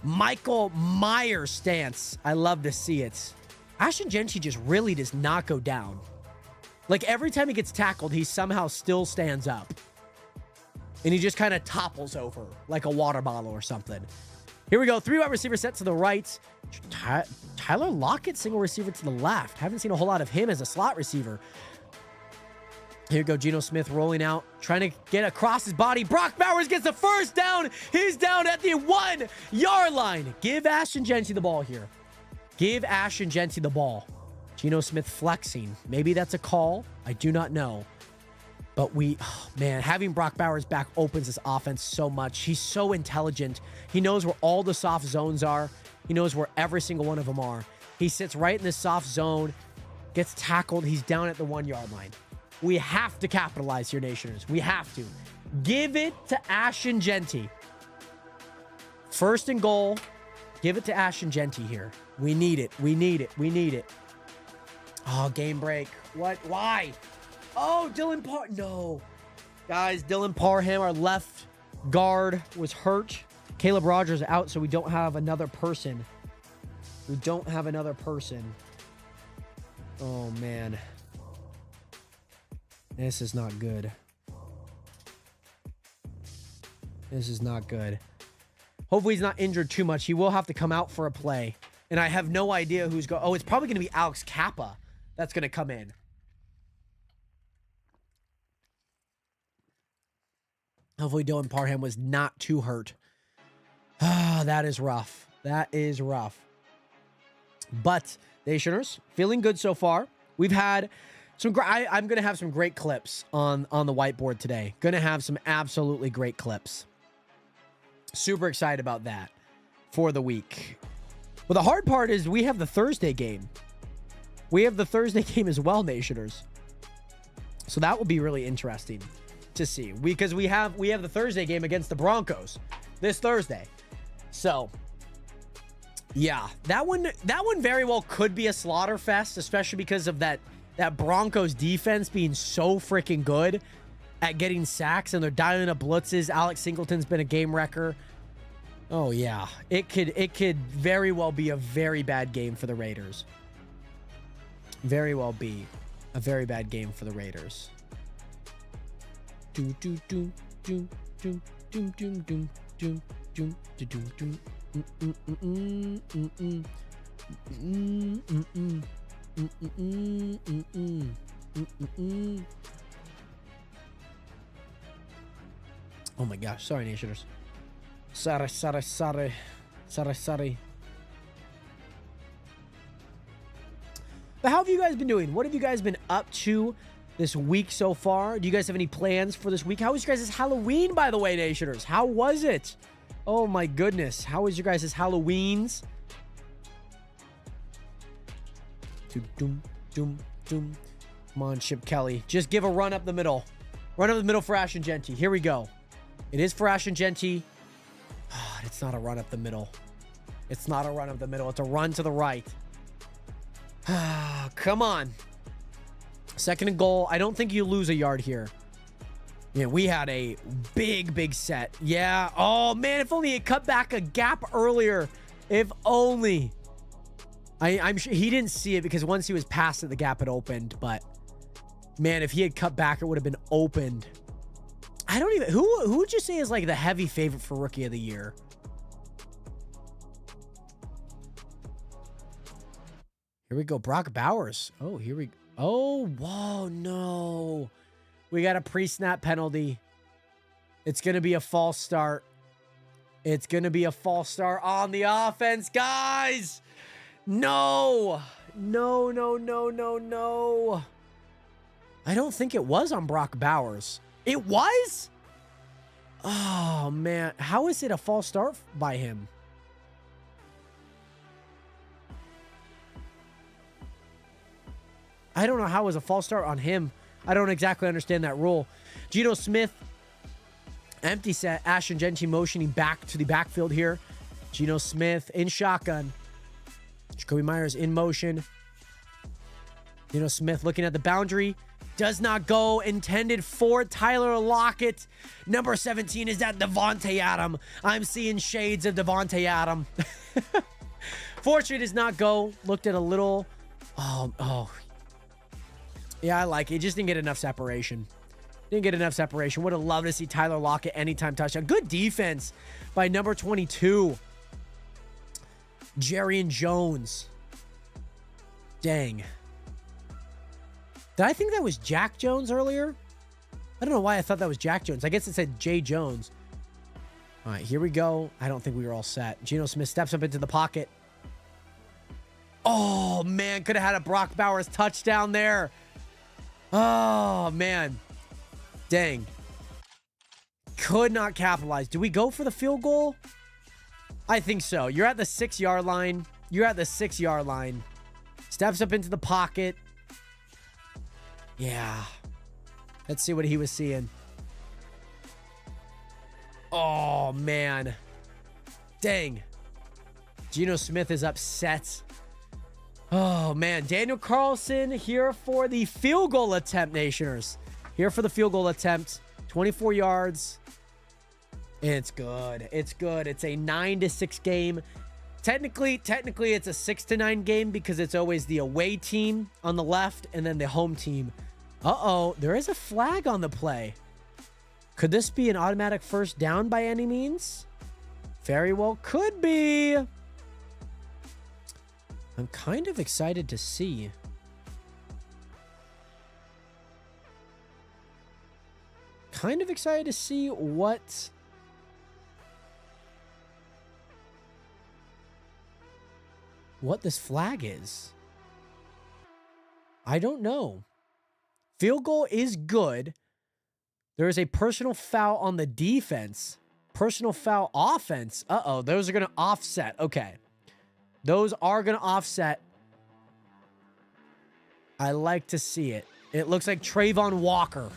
Michael Myers stance. I love to see it. Ashton Genty just really does not go down. Like, every time he gets tackled, he somehow still stands up. And he just kind of topples over like a water bottle or something. Here we go. 3 wide receiver set to the right. Tyler Lockett, single receiver to the left. Haven't seen a whole lot of him as a slot receiver. Here we go. Geno Smith rolling out, trying to get across his body. Brock Bowers gets the first down. He's down at the 1-yard line. Give Ashton Genty the ball here. Give Ashton Genty the ball. Geno Smith flexing. Maybe that's a call. I do not know. But having Brock Bowers back opens this offense so much. He's so intelligent. He knows where all the soft zones are. He knows where every single one of them are. He sits right in the soft zone, gets tackled. He's down at the 1-yard line. We have to capitalize here, Nationers. We have to. Give it to Ashton Genty. 1st and goal. Give it to Ashton Genty here. We need it. We need it. We need it. Oh, game break. What? Why? Oh, Dylan Parham. No. Guys, Dylan Parham, our left guard, was hurt. Caleb Rogers out, so we don't have another person. We don't have another person. Oh, man. This is not good. This is not good. Hopefully he's not injured too much. He will have to come out for a play. And I have no idea who's going. Oh, it's probably going to be Alex Kappa that's going to come in. Hopefully Dylan Parham was not too hurt. Ah, that is rough. That is rough. But, Nationers, feeling good so far. We've had some I'm going to have some great clips on the whiteboard today. Going to have some absolutely great clips. Super excited about that for the week. Well, the hard part is we have the Thursday game. We have the Thursday game as well, Nationers. So that will be really interesting to see. Because we have the Thursday game against the Broncos this Thursday. So, yeah, that one very well could be a slaughter fest, especially because of that Broncos defense being so freaking good at getting sacks, and they're dialing up blitzes. Alex Singleton's been a game wrecker. Oh yeah, it could very well be a very bad game for the Raiders. Very well be a very bad game for the Raiders. Oh my gosh, sorry, Nationers. Sorry. But how have you guys been doing? What have you guys been up to this week so far? Do you guys have any plans for this week? How was your guys' Halloween, by the way, Nationers? How was it? Oh my goodness. How was your guys' Halloweens? Come on, Chip Kelly. Just give a run up the middle. Run up the middle for Ash and Genty. Here we go. It is for Ash and Genty. It's not a run up the middle. It's not a run up the middle. It's a run to the right. Come on. Second and goal. I don't think you lose a yard here. Yeah, we had a big set. Yeah. Oh, man. If only it cut back a gap earlier. If only. I'm sure he didn't see it because once he was past it, the gap had opened. But, man, if he had cut back, it would have been opened. I don't even... Who would you say is like the heavy favorite for Rookie of the Year? Here we go. Brock Bowers. Oh, here we... Oh, whoa, no. We got a pre-snap penalty. It's going to be a false start. It's going to be a false start on the offense, guys. No. No. I don't think it was on Brock Bowers. It was? Oh, man. How is it a false start by him? I don't know how it was a false start on him. I don't exactly understand that rule. Geno Smith, empty set. Ash and Genty motioning back to the backfield here. Geno Smith in shotgun. Jacoby Myers in motion. Geno Smith looking at the boundary. Does not go. Intended for Tyler Lockett. Number 17 is that Devontae Adam. I'm seeing shades of Devontae Adam. Fortunately, does not go. Looked at a little. Oh. Yeah, I like it. Just didn't get enough separation. Would have loved to see Tyler Lockett anytime touchdown. Good defense by number 22. Jerrion Jones. Dang. Did I think that was Jack Jones earlier? I don't know why I thought that was Jack Jones. I guess it said Jay Jones. All right, here we go. I don't think we were all set. Geno Smith steps up into the pocket. Oh, man. Could have had a Brock Bowers touchdown there. Oh, man. Dang. Could not capitalize. Do we go for the field goal? I think so. You're at the 6-yard line. Steps up into the pocket. Yeah. Let's see what he was seeing. Oh, man. Dang. Geno Smith is upset. Oh, man. Daniel Carlson here for the field goal attempt, Nationers. Here for the field goal attempt. 24 yards. It's good. It's a 9-6 game. Technically, it's a 6-9 game because it's always the away team on the left and then the home team. Uh-oh. There is a flag on the play. Could this be an automatic first down by any means? Very well could be. I'm kind of excited to see. What... what this flag is. I don't know. Field goal is good. There is a personal foul on the defense. Personal foul offense. Uh-oh, those are going to offset. Okay. Those are going to offset. I like to see it. It looks like Trayvon Walker.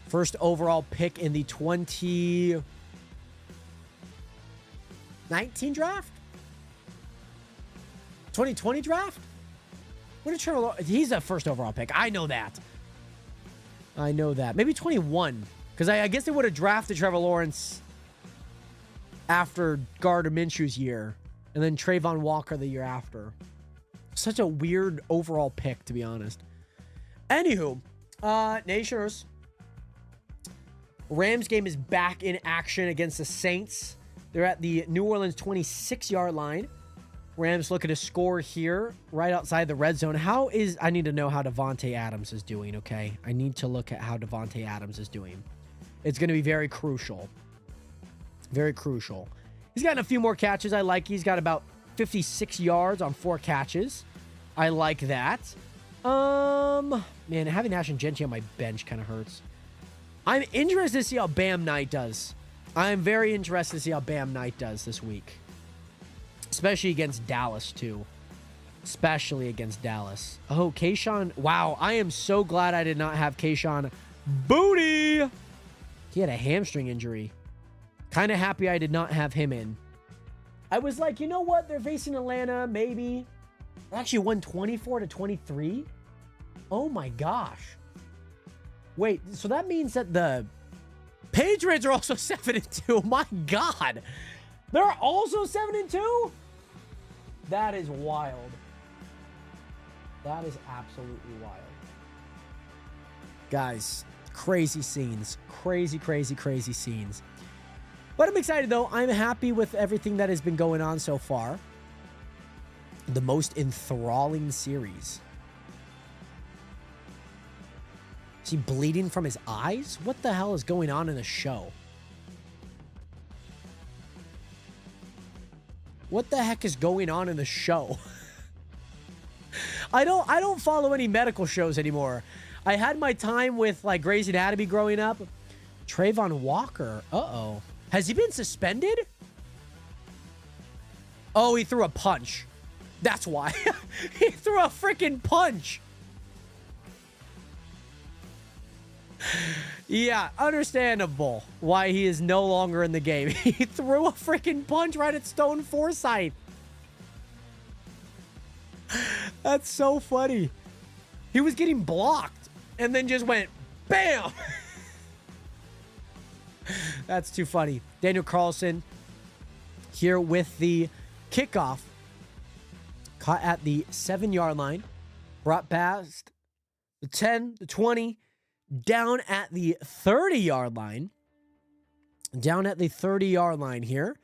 First overall pick in the 2019 draft? 2020 draft? What did Trevor? He's a first overall pick. I know that. I know that. Maybe 21. Because I guess they would have drafted Trevor Lawrence after Gardner Minshew's year. And then Trayvon Walker the year after. Such a weird overall pick, to be honest. Anywho, Nationers. Rams game is back in action against the Saints. They're at the New Orleans 26-yard line. Rams looking to score here right outside the red zone. I need to know how Devontae Adams is doing, okay? I need to look at how Devontae Adams is doing. It's going to be very crucial. Very crucial. He's gotten a few more catches. I like. He's got about 56 yards on 4 catches. I like that. Man, having Ashton Genty on my bench kind of hurts. I'm interested to see how Bam Knight does. I'm very interested to see how Bam Knight does this week. Especially against Dallas, too. Especially against Dallas. Oh, Kayshawn. Wow, I am so glad I did not have Kayshawn Booty. He had a hamstring injury. Kind of happy I did not have him in. I was like, you know what? They're facing Atlanta, maybe. They actually won 24-23. Oh, my gosh. Wait, so that means that the Patriots are also 7-2. My God. They're also 7-2? That is wild. That is absolutely wild. Guys, crazy scenes. Crazy, crazy, crazy scenes. But I'm excited, though. I'm happy with everything that has been going on so far. The most enthralling series. Is he bleeding from his eyes? What the hell is going on in the show? What the heck is going on in the show? I don't follow any medical shows anymore. I had my time with like Grey's Anatomy growing up. Trayvon Walker. Uh-oh. Has he been suspended? Oh, he threw a punch. That's why. He threw a freaking punch. Yeah, understandable why he is no longer in the game. He threw a freaking punch right at Stone Forsythe. That's so funny. He was getting blocked and then just went bam. That's too funny. Daniel Carlson here with the kickoff. Caught at the 7-yard line. Brought past the 10, the 20. Down at the 30-yard line. Down at the 30-yard line here.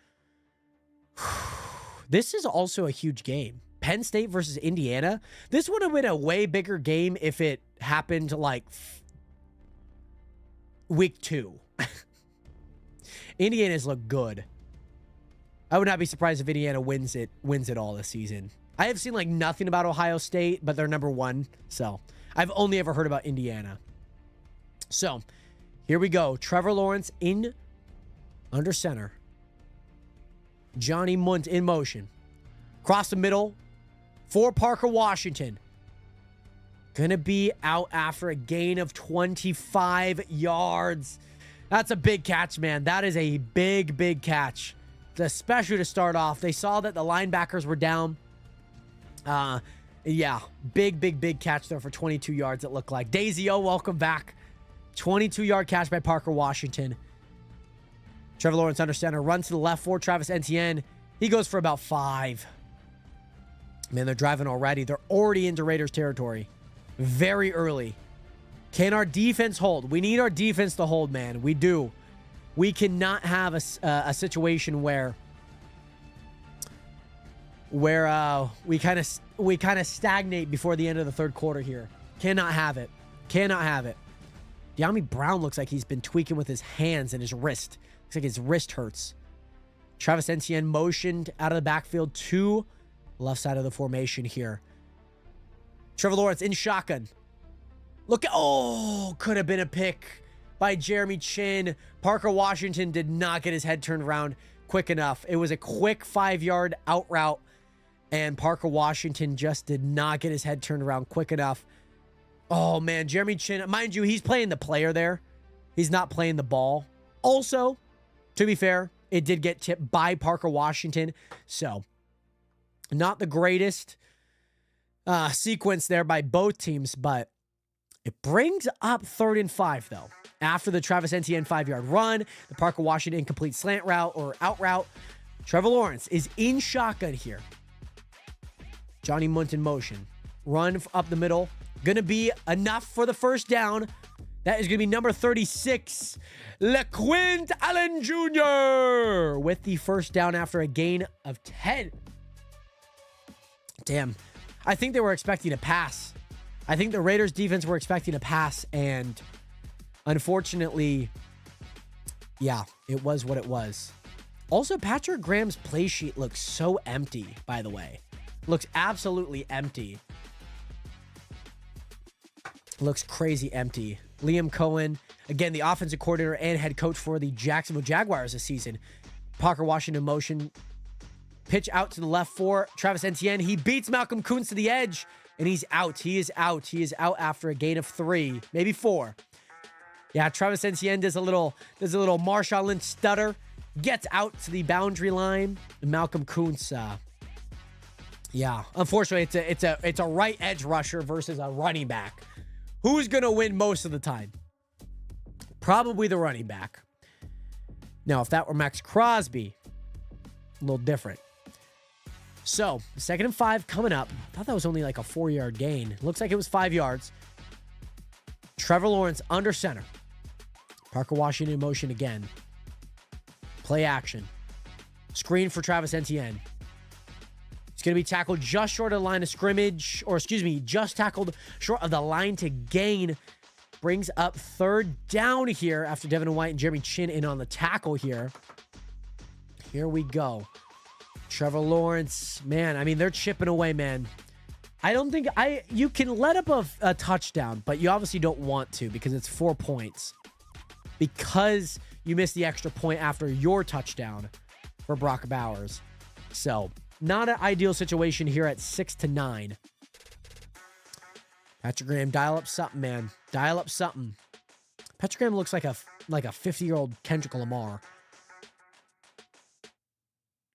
This is also a huge game. Penn State versus Indiana. This would have been a way bigger game if it happened like week 2. Indiana's look good. I would not be surprised if Indiana wins it all this season. I have seen like nothing about Ohio State, but they're number 1. So I've only ever heard about Indiana. So, here we go. Trevor Lawrence in under center. Johnny Munt in motion. Across the middle for Parker Washington. Gonna be out after a gain of 25 yards. That's a big catch, man. That is a big, big catch. Especially to start off. They saw that the linebackers were down. Yeah, big catch there for 22 yards, it looked like. Daisy O, welcome back. 22-yard catch by Parker Washington. Trevor Lawrence under center. Runs to the left for Travis Etienne. He goes for about 5. Man, they're driving already. They're already into Raiders territory. Very early. Can our defense hold? We need our defense to hold, man. We do. We cannot have a situation where we kind of stagnate before the end of the third quarter here. Cannot have it. Cannot have it. De'Ami Brown looks like he's been tweaking with his hands and his wrist. Looks like his wrist hurts. Travis Etienne motioned out of the backfield to left side of the formation here. Trevor Lawrence in shotgun. Look, could have been a pick by Jeremy Chin. Parker Washington did not get his head turned around quick enough. It was a quick 5-yard out route, and Parker Washington just did not get his head turned around quick enough. Oh, man, Jeremy Chin, mind you, he's playing the player there. He's not playing the ball. Also, to be fair, it did get tipped by Parker Washington, so not the greatest sequence there by both teams, but it brings up 3rd and 5, though. After the Travis Etienne 5-yard run, the Parker Washington incomplete slant route or out route, Trevor Lawrence is in shotgun here. Johnny Munton motion. Run up the middle. Gonna be enough for the first down. That is gonna be number 36, LeQuint Allen Jr. with the first down after a gain of 10. Damn. I think they were expecting a pass. I think the Raiders defense were expecting a pass, and unfortunately, yeah, it was what it was. Also, Patrick Graham's play sheet looks so empty, by the way. Looks absolutely empty. Looks crazy empty. Liam Cohen, again, the offensive coordinator and head coach for the Jacksonville Jaguars this season. Parker Washington motion. Pitch out to the left for Travis Etienne. He beats Malcolm Koonce to the edge, and he's out. He is out. He is out after a gain of 3, maybe 4. Yeah, Travis Etienne does a little Marshawn Lynch stutter, gets out to the boundary line. And Malcolm Koonce, yeah, unfortunately, it's a right edge rusher versus a running back. Who's gonna win most of the time? Probably the running back. Now, if that were Max Crosby, a little different. So, 2nd and 5 coming up. I thought that was only like a 4-yard gain. Looks like it was 5 yards. Trevor Lawrence under center. Parker Washington in motion again. Play action. Screen for Travis Etienne. He's going to be tackled just short of the line of scrimmage. Or, excuse me, just tackled short of the line to gain. Brings up 3rd down here after Devin White and Jeremy Chin in on the tackle here. Here we go. Trevor Lawrence, man, I mean, they're chipping away, man. I don't think you can let up a touchdown, but you obviously don't want to because it's 4 points. Because you missed the extra point after your touchdown for Brock Bowers. So, not an ideal situation here at 6-9. Patrick Graham, dial up something, man. Dial up something. Patrick Graham looks like a 50-year-old Kendrick Lamar.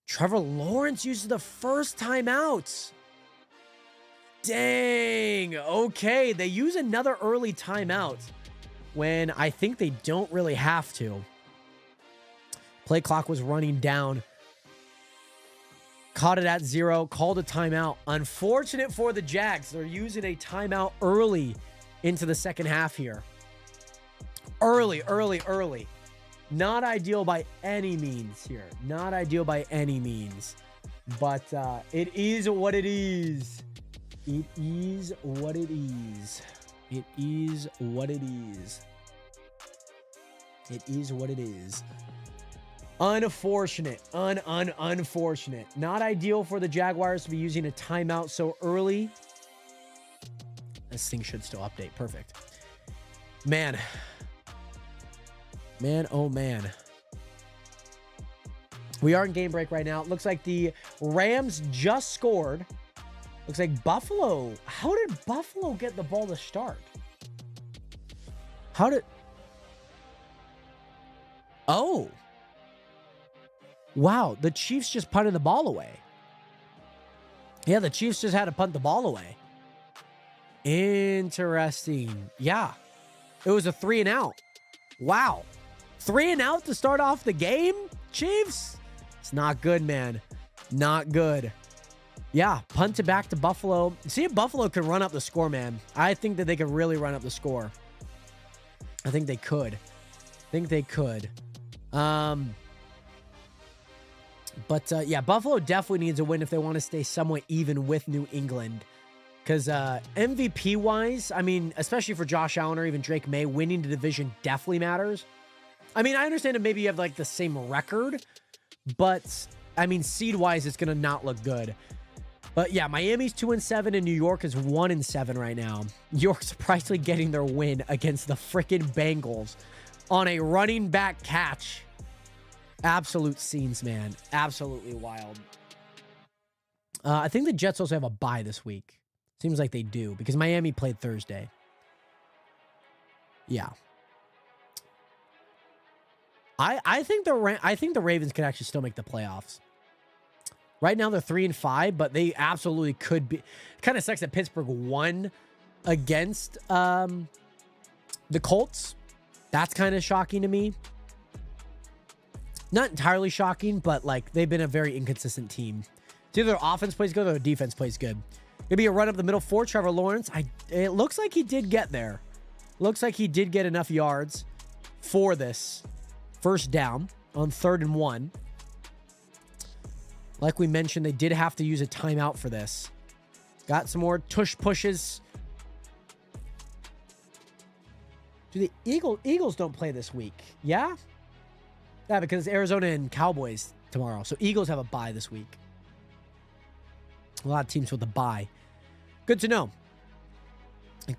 Trevor Lawrence uses the first timeout. Dang. Okay, they use another early timeout when I think they don't really have to. Play clock was running down. Caught it at 0. Called a timeout. Unfortunate for the Jags. They're using a timeout early into the second half here. Early. Not ideal by any means here. Not ideal by any means. But it is what it is. It is what it is. It is what it is. It is what it is. Unfortunate. Unfortunate. Not ideal for the Jaguars to be using a timeout so early. This thing should still update. Perfect. Man. Man, oh man. We are in game break right now. It looks like the Rams just scored. Looks like Buffalo. How did Buffalo get the ball to start? Oh. Wow, the Chiefs just punted the ball away. Yeah, the Chiefs just had to punt the ball away. Interesting. Yeah. It was a 3 and out. Wow. 3 and out to start off the game, Chiefs? It's not good, man. Not good. Yeah, punt it back to Buffalo. See if Buffalo can run up the score, man. I think that they could really run up the score. I think they could. Yeah, Buffalo definitely needs a win if they want to stay somewhat even with New England. Because MVP-wise, I mean, especially for Josh Allen or even Drake May, winning the division definitely matters. I mean, I understand that maybe you have like the same record, but I mean, seed-wise, it's going to not look good. But yeah, Miami's 2-7 and New York is 1-7 right now. New York surprisingly getting their win against the freaking Bengals on a running back catch. Absolute scenes, man. Absolutely wild. I think the Jets also have a bye this week. Seems like they do because Miami played Thursday. Yeah. I think the Ravens could actually still make the playoffs. Right now they're 3-5, but they absolutely could be. Kind of sucks that Pittsburgh won against the Colts. That's kind of shocking to me. Not entirely shocking, but like they've been a very inconsistent team. It's either their offense plays good or their defense plays good. Gonna be a run up the middle for Trevor Lawrence. It looks like he did get there. Looks like he did get enough yards for this first down on 3rd and 1. Like we mentioned, they did have to use a timeout for this. Got some more tush pushes. Do the Eagles don't play this week? Yeah? Yeah, because it's Arizona and Cowboys tomorrow. So Eagles have a bye this week. A lot of teams with a bye. Good to know.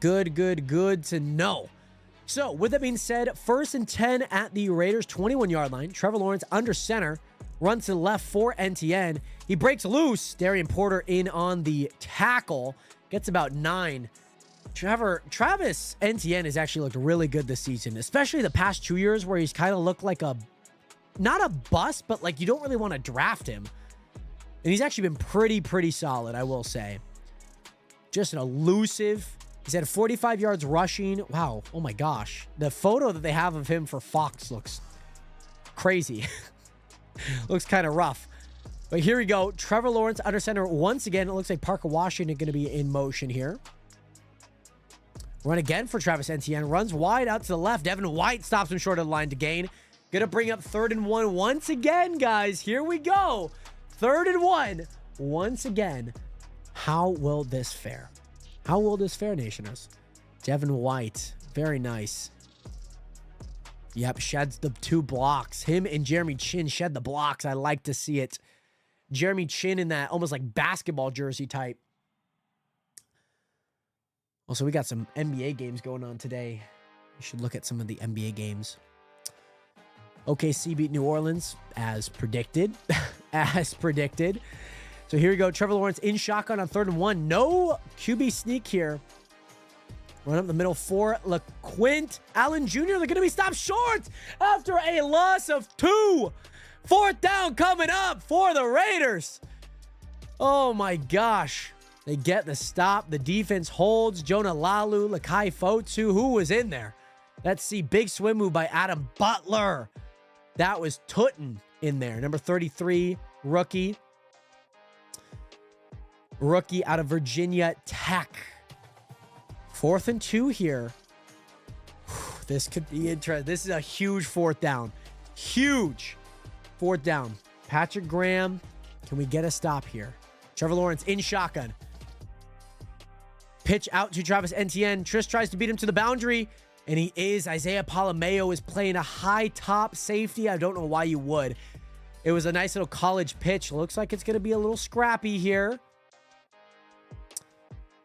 Good to know. So, with that being said, 1st and 10 at the Raiders' 21-yard line. Trevor Lawrence under center. Runs to the left for NTN. He breaks loose. Darian Porter in on the tackle. Gets about 9. Travis NTN has actually looked really good this season, especially the past 2 years where he's kind of looked like not a bust, but like you don't really want to draft him. And he's actually been pretty solid, I will say. Just an elusive. He's had 45 yards rushing. Wow. Oh my gosh. The photo that they have of him for Fox looks crazy. Looks kind of rough. But here we go. Trevor Lawrence under center once again. It looks like Parker Washington going to be in motion here. Run again for Travis Etienne. Runs wide out to the left. Devin White stops him short of the line to gain. Going to bring up 3rd and 1 once again, guys. Here we go. 3rd and 1 once again. How will this fare? How will this fare, Nationers? Devin White. Very nice. Yep, sheds the 2 blocks. Him and Jeremy Chin shed the blocks. I like to see it. Jeremy Chin in that almost like basketball jersey type. Also, we got some NBA games going on today. We should look at some of the NBA games. OKC beat New Orleans, as predicted. As predicted. So here we go. Trevor Lawrence in shotgun on 3rd and 1. No QB sneak here. Run up the middle for LaQuint Allen Jr. They're going to be stopped short after a loss of 2. 4th down coming up for the Raiders. Oh my gosh. They get the stop. The defense holds. Jonah Lalu, Lakai Fotu. Who was in there? Let's see. Big swim move by Adam Butler. That was Tutton in there. Number 33, rookie. Rookie out of Virginia Tech. 4th and 2 here. This could be interesting. This is a huge 4th down. Huge 4th down. Patrick Graham. Can we get a stop here? Trevor Lawrence in shotgun. Pitch out to Travis Etienne. Trish tries to beat him to the boundary. And he is. Isaiah Palomeo is playing a high top safety. I don't know why you would. It was a nice little college pitch. Looks like it's going to be a little scrappy here.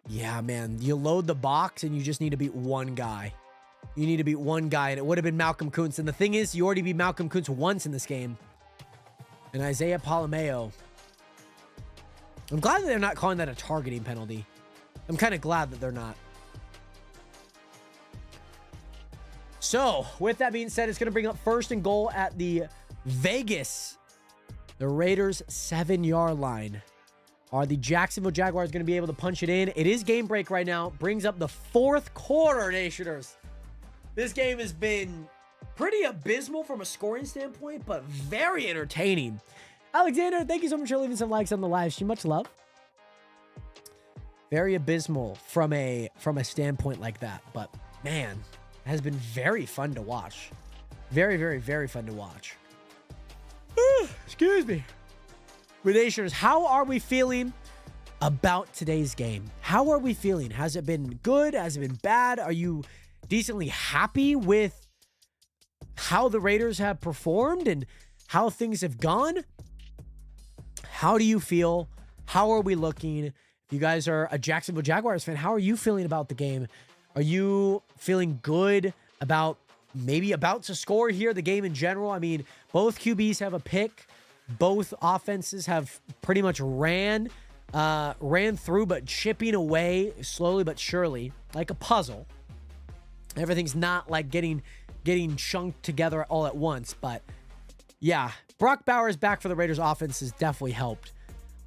Yeah, man. You load the box and you just need to beat one guy. You need to beat one guy, and it would have been Malcolm Kuntz. And the thing is, you already beat Malcolm Kuntz once in this game. And Isaiah Palomeo. I'm glad that they're not calling that a targeting penalty. I'm kind of glad that they're not. So, with that being said, it's going to bring up 1st and goal at the Vegas. The Raiders' 7-yard line. Are the Jacksonville Jaguars going to be able to punch it in? It is game break right now. Brings up the 4th quarter, Nationers. This game has been pretty abysmal from a scoring standpoint, but very entertaining. Alexander, thank you so much for leaving some likes on the live stream. Much love. Very abysmal from a standpoint like that. But, man, it has been very fun to watch. Very fun to watch. Excuse me. Nationers, how are we feeling about today's game? How are we feeling? Has it been good? Has it been bad? Are you decently happy with how the Raiders have performed? And how things have gone. How do you feel? How are we looking? If you guys are a Jacksonville Jaguars fan, how are you feeling about the game? Are you feeling good about maybe about to score here, the game in general? I mean, both QBs have a pick. Both offenses have pretty much ran through, but chipping away slowly but surely, like a puzzle. Everything's not like getting chunked together all at once, but yeah, Brock Bowers back for the Raiders offense has definitely helped.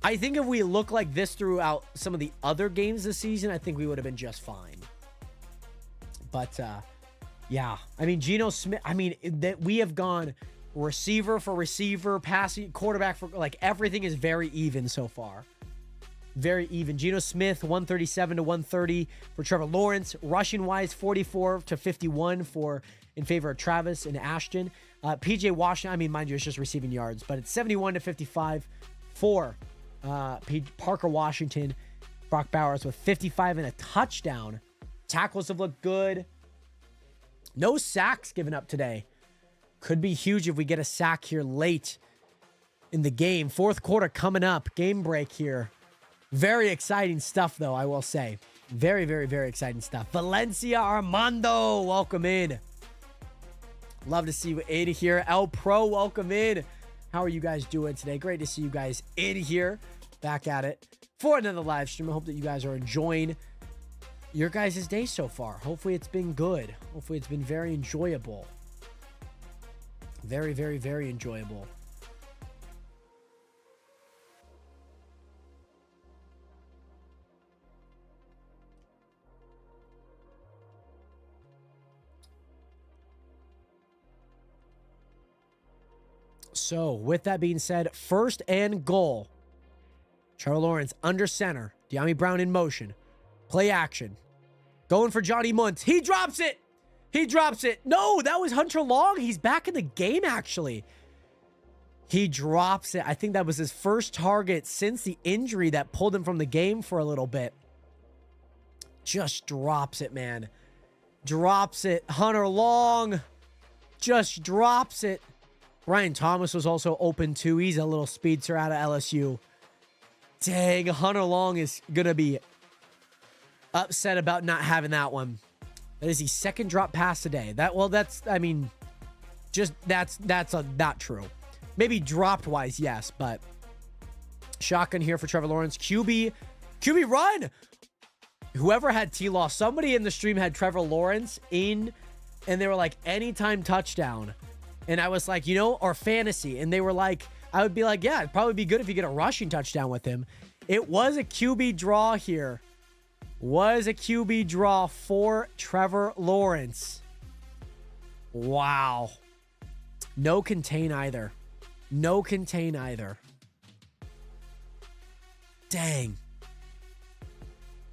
I think if we look like this throughout some of the other games this season, I think we would have been just fine. But yeah, I mean, Geno Smith, I mean, that we have gone receiver for receiver, passing, quarterback for, like, everything is very even so far. Very even. Geno Smith, 137 to 130 for Trevor Lawrence. Rushing wise, 44 to 51 in favor of Travis and Ashton. PJ Washington, I mean, mind you, it's just receiving yards, but it's 71 to 55 for Parker Washington. Brock Bowers with 55 and a touchdown. Tackles have looked good. No sacks given up today. Could be huge if we get a sack here late in the game. Fourth quarter coming up. Game break here. Very exciting stuff, though, I will say. Very, very, very exciting stuff. Valencia Armando, welcome in. Love to see you in here. El Pro, welcome in. How are you guys doing today? Great to see you guys in here. Back at it for another live stream. I hope that you guys are enjoying your guys' day so far. Hopefully it's been good. Hopefully it's been very enjoyable. Very, very, very enjoyable. So, with that being said, first and goal. Trevor Lawrence under center. De'Ami Brown in motion. Play action. Going for Johnny Munt. He drops it. He drops it. No, that was Hunter Long. He's back in the game, actually. He drops it. I think that was his first target since the injury that pulled him from the game for a little bit. Just drops it, man. Drops it. Hunter Long just drops it. Brian Thomas was also open too. He's a little speedster out of LSU. Dang, Hunter Long is going to be upset about not having that one. That is the second drop pass today. That's not true. Maybe dropped wise, yes, but shotgun here for Trevor Lawrence. QB run. Whoever had T-Law, somebody in the stream had Trevor Lawrence in, and they were like, anytime touchdown. And I was like, or fantasy. And they were like, I would be like, yeah, it'd probably be good if you get a rushing touchdown with him. It was a QB draw here. Was a QB draw for Trevor Lawrence. Wow. No contain either. No contain either. Dang.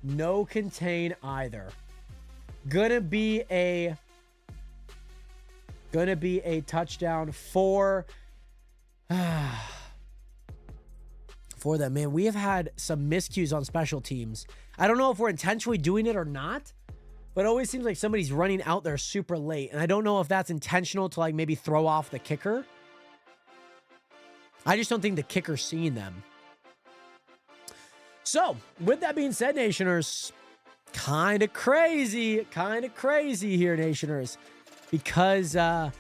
No contain either. Gonna be a touchdown for them. Man, we have had some miscues on special teams. I don't know if we're intentionally doing it or not, but it always seems like somebody's running out there super late. And I don't know if that's intentional to like maybe throw off the kicker. I just don't think the kicker's seeing them. So, with that being said, Nationers, kind of crazy here, Nationers. Because, man,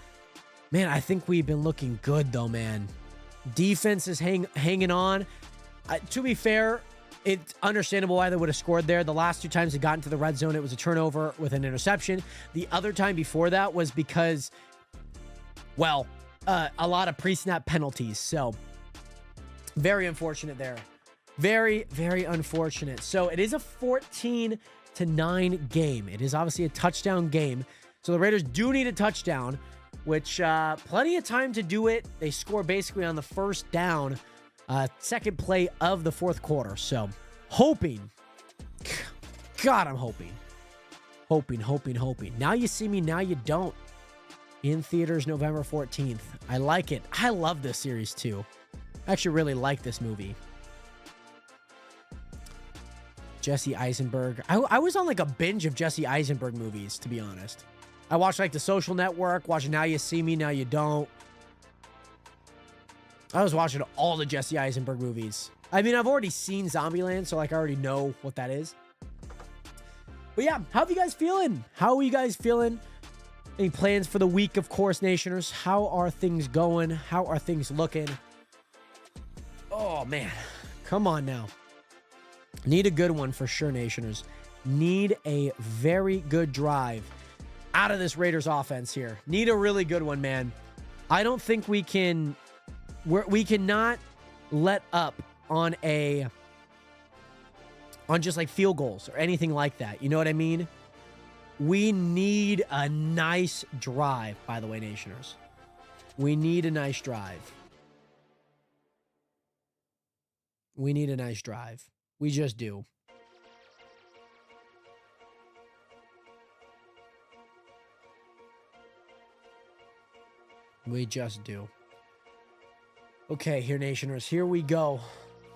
I think we've been looking good, though, man. Defense is hanging on. To be fair, it's understandable why they would have scored there. The last two times they got into the red zone, it was a turnover with an interception. The other time before that was because, well, a lot of pre-snap penalties. So, very unfortunate there. Very, very unfortunate. So, it is a 14-9 game. It is obviously a touchdown game. So, the Raiders do need a touchdown, which plenty of time to do it. They score basically on the first down, second play of the fourth quarter. So, hoping. God, I'm hoping. Hoping. Now You See Me, Now You Don't. In theaters November 14th. I like it. I love this series, too. I actually really like this movie. Jesse Eisenberg. I was on like a binge of Jesse Eisenberg movies, to be honest. I watched like The Social Network, watched Now You See Me, Now You Don't. I was watching all the Jesse Eisenberg movies. I mean, I've already seen Zombieland, so like I already know what that is. But yeah, how are you guys feeling? How are you guys feeling? Any plans for the week, of course, Nationers? How are things going? How are things looking? Oh, man. Come on now. Need a good one for sure, Nationers. Need a very good drive out of this Raiders offense here. Need a really good one, man. I don't think we can... We cannot let up on just like field goals or anything like that. You know what I mean? We need a nice drive, by the way, Nationers. We need a nice drive. We need a nice drive. We just do. We just do. Okay, here, Nationers. Here we go.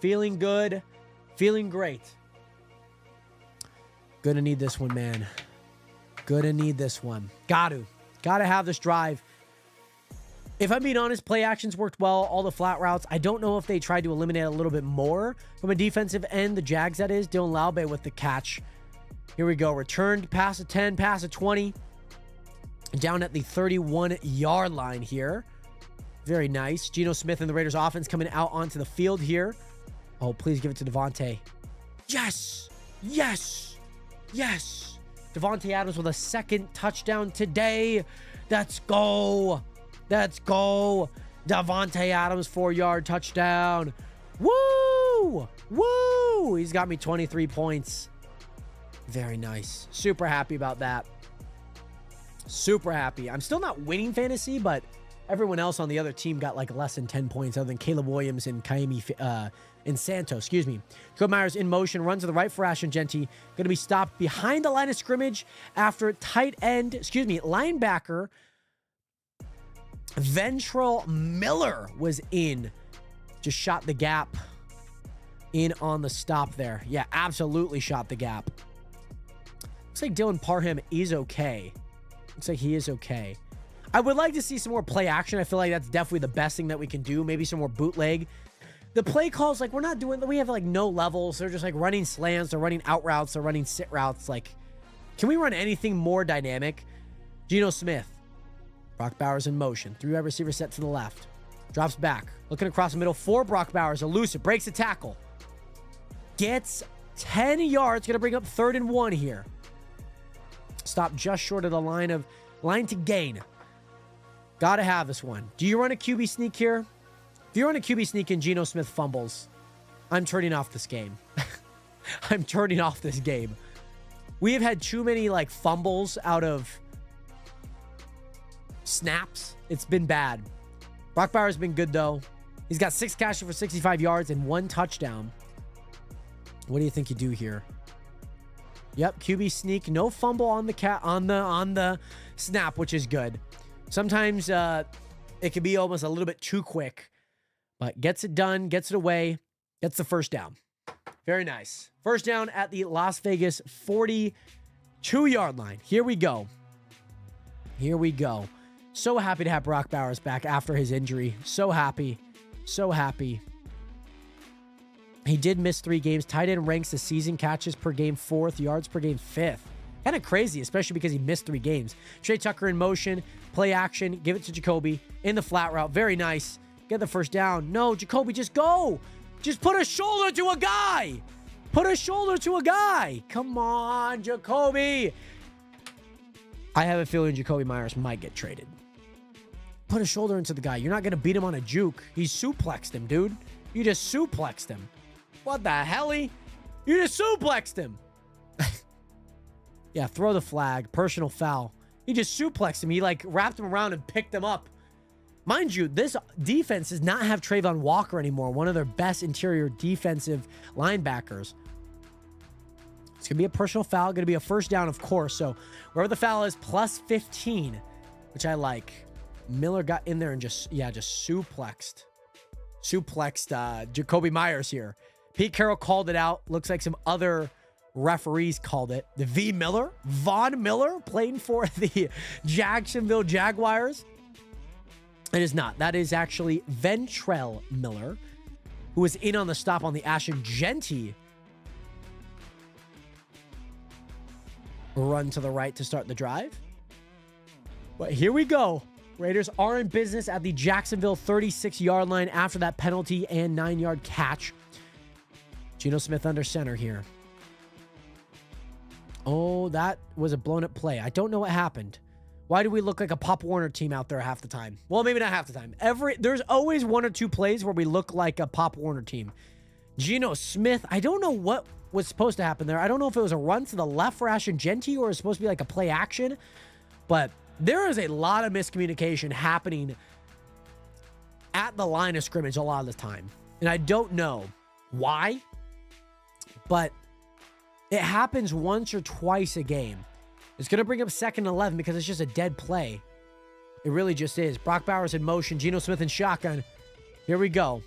Feeling good. Feeling great. Gonna need this one, man. Gonna need this one. Gotta have this drive. If I'm being honest, play actions worked well. All the flat routes. I don't know if they tried to eliminate a little bit more from a defensive end. The Jags, that is. Dylan Laube with the catch. Here we go. Returned pass of 10, pass of 20. Down at the 31-yard line here. Very nice. Geno Smith and the Raiders offense coming out onto the field here. Oh, please give it to Devontae. Yes! Yes! Yes! Devontae Adams with a second touchdown today. Let's go! Let's go! Devontae Adams, 4-yard touchdown. Woo! Woo! He's got me 23 points. Very nice. Super happy about that. Super happy. I'm still not winning fantasy, but everyone else on the other team got like less than 10 points other than Caleb Williams and Santos, excuse me. Jacoby Myers in motion, runs to the right for Ashton Genty. Going to be stopped behind the line of scrimmage after linebacker Ventrell Miller was in. Just shot the gap in on the stop there. Yeah, absolutely shot the gap. Looks like Dylan Parham is okay. Looks like he is okay. I would like to see some more play action. I feel like that's definitely the best thing that we can do. Maybe some more bootleg. The play calls, like, we have like no levels. They're just like running slants, they're running out routes, they're running sit routes. Like, can we run anything more dynamic? Geno Smith. Brock Bowers in motion. 3-wide receiver set to the left. Drops back. Looking across the middle for Brock Bowers. Elusive. Breaks a tackle. Gets 10 yards. Going to bring up 3rd and 1 here. Stop just short of the line to gain. Got to have this one. Do you run a QB sneak here? If you run a QB sneak and Geno Smith fumbles, I'm turning off this game. I'm turning off this game. We have had too many like fumbles out of snaps. It's been bad. Brock Bowers has been good though. He's got 6 catches for 65 yards and 1 touchdown. What do you think you do here? Yep, QB sneak, no fumble on the snap, which is good. Sometimes it can be almost a little bit too quick, but gets it done, gets it away, gets the first down. Very nice. First down at the Las Vegas 42-yard line. Here we go. Here we go. So happy to have Brock Bowers back after his injury. So happy. So happy. He did miss 3 games. Tight end ranks the season catches per game 4th, yards per game 5th. Kind of crazy, especially because he missed 3 games. Trey Tucker in motion, play action, give it to Jacoby in the flat route. Very nice. Get the first down. No, Jacoby, just go. Just put a shoulder to a guy. Put a shoulder to a guy. Come on, Jacoby. I have a feeling Jacoby Myers might get traded. Put a shoulder into the guy. You're not going to beat him on a juke. He suplexed him, dude. You just suplexed him. What the hell? You just suplexed him. Yeah, throw the flag. Personal foul. He just suplexed him. He like wrapped him around and picked him up. Mind you, this defense does not have Trayvon Walker anymore, one of their best interior defensive linebackers. It's going to be a personal foul. Going to be a first down, of course. So wherever the foul is, plus 15, which I like. Miller got in there and just suplexed Jacoby Myers here. Pete Carroll called it out. Looks like some other referees called it. The Von Miller, playing for the Jacksonville Jaguars. It is not. That is actually Ventrell Miller, who was in on the stop on the Ashton Genty run to the right to start the drive. But here we go. Raiders are in business at the Jacksonville 36-yard line after that penalty and 9-yard catch. Geno Smith under center here. Oh, that was a blown-up play. I don't know what happened. Why do we look like a Pop Warner team out there half the time? Well, maybe not half the time. There's always one or two plays where we look like a Pop Warner team. Geno Smith, I don't know what was supposed to happen there. I don't know if it was a run to the left for Ashton Genty or it's supposed to be like a play action, but there is a lot of miscommunication happening at the line of scrimmage a lot of the time. And I don't know why, but it happens once or twice a game. It's going to bring up 2nd and 11 because it's just a dead play. It really just is. Brock Bowers in motion. Geno Smith in shotgun. Here we go.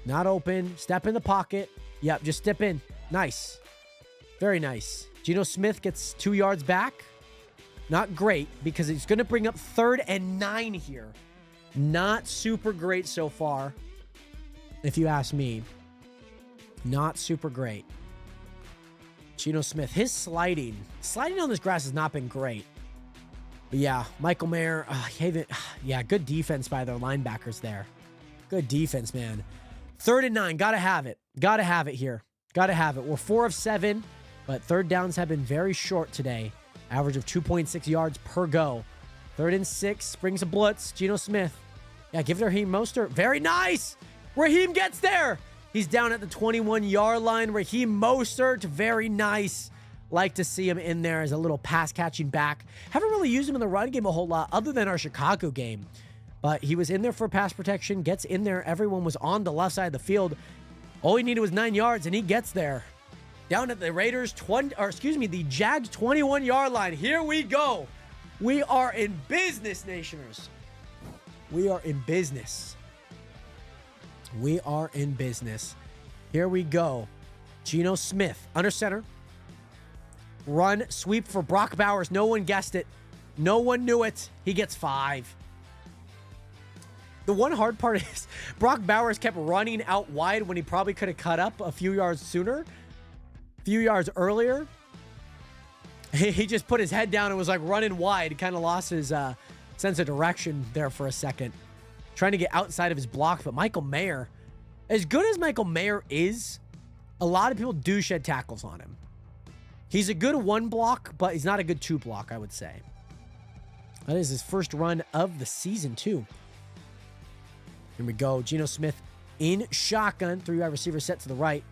Not open. Step in the pocket. Yep, just step in. Nice. Very nice. Geno Smith gets 2 yards back. Not great because it's going to bring up 3rd and 9 here. Not super great so far, if you ask me. Not super great. Geno Smith, his sliding on this grass has not been great. But yeah, Michael Mayer, yeah, good defense by their linebackers there. Good defense, man. 3rd and 9, gotta have it. Gotta have it here. Gotta have it. We're 4 of 7, but third downs have been very short today. Average of 2.6 yards per go. 3rd and 6, brings a blitz. Geno Smith. Yeah, give it to Raheem Mostert. Very nice. Raheem gets there. He's down at the 21-yard line. Raheem Mostert, very nice. Like to see him in there as a little pass-catching back. Haven't really used him in the run game a whole lot other than our Chicago game. But he was in there for pass protection, gets in there. Everyone was on the left side of the field. All he needed was 9 yards, and he gets there. Down at the Raiders, the Jags 21-yard line. Here we go. We are in business, Nationers. We are in business. We are in business. Here we go. Geno Smith under center. Run, sweep for Brock Bowers. No one guessed it. No one knew it. He gets 5. The one hard part is Brock Bowers kept running out wide when he probably could have cut up a few yards sooner. A few yards earlier. He just put his head down and was like running wide. He kind of lost his sense of direction there for a second. Trying to get outside of his block, but Michael Mayer, as good as Michael Mayer is, a lot of people do shed tackles on him. He's a good 1 block, but he's not a good 2 block, I would say. That is his first run of the season, too. Here we go. Geno Smith in shotgun. 3-wide receiver set to the right.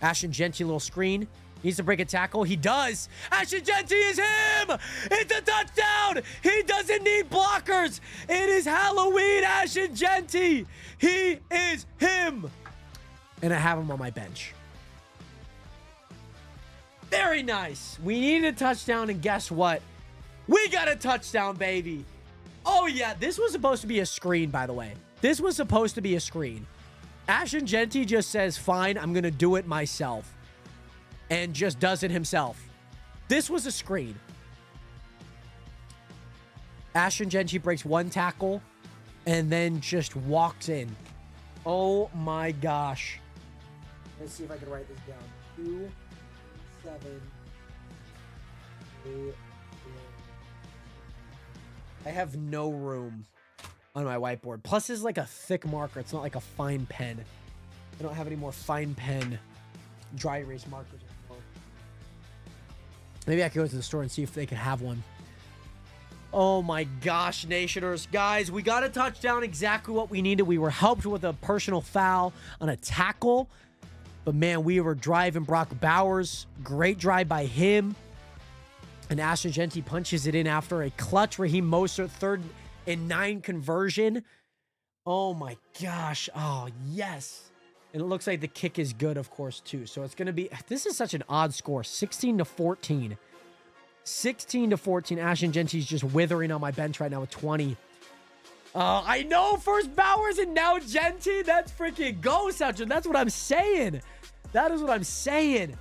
Ashton Genty, little screen. Needs to break a tackle. He does. Ashton Genty is him. It's a touchdown. He doesn't need blockers. It is Halloween Ashton Genty. He is him. And I have him on my bench. Very nice. We needed a touchdown, and guess what? We got a touchdown, baby. Oh, yeah. This was supposed to be a screen, by the way. This was supposed to be a screen. Ashton Genty just says, fine, I'm going to do it myself. And just does it himself. This was a screen. Ashton Genty breaks 1 tackle and then just walks in. Oh my gosh. Let's see if I can write this down. 2, 7, 8. I have no room on my whiteboard. Plus, it's like a thick marker. It's not like a fine pen. I don't have any more fine pen dry erase markers. Maybe I could go to the store and see if they could have one. Oh my gosh, Nationers. Guys, we got a touchdown, exactly what we needed. We were helped with a personal foul on a tackle. But man, we were driving Brock Bowers. Great drive by him. And Ashton Genty punches it in after a clutch Raheem Mostert 3rd and 9 conversion. Oh my gosh. Oh, yes. And it looks like the kick is good, of course, too. So it's going to be... This is such an odd score. 16-14. 16-14. Ashton Genty's just withering on my bench right now with 20. I know. First Bowers and now Genty. That's freaking go, Satchel. That's what I'm saying. That is what I'm saying.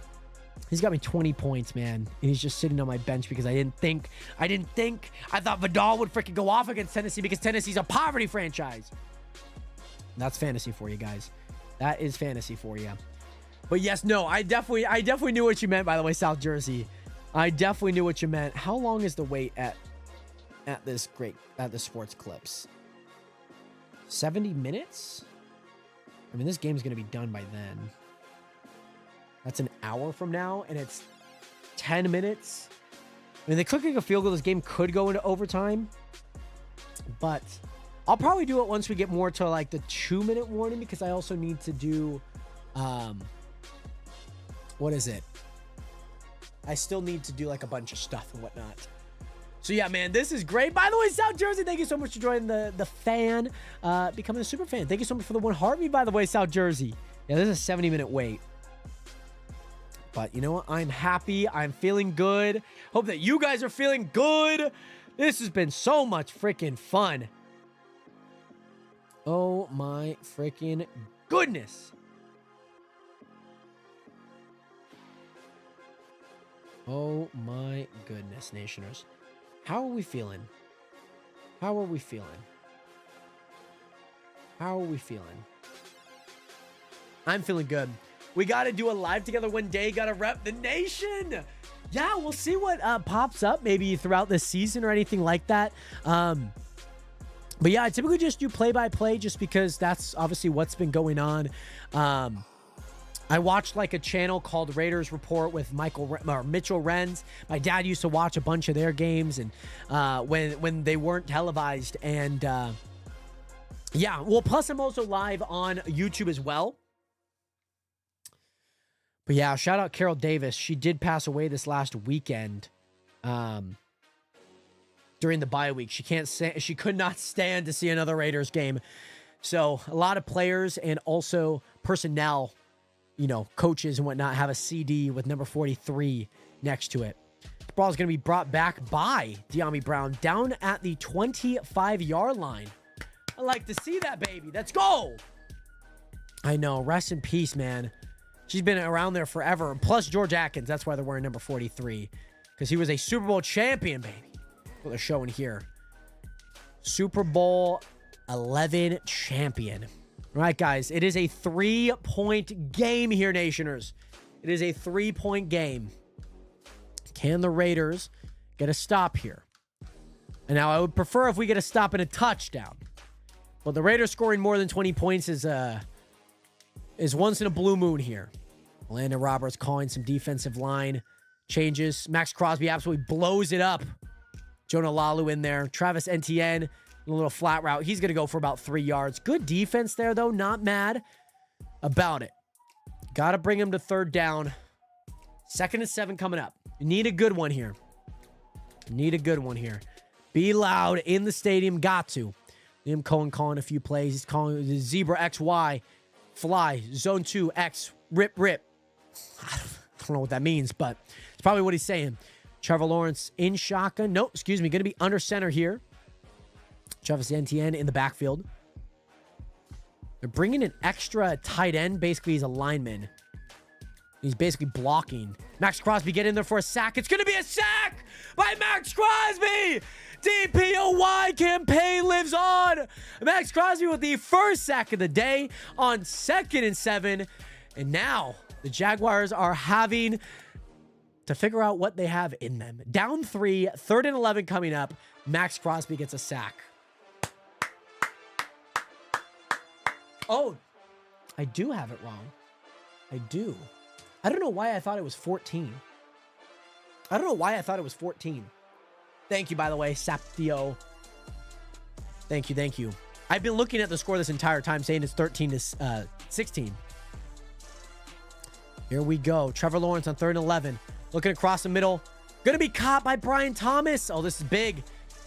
He's got me 20 points, man. And he's just sitting on my bench because I didn't think. I thought Vidal would freaking go off against Tennessee because Tennessee's a poverty franchise. That's fantasy for you guys. That is fantasy for you. But yes, no, I definitely knew what you meant, by the way, South Jersey. I definitely knew what you meant. How long is the wait at the Sports Clips? 70 minutes? I mean, this game's going to be done by then. That's an hour from now, and it's 10 minutes. I mean, they could kick a field goal. This game could go into overtime. But I'll probably do it once we get more to, like, the 2-minute warning, because I also need to do... what is it? I still need to do, like, a bunch of stuff and whatnot. So, yeah, man, this is great. By the way, South Jersey, thank you so much for joining the fan, becoming a super fan. Thank you so much for the one heartbeat, by the way, South Jersey. Yeah, this is a 70-minute wait. But you know what? I'm happy. I'm feeling good. Hope that you guys are feeling good. This has been so much freaking fun. Oh, my freaking goodness. Oh, my goodness, Nationers. How are we feeling? How are we feeling? How are we feeling? I'm feeling good. We got to do a live together one day. Got to rep the nation. Yeah, we'll see what pops up maybe throughout the season or anything like that. But yeah, I typically just do play-by-play just because that's obviously what's been going on. I watched like a channel called Raiders Report with Mitchell Renz. My dad used to watch a bunch of their games and when they weren't televised. And yeah, well, plus I'm also live on YouTube as well. But yeah, shout out Carol Davis. She did pass away this last weekend during the bye week. She could not stand to see another Raiders game. So a lot of players and also personnel, you know, coaches and whatnot, have a CD with number 43 next to it. The ball is going to be brought back by De'Ami Brown down at the 25-yard line. I like to see that, baby. Let's go. I know. Rest in peace, man. She's been around there forever. Plus George Atkins. That's why they're wearing number 43. Because he was a Super Bowl champion, baby. That's what they're showing here. Super Bowl 11 champion. All right, guys. It is a 3-point game here, Nationers. It is a 3-point game. Can the Raiders get a stop here? And now I would prefer if we get a stop and a touchdown. But the Raiders scoring more than 20 points is once in a blue moon here. Landon Roberts calling some defensive line changes. Max Crosby absolutely blows it up. Jonah Lalu in there. Travis Etienne, a little flat route. He's going to go for about 3 yards. Good defense there, though. Not mad about it. Got to bring him to third down. 2nd and 7 coming up. You need a good one here. Need a good one here. Be loud in the stadium. Got to. Liam Cohen calling a few plays. He's calling the Zebra XY. Fly. Zone 2. X. Rip, rip. I don't know what that means, but it's probably what he's saying. Trevor Lawrence in shotgun. No, excuse me. Going to be under center here. Travis Etienne in the backfield. They're bringing an extra tight end. Basically, he's a lineman. He's basically blocking. Max Crosby get in there for a sack. It's going to be a sack by Max Crosby. DPOY campaign lives on. Max Crosby with the first sack of the day on 2nd and 7. And now the Jaguars are having to figure out what they have in them. Down 3, 3rd and 11 coming up. Max Crosby gets a sack. Oh, I do have it wrong. I do. I don't know why I thought it was 14. I don't know why I thought it was 14. Thank you, by the way, Saptio. Thank you, thank you. I've been looking at the score this entire time, saying it's 13 to 16. Here we go. Trevor Lawrence on 3rd and 11. Looking across the middle. Going to be caught by Brian Thomas. Oh, this is big.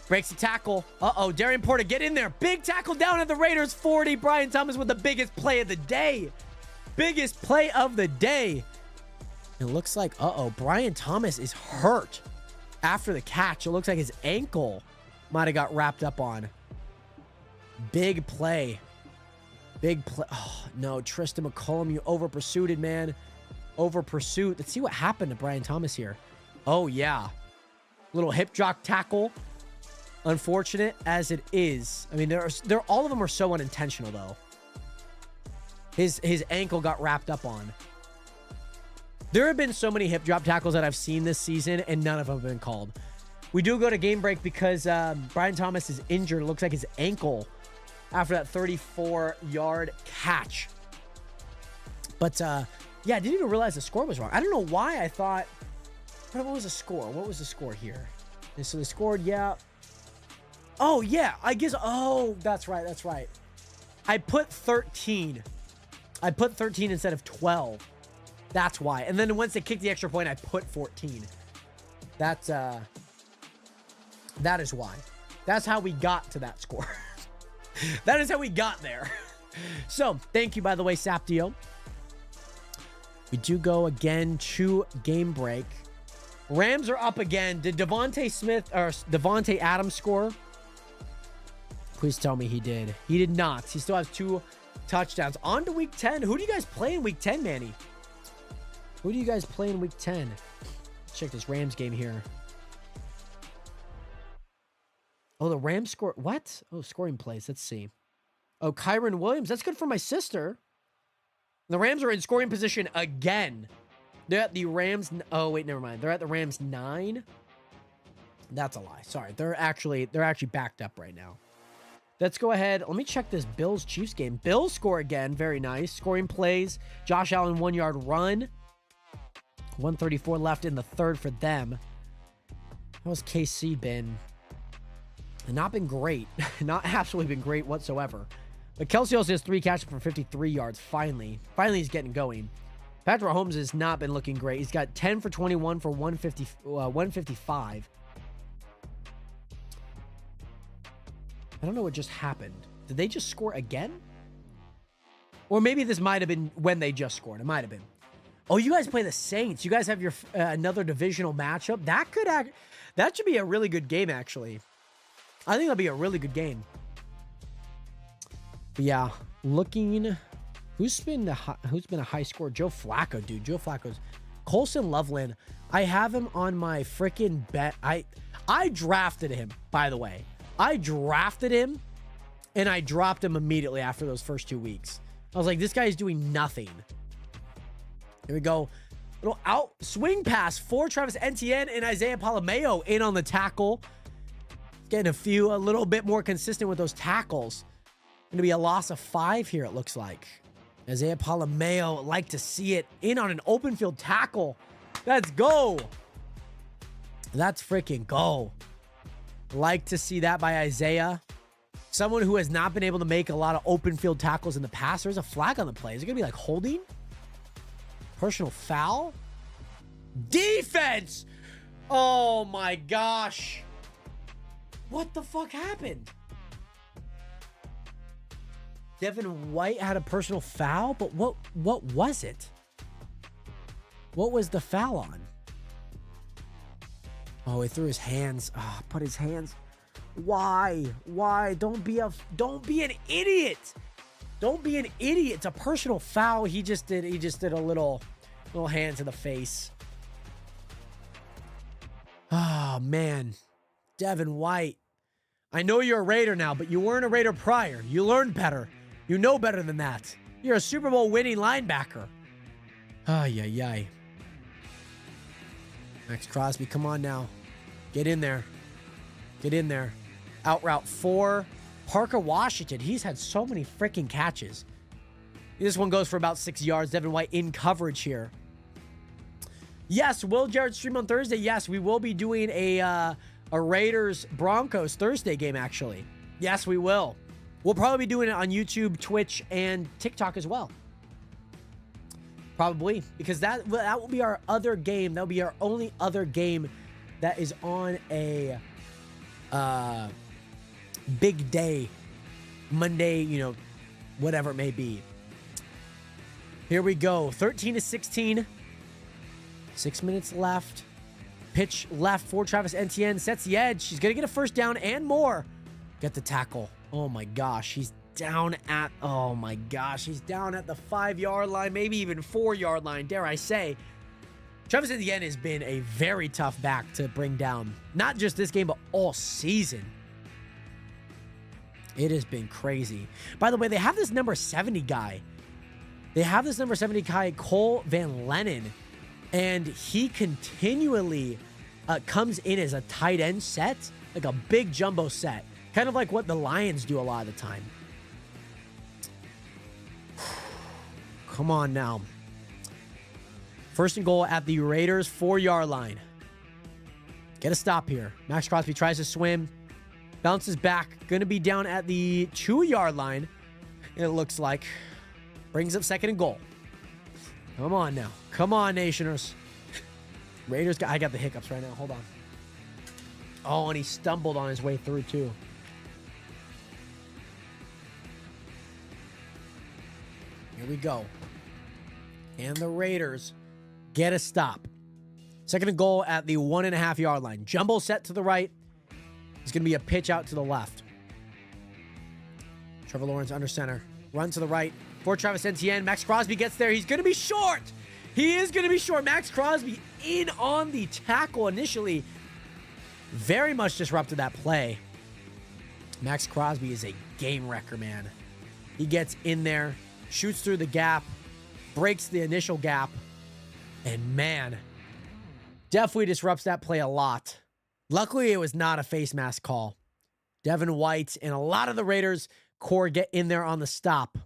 Breaks the tackle. Uh-oh, Darian Porter, get in there. Big tackle down at the Raiders 40. Brian Thomas with the biggest play of the day. Biggest play of the day. It looks like, Brian Thomas is hurt after the catch. It looks like his ankle might have got wrapped up on. Big play. Big play. Oh, no. Tristan McCollum, you over-pursued, man. over pursuit. Let's see what happened to Brian Thomas here. Oh, yeah. Little hip drop tackle. Unfortunate as it is. I mean, all of them are so unintentional, though. His ankle got wrapped up on. There have been so many hip drop tackles that I've seen this season, and none of them have been called. We do go to game break because Brian Thomas is injured. It looks like his ankle after that 34-yard catch. But, yeah, I didn't even realize the score was wrong. I don't know why I thought... What was the score? What was the score here? And so they scored, yeah. Oh, yeah, I guess... Oh, that's right, that's right. I put 13. I put 13 instead of 12. That's why. And then once they kicked the extra point, I put 14. That is why. That's how we got to that score. That is how we got there. So, thank you, by the way, Saptio. We do go again to game break. Rams are up again. Did Devontae Adams score? Please tell me he did. He did not. He still has 2 touchdowns. On to week 10. Who do you guys play in week 10, Manny? Who do you guys play in week 10? Let's check this Rams game here. Oh, the Rams score. What? Oh, scoring plays. Let's see. Oh, Kyron Williams. That's good for my sister. The Rams are in scoring position again. They're at the Rams. Oh, wait, never mind. They're at the Rams 9. That's a lie. Sorry. They're actually backed up right now. Let's go ahead. Let me check this Bills-Chiefs game. Bills score again. Very nice. Scoring plays. Josh Allen, 1-yard run. 1:34 left in the third for them. How's KC been? Not been great. Not absolutely been great whatsoever. But Kelsey also has 3 catches for 53 yards. Finally he's getting going. Patrick Mahomes has not been looking great. He's got 10 for 21 for 155. I don't know what just happened. Did they just score again? Or maybe this might have been when they just scored. It might have been. Oh, you guys play the Saints. You guys have your another divisional matchup. That should be a really good game, actually. I think that'll be a really good game. But yeah, looking... Who's been a high score? Joe Flacco, dude. Joe Flacco's... Colson Loveland. I have him on my freaking bet. I drafted him, by the way. I drafted him, and I dropped him immediately after those first 2 weeks. I was like, this guy is doing nothing. Here we go. Little out swing pass for Travis Etienne and Isaiah Palameo in on the tackle. Getting a little bit more consistent with those tackles. Going to be a loss of 5 here, it looks like. Isaiah Palameo, like to see it in on an open field tackle. Let's go. Let's freaking go. Like to see that by Isaiah. Someone who has not been able to make a lot of open field tackles in the past. There's a flag on the play. Is it going to be like holding? Personal foul? Defense! Oh my gosh. What the fuck happened? Devin White had a personal foul, but what was it? What was the foul on? Oh, he threw his hands. Oh, put his hands. Why? Don't be an idiot. Don't be an idiot. It's a personal foul. He just did a little hand to the face. Oh, man. Devin White. I know you're a Raider now, but you weren't a Raider prior. You learned better. You know better than that. You're a Super Bowl winning linebacker. Ay. Max Crosby, come on now. Get in there. Out route 4. Parker Washington. He's had so many freaking catches. This one goes for about 6 yards. Devin White in coverage here. Yes, will Jared stream on Thursday? Yes, we will be doing a Raiders-Broncos Thursday game, actually. Yes, we will. We'll probably be doing it on YouTube, Twitch, and TikTok as well. Probably, because that will be our other game. That will be our only other game that is on a big day, Monday, whatever it may be. Here we go. 13-16. 6 minutes left. Pitch left for Travis Etienne. Sets the edge. She's going to get a first down and more. Get the tackle. Oh my gosh. down at, oh my gosh, he's down at the 5-yard line, maybe even 4-yard line, dare I say. Travis Etienne has been a very tough back to bring down, not just this game, but all season. It has been crazy. By the way, they have this number 70 guy. Cole Van Lennon, and he continually comes in as a tight end set, like a big jumbo set, kind of like what the Lions do a lot of the time. Come on now. First and goal at the Raiders 4-yard line. Get a stop here. Max Crosby tries to swim. Bounces back. Going to be down at the 2-yard line. It looks like. Brings up second and goal. Come on now. Come on, Nationers. Raiders I got the hiccups right now. Hold on. Oh, and he stumbled on his way through too. Here we go. And the Raiders get a stop. Second and goal at the 1.5-yard line. Jumbo set to the right. It's going to be a pitch out to the left. Trevor Lawrence under center. Run to the right for Travis Etienne. Max Crosby gets there. He's going to be short. He is going to be short. Max Crosby in on the tackle initially. Very much disrupted that play. Max Crosby is a game wrecker, man. He gets in there, shoots through the gap, breaks the initial gap, and man, definitely disrupts that play a lot. Luckily, it was not a face mask call. Devin White and a lot of the Raiders core get in there on the stop.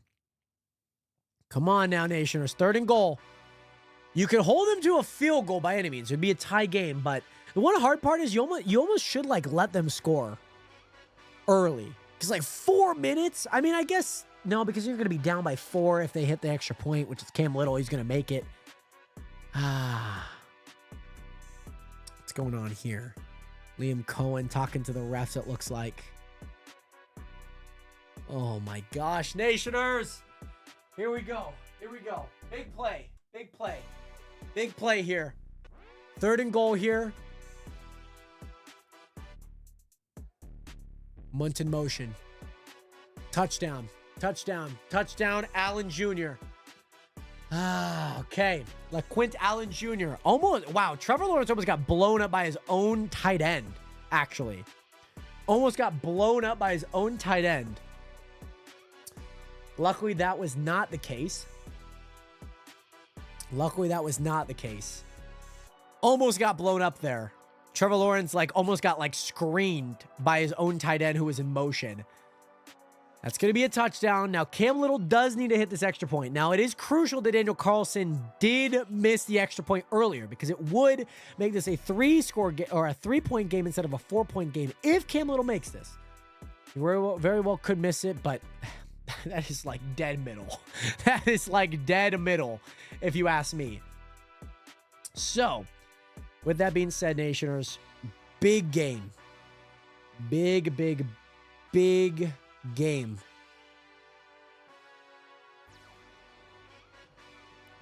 Come on now, Nationers. Third and goal. You can hold them to a field goal by any means. It'd be a tie game, but the one hard part is you almost should like let them score early. Because like 4 minutes, I mean, I guess, no, because you're going to be down by 4 if they hit the extra point, which is Cam Little. He's going to make it. What's going on here? Liam Cohen talking to the refs, it looks like. Oh my gosh, Nationers. Here we go. Here we go. Big play. Big play. Big play here. Third and goal here. Munton motion. Touchdown. Touchdown. Touchdown. Allen Jr. Okay. LaQuint Allen Jr. Almost. Wow. Trevor Lawrence almost got blown up by his own tight end, actually. Almost got blown up by his own tight end. Luckily, that was not the case. Luckily, that was not the case. Almost got blown up there. Trevor Lawrence almost got screened by his own tight end who was in motion. That's going to be a touchdown. Now, Cam Little does need to hit this extra point. Now, it is crucial that Daniel Carlson did miss the extra point earlier because it would make this a 3-point game instead of a 4-point game if Cam Little makes this. He very well could miss it, but that is dead middle. That is dead middle, if you ask me. So, with that being said, Nationers, big game. Big game.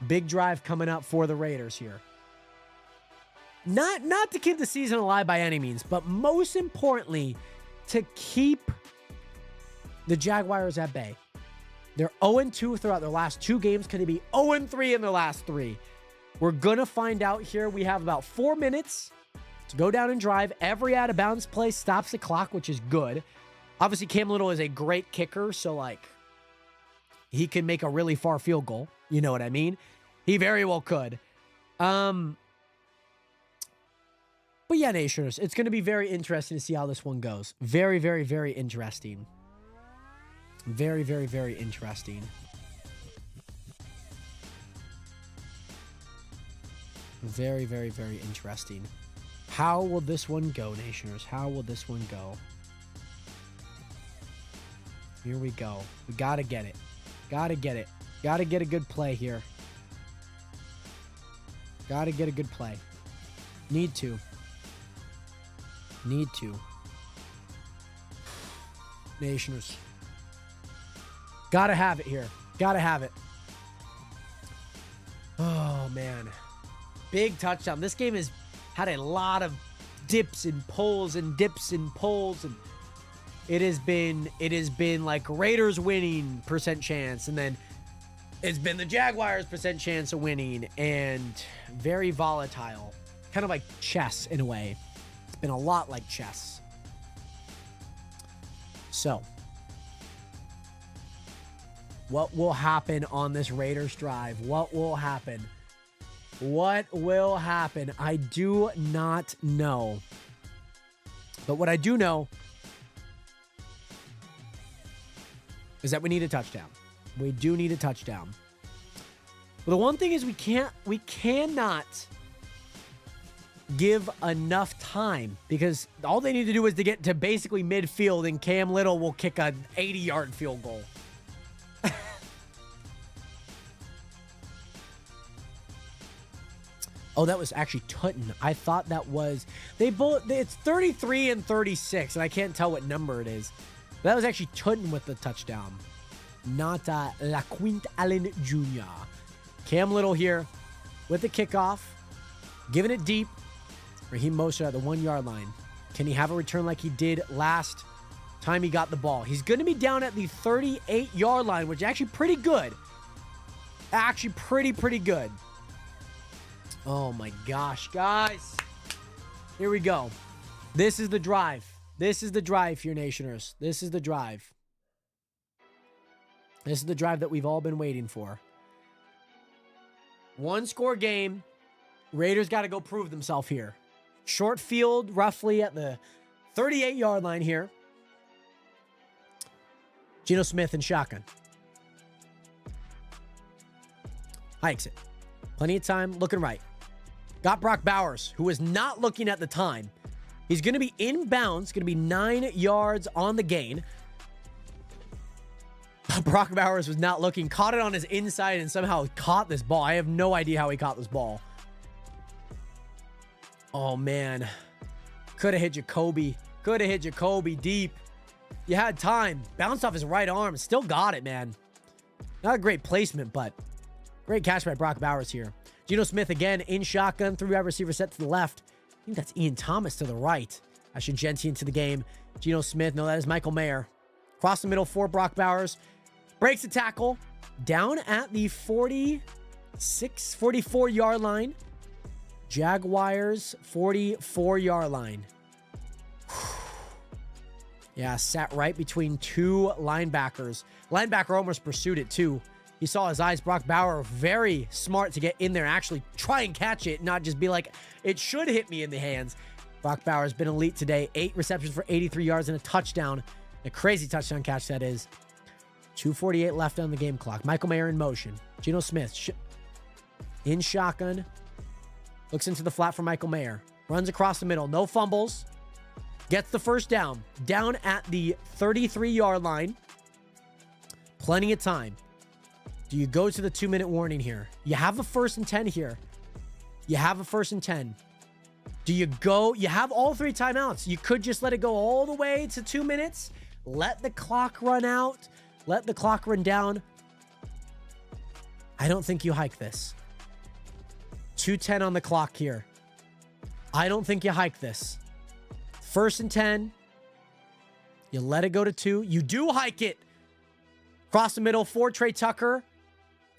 Big drive coming up for the Raiders here. Not to keep the season alive by any means, but most importantly, to keep the Jaguars at bay. They're 0-2 throughout their last 2 games. Can they be 0-3 in their last 3? We're going to find out here. We have about 4 minutes to go down and drive. Every out-of-bounds play stops the clock, which is good. Obviously, Cam Little is a great kicker, so, he can make a really far field goal. You know what I mean? He very well could. But yeah, Nationers, it's going to be very interesting to see how this one goes. Very, very, very interesting. Very, very, very interesting. Very, very, very interesting. How will this one go, Nationers? How will this one go? Here we go. We got to get it. Got to get it. Got to get a good play here. Got to get a good play. Need to. Need to. Nationers. Got to have it here. Got to have it. Oh, man. Big touchdown. This game has had a lot of dips and pulls and dips and pulls. And it has been like Raiders winning percent chance, and then it's been the Jaguars percent chance of winning, and very volatile. Kind of like chess in a way. It's been a lot like chess. So, what will happen on this Raiders drive? What will happen? What will happen? I do not know. But what I do know is that we need a touchdown. We do need a touchdown. But the one thing is we cannot give enough time, because all they need to do is to get to basically midfield and Cam Little will kick a 80-yard field goal. Oh, that was actually Tutton. I thought that was... It's 33 and 36, and I can't tell what number it is. But that was actually Tutton with the touchdown, not LaQuint Allen Jr. Cam Little here with the kickoff, giving it deep. Raheem Mostert at the 1-yard line. Can he have a return like he did last time he got the ball? He's going to be down at the 38-yard line, which is actually pretty good. Actually pretty good. Oh my gosh, guys. Here we go. This is the drive. This is the drive here, Nationers. This is the drive. This is the drive that we've all been waiting for. 1-score game. Raiders got to go prove themselves here. Short field, roughly at the 38-yard line here. Geno Smith in shotgun. Hikes it. Plenty of time, looking right. Got Brock Bowers, who was not looking at the time. He's going to be inbounds, going to be 9 yards on the gain. Brock Bowers was not looking, caught it on his inside and somehow caught this ball. I have no idea how he caught this ball. Oh, man. Could have hit Jacoby. Could have hit Jacoby deep. You had time. Bounced off his right arm. Still got it, man. Not a great placement, but great catch by Brock Bowers here. Geno Smith again in shotgun. 3-wide receiver set to the left. I think that's Ian Thomas to the right. Ashton Genty into the game. Geno Smith. No, that is Michael Mayer. Across the middle for Brock Bowers. Breaks the tackle. Down at the 44-yard line. Jaguars 44-yard line. Yeah, sat right between two linebackers. Linebacker almost pursued it too. He saw his eyes. Brock Bauer, very smart to get in there, actually try and catch it, not just be like, it should hit me in the hands. Brock Bauer has been elite today. 8 receptions for 83 yards and a touchdown. A crazy touchdown catch, that is. 2:48 left on the game clock. Michael Mayer in motion. Geno Smith in shotgun. Looks into the flat for Michael Mayer. Runs across the middle. No fumbles. Gets the first down. Down at the 33-yard line. Plenty of time. Do you go to the 2-minute warning here? You have a 1st and 10 here. You have a 1st and 10. Do you go? You have all 3 timeouts. You could just let it go all the way to 2 minutes. Let the clock run out. Let the clock run down. I don't think you hike this. 2:10 on the clock here. I don't think you hike this. 1st and 10. You let it go to 2. You do hike it. Cross the middle for Trey Tucker.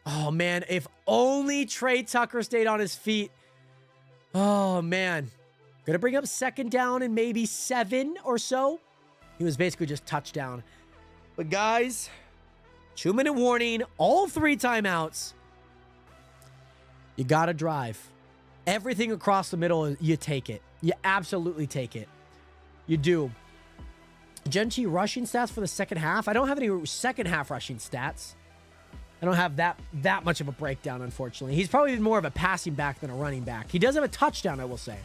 Oh, man. If only Trey Tucker stayed on his feet. Oh, man. Gonna bring up 2nd down and maybe 7 or so. He was basically just touchdown. But guys, 2-minute warning. All 3 timeouts. You gotta drive. Everything across the middle, you take it. You absolutely take it. You do. Genty rushing stats for the second half. I don't have any second half rushing stats. I don't have that much of a breakdown, unfortunately. He's probably more of a passing back than a running back. He does have a touchdown, I will say.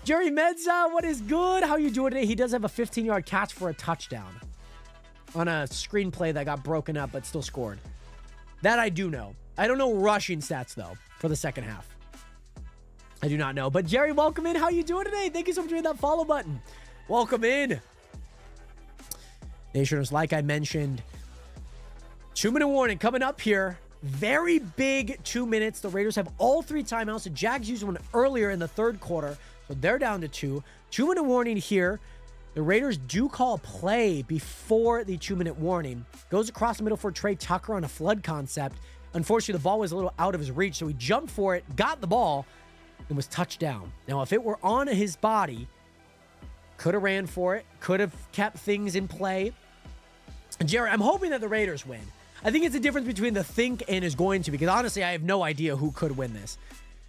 Jerry Medza, what is good? How you doing today? He does have a 15-yard catch for a touchdown on a screenplay that got broken up but still scored. That I do know. I don't know rushing stats, though, for the second half. I do not know. But Jerry, welcome in. How you doing today? Thank you so much for hitting that follow button. Welcome in. Nationers, like I mentioned, 2-minute warning coming up here. Very big 2 minutes. The Raiders have all 3 timeouts. The Jags used one earlier in the 3rd quarter, so they're down to 2. 2-minute warning here. The Raiders do call a play before the 2-minute warning. Goes across the middle for Trey Tucker on a flood concept. Unfortunately, the ball was a little out of his reach, so he jumped for it, got the ball, and was touched down. Now, if it were on his body, could have ran for it, could have kept things in play. Jared, I'm hoping that the Raiders win. I think it's a difference between the think and is going to, because honestly, I have no idea who could win this.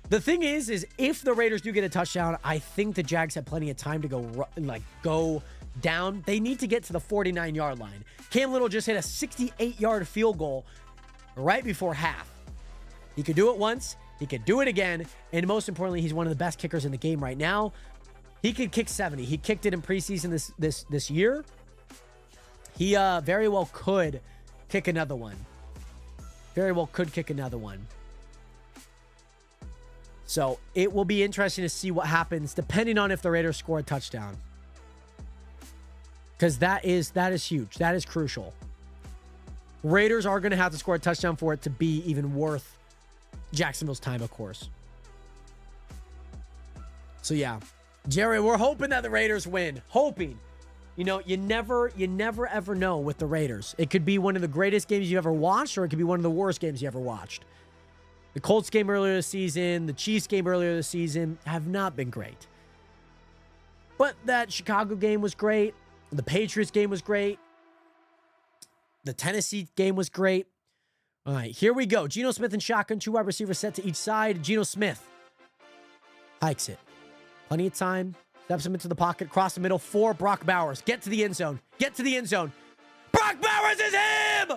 The thing is if the Raiders do get a touchdown, I think the Jags have plenty of time to go down. They need to get to the 49-yard line. Cam Little just hit a 68-yard field goal right before half. He could do it once. He could do it again. And most importantly, he's one of the best kickers in the game right now. He could kick 70. He kicked it in preseason this year. He very well could kick another one. Very well could kick another one. So it will be interesting to see what happens depending on if the Raiders score a touchdown. Because that is huge. That is crucial. Raiders are going to have to score a touchdown for it to be even worth Jacksonville's time, of course. So yeah, Jerry, we're hoping that the Raiders win. Hoping. You know, you never ever know with the Raiders. It could be one of the greatest games you ever watched, or it could be one of the worst games you ever watched. The Colts game earlier this season, the Chiefs game earlier this season have not been great. But that Chicago game was great. The Patriots game was great. The Tennessee game was great. All right, here we go. Geno Smith and shotgun, 2 wide receivers set to each side. Geno Smith hikes it. Plenty of time. Steps him into the pocket, across the middle for Brock Bowers. Get to the end zone. Get to the end zone. Brock Bowers is him!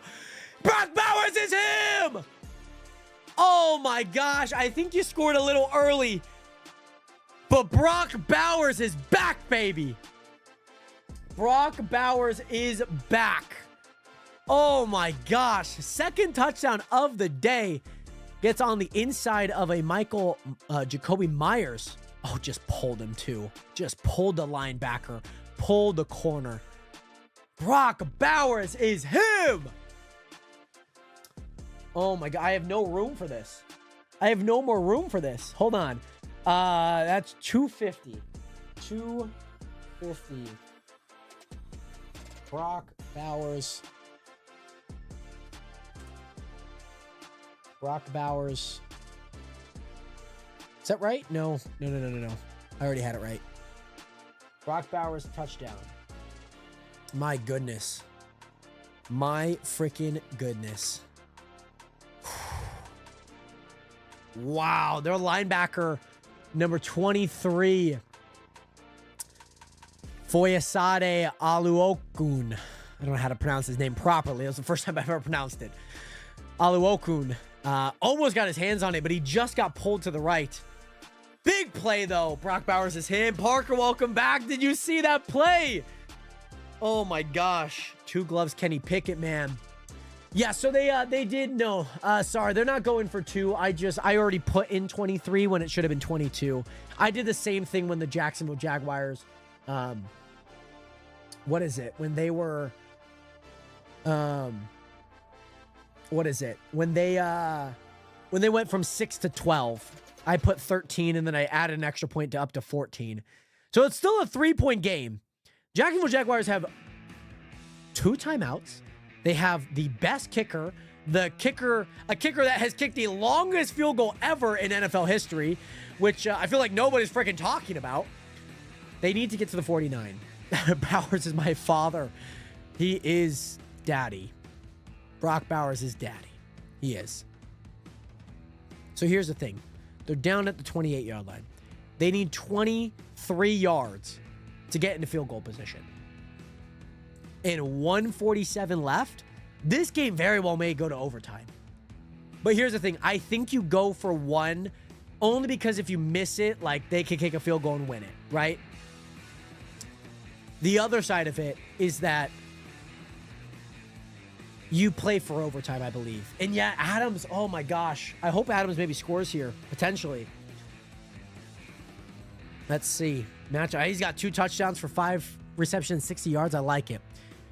Brock Bowers is him! Oh my gosh, I think you scored a little early. But Brock Bowers is back, baby. Brock Bowers is back. Oh my gosh. Second touchdown of the day. Gets on the inside of a Jacoby Myers. Oh, just pulled him too. Just pulled the linebacker. Pulled the corner. Brock Bowers is him. Oh my God, I have no room for this. I have no more room for this. Hold on. That's 250. 250. Brock Bowers. Brock Bowers. Is that right? No. I already had it right. Brock Bowers touchdown. My goodness. My freaking goodness. Wow, their linebacker, number 23, Foyesade Aluokun. I don't know how to pronounce his name properly. It was the first time I've ever pronounced it. Aluokun almost got his hands on it, but he just got pulled to the right. Big play, though. Brock Bowers is him. Parker, welcome back. Did you see that play? Oh, my gosh. 2 gloves, Kenny Pickett, man. Yeah, so they did no. Sorry, they're not going for 2. I already put in 23 when it should have been 22. I did the same thing when the Jacksonville Jaguars, what is it? When they were, what is it? When they went from 6 to 12, I put 13 and then I added an extra point to up to 14. So it's still a 3-point game. Jacksonville Jaguars have 2 timeouts. They have the best kicker, a kicker that has kicked the longest field goal ever in NFL history, which I feel like nobody's freaking talking about. They need to get to the 49. Bowers is my father. He is daddy. Brock Bowers is daddy. He is. So here's the thing. They're down at the 28-yard line. They need 23 yards to get into field goal position. And 1:47 left. This game very well may go to overtime. But here's the thing. I think you go for 1 only because if you miss it, like, they can kick a field goal and win it, right? The other side of it is that you play for overtime, I believe. And yeah, Adams, oh my gosh. I hope Adams maybe scores here, potentially. Let's see. Matchup. He's got 2 touchdowns for 5 receptions, 60 yards. I like it.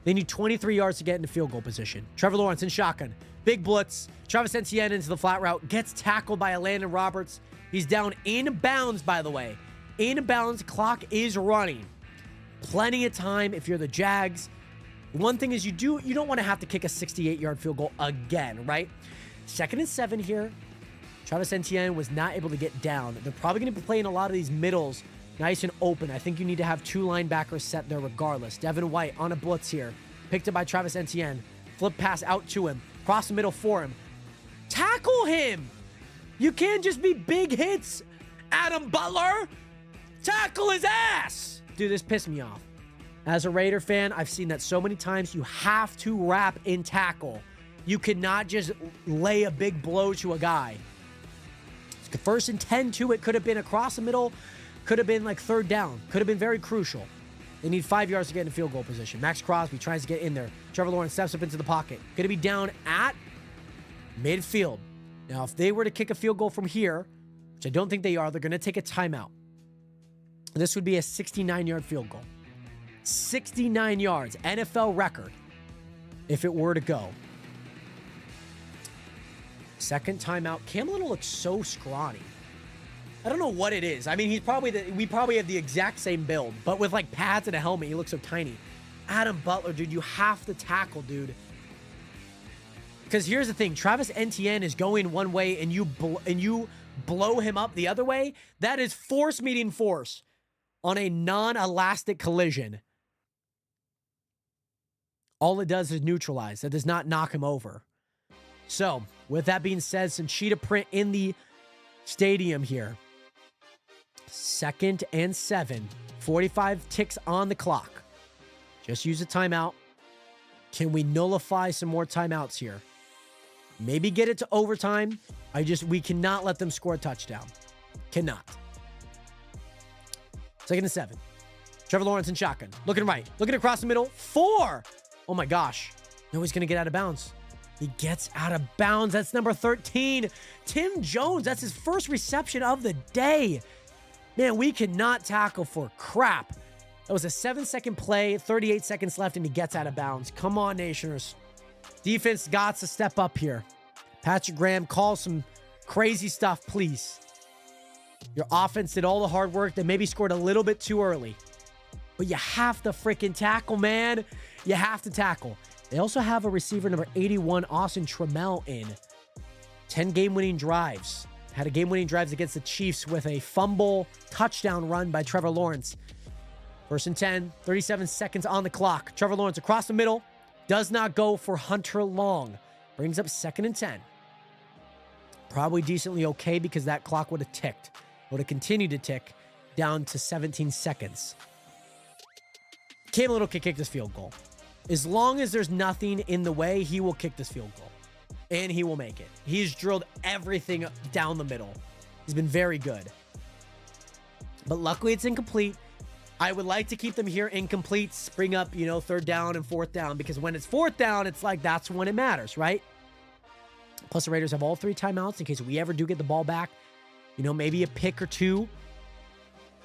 They need 23 yards to get into field goal position. Trevor Lawrence in shotgun. Big blitz. Travis Etienne into the flat route. Gets tackled by Landon Roberts. He's down in bounds, by the way. In bounds. Clock is running. Plenty of time if you're the Jags. One thing is you don't want to have to kick a 68-yard field goal again, right? 2nd and 7 here. Travis Etienne was not able to get down. They're probably going to be playing a lot of these middles nice and open. I think you need to have 2 linebackers set there regardless. Devin White on a blitz here. Picked up by Travis Etienne. Flip pass out to him. Cross the middle for him. Tackle him! You can't just be big hits. Adam Butler, tackle his ass! Dude, this pissed me off. As a Raider fan, I've seen that so many times. You have to wrap in tackle. You cannot just lay a big blow to a guy. 1st and 10 too. It could have been across the middle. Could have been like 3rd down. Could have been very crucial. They need 5 yards to get in field goal position. Max Crosby tries to get in there. Trevor Lawrence steps up into the pocket. Going to be down at midfield. Now, if they were to kick a field goal from here, which I don't think they are, they're going to take a timeout. This would be a 69-yard field goal. 69 yards. NFL record. If it were to go. 2nd timeout. Cam Little looks so scrawny. I don't know what it is. I mean, we probably have the exact same build, but with like pads and a helmet, he looks so tiny. Adam Butler, dude, you have to tackle, dude. Because here's the thing. Travis Etienne is going one way and you blow him up the other way. That is force meeting force on a non-elastic collision. All it does is neutralize. That does not knock him over. So, with that being said, some cheetah print in the stadium here. 2nd and 7. 45 ticks on the clock. Just use a timeout. Can we nullify some more timeouts here? Maybe get it to overtime. We cannot let them score a touchdown. Cannot. 2nd and 7. Trevor Lawrence in shotgun. Looking right. Looking across the middle. 4. Oh my gosh. No, he's going to get out of bounds. He gets out of bounds. That's number 13. Tim Jones. That's his first reception of the day. Man, we cannot tackle for crap. That was a 7-second play, 38 seconds left, and he gets out of bounds. Come on, Nationers. Defense got to step up here. Patrick Graham, call some crazy stuff, please. Your offense did all the hard work. They maybe scored a little bit too early. But you have to freaking tackle, man. You have to tackle. They also have a receiver, number 81, Austin Trammell, in. 10 game-winning drives. Had a game-winning drives against the Chiefs with a fumble touchdown run by Trevor Lawrence. 1st and 10, 37 seconds on the clock. Trevor Lawrence across the middle. Does not go for Hunter Long. Brings up 2nd and 10. Probably decently okay because that clock would have ticked. Would have continued to tick down to 17 seconds. Cam Little can kick this field goal. As long as there's nothing in the way, he will kick this field goal. And he will make it. He's drilled everything down the middle. He's been very good. But luckily it's incomplete. I would like to keep them here incomplete. Bring up, 3rd down and 4th down. Because when it's 4th down, it's like that's when it matters, right? Plus the Raiders have all 3 timeouts in case we ever do get the ball back. Maybe a pick or 2.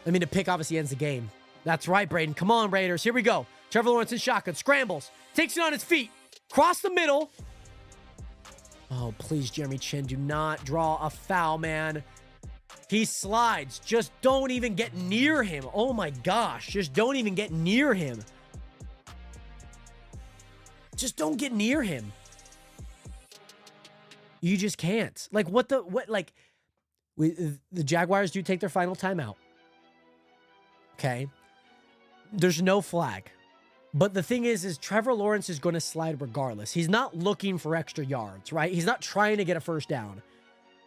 I mean, a pick obviously ends the game. That's right, Braden. Come on, Raiders. Here we go. Trevor Lawrence in shotgun. Scrambles. Takes it on his feet. Cross the middle. Oh, please, Jeremy Chin, do not draw a foul, man. He slides. Just don't even get near him. Oh, my gosh. Just don't even get near him. Just don't get near him. You just can't. The Jaguars do take their final timeout. Okay. There's no flag. But the thing is Trevor Lawrence is going to slide regardless. He's not looking for extra yards, right? He's not trying to get a first down.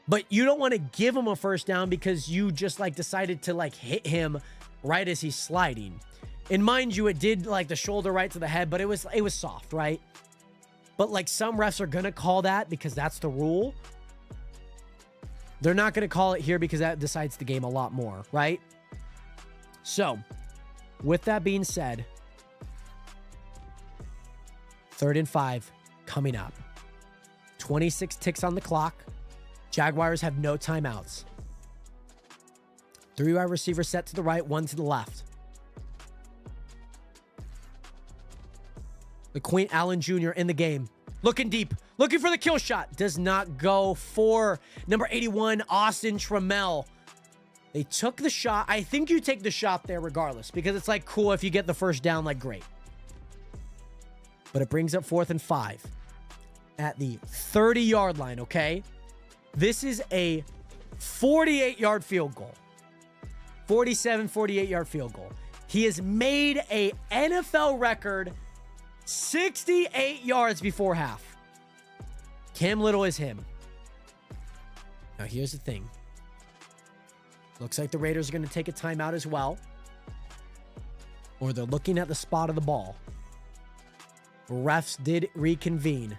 But you don't want to give him a first down because you just decided to hit him right as he's sliding. And mind you, it did the shoulder right to the head, but it was soft, right? But some refs are going to call that because that's the rule. They're not going to call it here because that decides the game a lot more, right? So, with that being said, 3rd and 5 coming up. 26 ticks on the clock. Jaguars have no timeouts. 3 wide receivers set to the right, 1 to the left. LaQuint Allen Jr. in the game. Looking deep. Looking for the kill shot. Does not go for number 81, Austin Trammell. They took the shot. I think you take the shot there regardless because it's like cool if you get the first down, like great. But it brings up 4th and 5 at the 30-yard line, okay? This is a 48-yard field goal. 48-yard field goal. He has made a NFL record 68 yards before half. Cam Little is him. Now, here's the thing. Looks like the Raiders are going to take a timeout as well. Or they're looking at the spot of the ball. Refs did reconvene.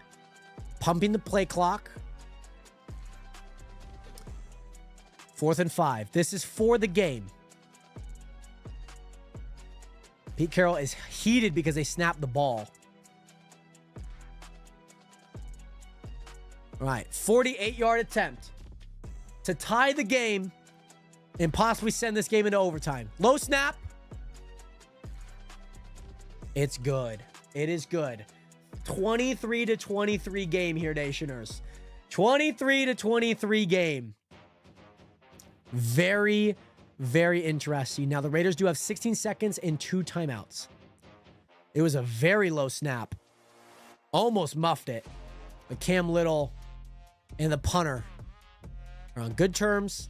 Pumping the play clock. 4th and 5. This is for the game. Pete Carroll is heated because they snapped the ball. All right, 48-yard attempt to tie the game and possibly send this game into overtime. Low snap. It's good. It is good. 23-23 game here, Nationers. 23-23 game. Very, very interesting. Now, the Raiders do have 16 seconds and 2 timeouts. It was a very low snap. Almost muffed it. But Cam Little and the punter are on good terms.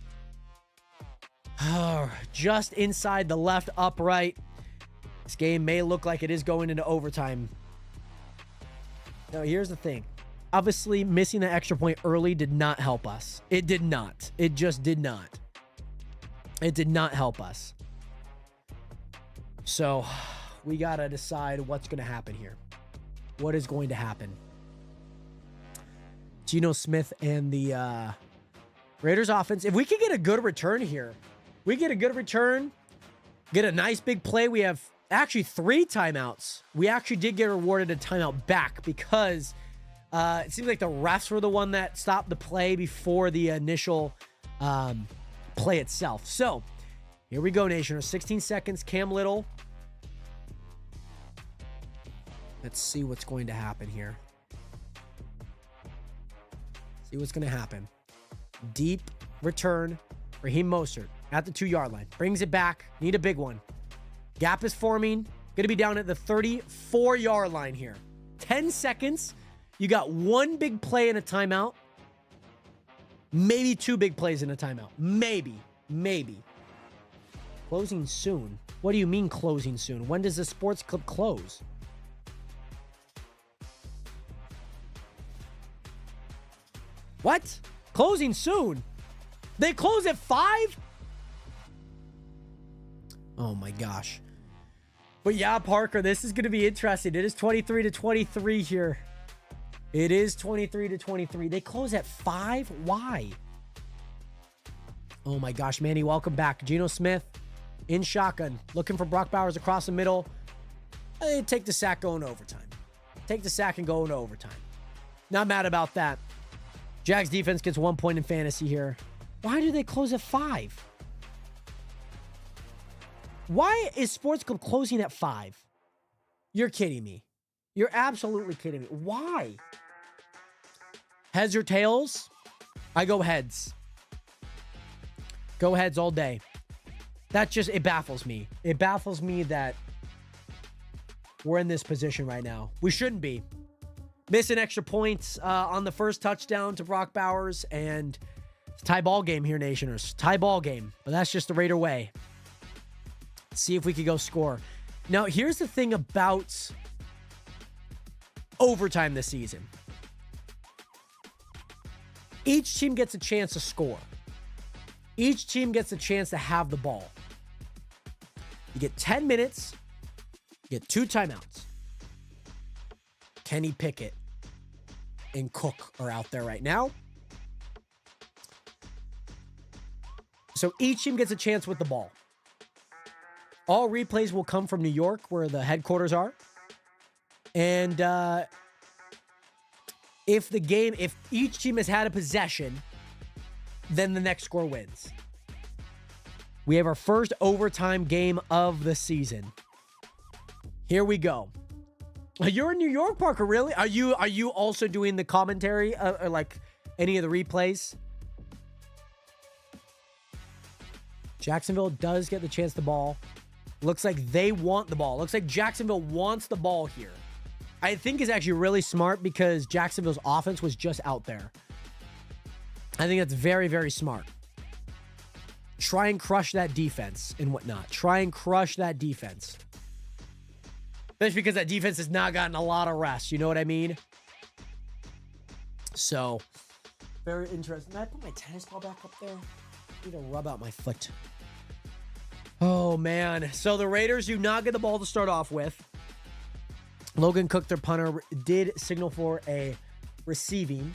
Just inside the left upright. This game may look like it is going into overtime. Now, here's the thing. Obviously, missing the extra point early did not help us. It did not. It just did not. It did not help us. So, we got to decide what's going to happen here. What is going to happen? Geno Smith and the Raiders offense. If we could get a good return here, we get a good return, get a nice big play. We have actually 3 timeouts. We actually did get rewarded a timeout back because it seems like the refs were the one that stopped the play before the initial play itself. So here we go, Nation. 16 seconds. Cam Little. Let's see what's going to happen here. See what's going to happen. Deep return. Raheem Mostert at the 2-yard line. Brings it back. Need a big one. Gap is forming. Going to be down at the 34-yard line here. 10 seconds. You got 1 big play in a timeout. Maybe 2 big plays in a timeout. Maybe. Closing soon. What do you mean closing soon? When does the sports club close? What? Closing soon? They close at 5? Oh my gosh. But yeah, Parker, this is going to be interesting. It is 23-23 here. It is 23-23. They close at 5? Why? Oh my gosh, Manny, welcome back. Geno Smith in shotgun, looking for Brock Bowers across the middle. They take the sack going to overtime. Take the sack and go into overtime. Not mad about that. Jags defense gets 1 point in fantasy here. Why do they close at 5? Why is Sports Club closing at 5? You're kidding me. You're absolutely kidding me. Why? Heads or tails? I go heads. Go heads all day. That just, it baffles me. It baffles me that we're in this position right now. We shouldn't be. Missing extra points on the first touchdown to Brock Bowers, and it's a tie ball game here, Nationers. Tie ball game, but that's just the Raider way. See if we could go score. Now, here's the thing about overtime this season. Each team gets a chance to score. Each team gets a chance to have the ball. You get 10 minutes. You get 2 timeouts. Kenny Pickett and Cook are out there right now. So each team gets a chance with the ball. All replays will come from New York, where the headquarters are. And if each team has had a possession, then the next score wins. We have our first overtime game of the season. Here we go. You're in New York, Parker, really? Are you also doing the commentary or like any of the replays? Jacksonville does get the chance the ball. Looks like they want the ball. Looks like Jacksonville wants the ball here. I think is actually really smart because Jacksonville's offense was just out there. I think that's very, very smart. Try and crush that defense and whatnot. Try and crush that defense. Especially because that defense has not gotten a lot of rest. You know what I mean? So, very interesting. Can I put my tennis ball back up there? I need to rub out my foot. Oh, man. So, the Raiders do not get the ball to start off with. Logan Cook, their punter, did signal for a receiving.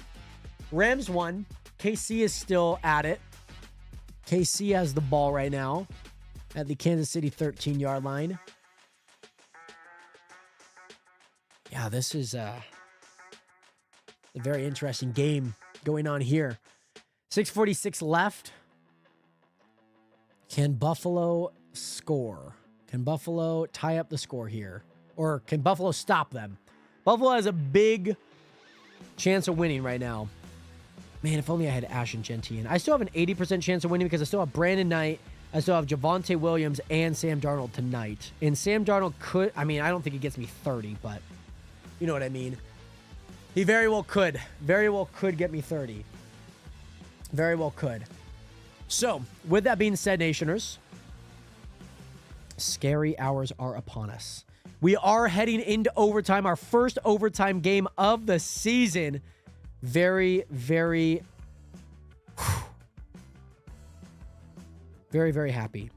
Rams won. KC is still at it. KC has the ball right now at the Kansas City 13-yard line. Yeah, this is a very interesting game going on here. 6:46 left. Can Buffalo score? Can Buffalo tie up the score here? Or can Buffalo stop them? Buffalo has a big chance of winning right now. Man, if only I had Ashton Gentine. I still have an 80% chance of winning because I still have Brandon Knight. I still have Javonte Williams and Sam Darnold tonight. And Sam Darnold could, I mean, I don't think he gets me 30, but you know what I mean. He very well could. Very well could get me 30. Very well could. So, with that being said, Nationers, scary hours are upon us. We are heading into overtime, our first overtime game of the season. Very, very happy.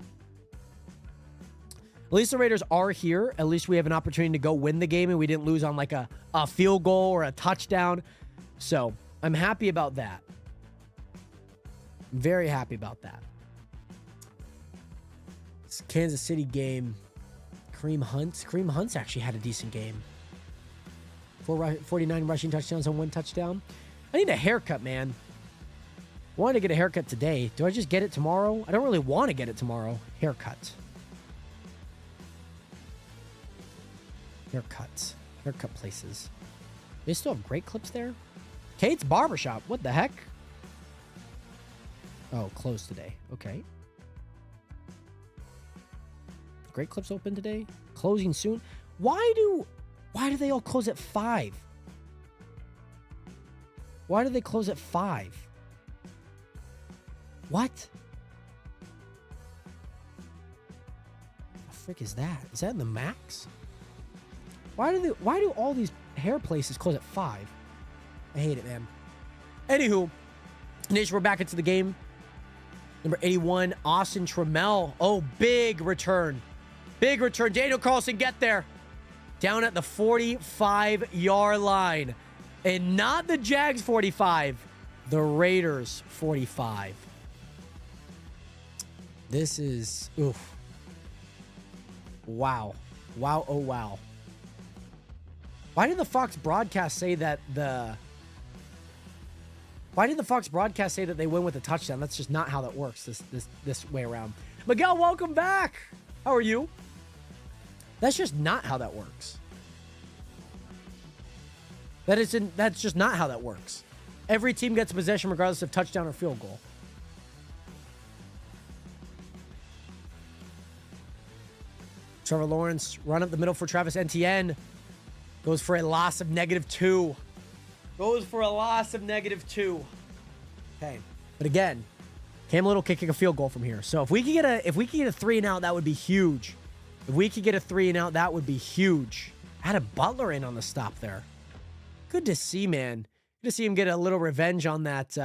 At least the Raiders are here. At least we have an opportunity to go win the game and we didn't lose on like a field goal or a touchdown. So I'm happy about that. Very happy about that. This Kansas City game, Kareem Hunt's actually had a decent game. 49 rushing touchdowns on 1 touchdown. I need a haircut, man. Wanted to get a haircut today. Do I just get it tomorrow? I don't really want to get it tomorrow. Haircut. Haircut places. They still have great clips there? Kate's Barbershop. What the heck? Oh, closed today. Okay. Great Clips open today? Closing soon? Why do they all close at 5? Why do they close at 5? What? The frick is that? Is that in the Max? Why do all these hair places close at 5? I hate it, man. Anywho, Nation, we're back into the game. Number 81, Austin Trammell. Oh, big return. Big return. Daniel Carlson, get there. Down at the 45-yard line. And not the Jags 45, the Raiders 45. This is, oof. Wow. Wow, oh wow. Why did the Fox broadcast say that Why did the Fox broadcast say that they win with a touchdown? That's just not how that works this way around. Miguel, welcome back. How are you? That's just not how that works. That's just not how that works. Every team gets possession regardless of touchdown or field goal. Trevor Lawrence, run up the middle for Travis Etienne. Goes for a loss of -2. Goes for a loss of -2. Okay. But again, Cam Little kicking a field goal from here. So if we could get a 3 and out, that would be huge. If we could get a 3 and out, that would be huge. I had a Butler in on the stop there. Good to see, man. Good to see him get a little revenge on that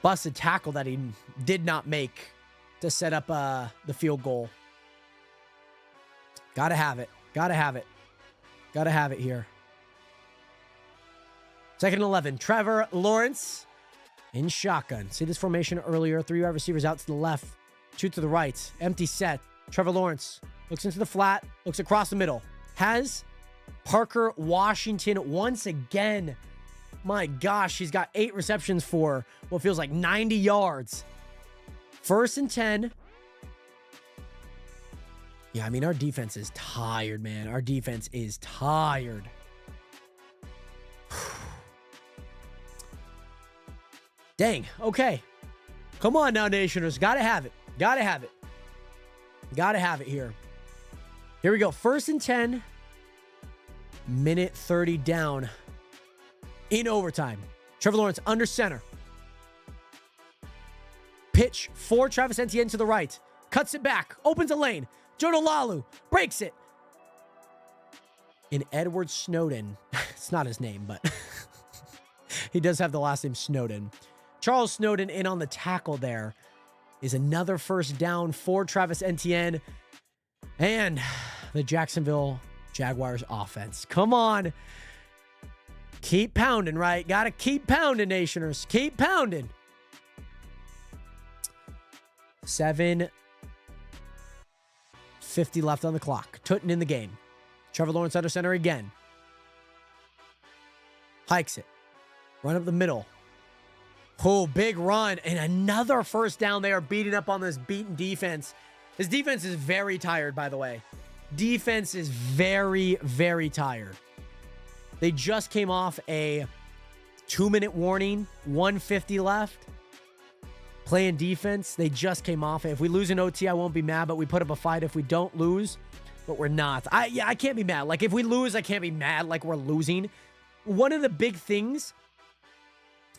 busted tackle that he did not make to set up the field goal. Gotta have it. Gotta have it. Gotta have it here. 2nd and 11. Trevor Lawrence in shotgun. See this formation earlier. 3 wide receivers out to the left. 2 to the right. Empty set. Trevor Lawrence looks into the flat. Looks across the middle. Has Parker Washington once again. My gosh, he's got 8 receptions for what feels like 90 yards. 1st and 10. Yeah, I mean, our defense is tired, man. Our defense is tired. Dang. Okay. Come on now, Nationers. Gotta have it. Gotta have it. Gotta have it here. Here we go. 1st and 10. Minute 30 down in overtime. Trevor Lawrence under center. Pitch for Travis Etienne to the right. Cuts it back. Opens a lane. Jonah Lalu breaks it. And Edward Snowden. It's not his name, but he does have the last name Snowden. Charles Snowden in on the tackle there. Is another 1st down for Travis Etienne. And the Jacksonville Jaguars offense. Come on. Keep pounding, right? Gotta keep pounding, Nationers. Keep pounding. 7:50 left on the clock. Tutton in the game. Trevor Lawrence under center again. Hikes it. Run up the middle. Oh, big run. And another 1st down. They are beating up on this beaten defense. This defense is very tired, by the way. Defense is very, very tired. They just came off a 2-minute warning. 1:50 left. Playing defense. They just came off it. If we lose an OT, I won't be mad, but we put up a fight if we don't lose. But we're not. I can't be mad. Like, if we lose, I can't be mad like we're losing. One of the big things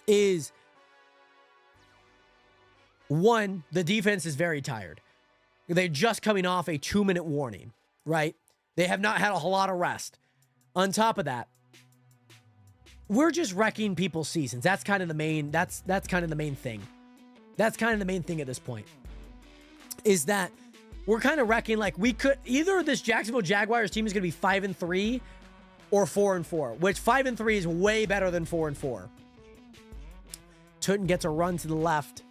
is, one, the defense is very tired. They're just coming off a 2-minute warning, right? They have not had a whole lot of rest. On top of that, we're just wrecking people's seasons. That's kind of the main, that's kind of the main thing. That's kind of the main thing at this point. Is that we're kind of wrecking, like, we could, either this Jacksonville Jaguars team is going to be 5-3 or 4-4, which 5-3 is way better than 4-4. Tutton gets a run to the left.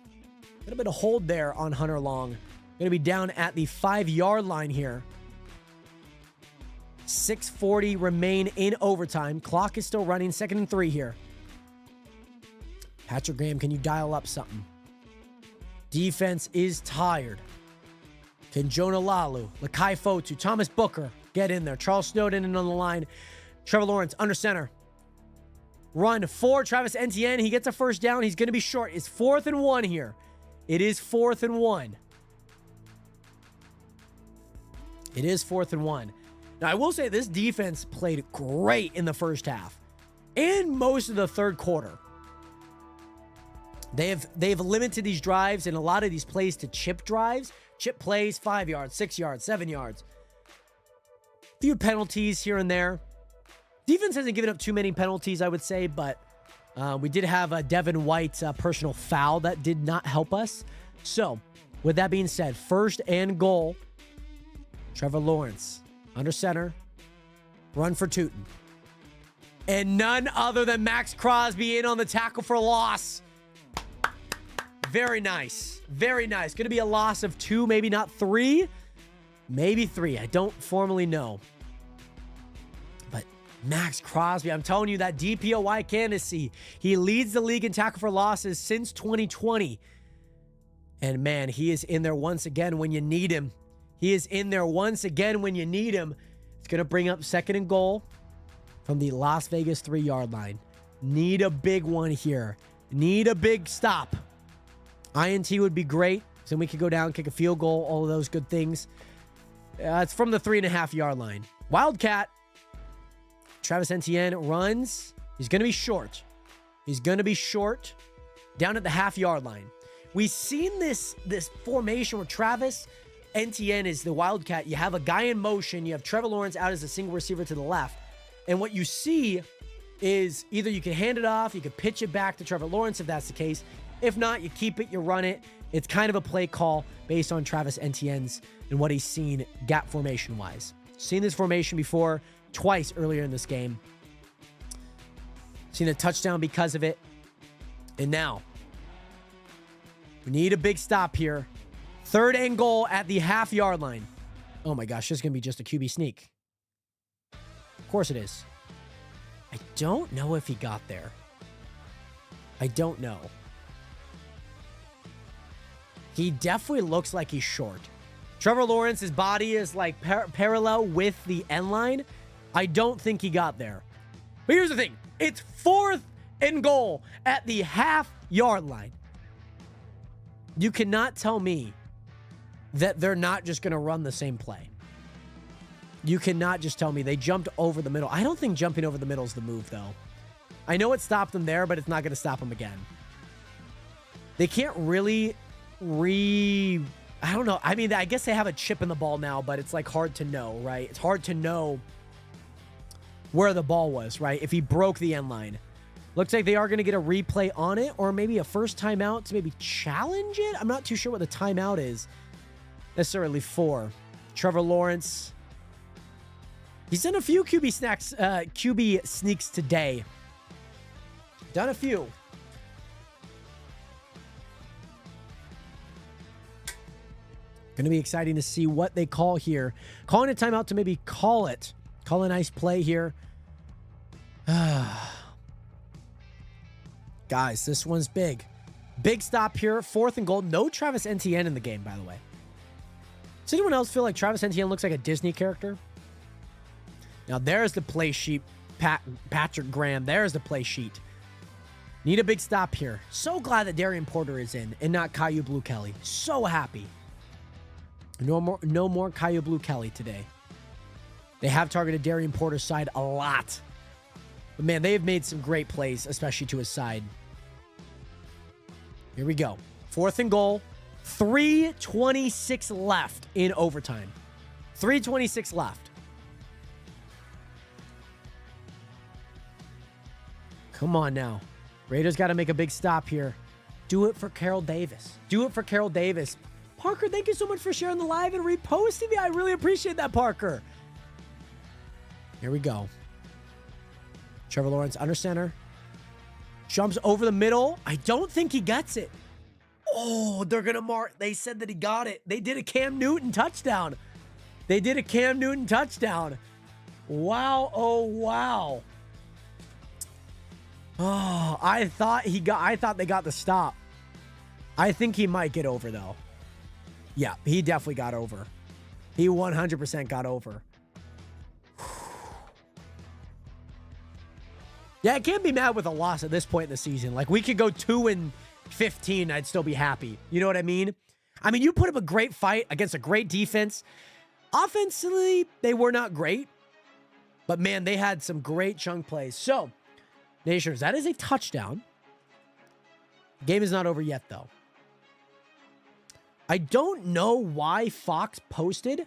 A little bit of hold there on Hunter Long. Going to be down at the 5-yard line here. 6:40 remain in overtime. Clock is still running. 2nd and 3 here. Patrick Graham, can you dial up something? Defense is tired. Can Jonah Lalu, Lakai Fotu, Thomas Booker get in there? Charles Snowden in on the line. Trevor Lawrence under center. Run for Travis Etienne. He gets a 1st down. He's going to be short. It's 4th and 1 here. It is 4th and 1. It is 4th and 1. Now, I will say this defense played great in the 1st half and most of the 3rd quarter. They've limited these drives and a lot of these plays to chip drives. Chip plays, 5 yards, 6 yards, 7 yards. Few penalties here and there. Defense hasn't given up too many penalties, I would say, but we did have a Devin White personal foul that did not help us. So, with that being said, 1st and goal. Trevor Lawrence under center. Run for Tutton. And none other than Max Crosby in on the tackle for loss. Very nice. Very nice. Going to be a loss of 2, maybe not 3. Maybe 3. I don't formally know. But Max Crosby, I'm telling you, that DPOY candidacy, he leads the league in tackle for losses since 2020. And man, he is in there once again when you need him. He is in there once again when you need him. It's going to bring up 2nd and goal from the Las Vegas 3-yard line. Need a big one here. Need a big stop. INT would be great. So we could go down, kick a field goal, all of those good things. It's from the 3.5-yard line. Wildcat. Travis Etienne runs. He's going to be short. He's going to be short down at the half-yard line. We've seen this formation where Travis Etienne is the Wildcat. You have a guy in motion. You have Trevor Lawrence out as a single receiver to the left. And what you see is either you can hand it off, you can pitch it back to Trevor Lawrence if that's the case. If not, you keep it, you run it. It's kind of a play call based on Travis Etienne's and what he's seen gap formation-wise. Seen this formation before, twice earlier in this game. Seen a touchdown because of it. And now, we need a big stop here. 3rd and goal at the half-yard line. Oh my gosh, this is going to be just a QB sneak. Of course it is. I don't know if he got there. I don't know. He definitely looks like he's short. Trevor Lawrence's body is like parallel with the end line. I don't think he got there. But here's the thing. It's 4th and goal at the half-yard line. You cannot tell me that they're not just going to run the same play. You cannot just tell me they jumped over the middle. I don't think jumping over the middle is the move, though. I know it stopped them there, but it's not going to stop them again. They can't really I don't know. I mean, I guess they have a chip in the ball now, but it's like hard to know, right? It's hard to know where the ball was, right? If he broke the end line. Looks like they are going to get a replay on it, or maybe a first timeout to maybe challenge it. I'm not too sure what the timeout is necessarily for. Trevor Lawrence. He's done a few QB sneaks today. Done a few. Going to be exciting to see what they call here. Calling a timeout to maybe call it. Call a nice play here. Guys, this one's big. Big stop here. 4th and goal. No Travis Etienne in the game, by the way. Does anyone else feel like Travis Etienne looks like a Disney character? Now, there's the play sheet. Patrick Graham. There's the play sheet. Need a big stop here. So glad that Darian Porter is in and not Caillou Blue Kelly. So happy. No more Caillou Blue Kelly today. They have targeted Darian Porter's side a lot. But man, they have made some great plays, especially to his side. Here we go. 4th and goal. 3:26 left in overtime. 3:26 left. Come on now. Raiders got to make a big stop here. Do it for Carroll Davis. Do it for Carroll Davis. Parker, thank you so much for sharing the live and reposting me. I really appreciate that, Parker. Here we go. Trevor Lawrence under center. Jumps over the middle. I don't think he gets it. Oh, they're going to mark. They said that he got it. They did a Cam Newton touchdown. They did a Cam Newton touchdown. Wow. Oh, wow. Oh, I thought they got the stop. I think he might get over, though. Yeah, he definitely got over. He 100% got over. Yeah, I can't be mad with a loss at this point in the season. Like, we could go 2-15, I'd still be happy. You know what I mean? I mean, you put up a great fight against a great defense. Offensively, they were not great. But, man, they had some great chunk plays. So, Nations, that is a touchdown. Game is not over yet, though. I don't know why Fox posted.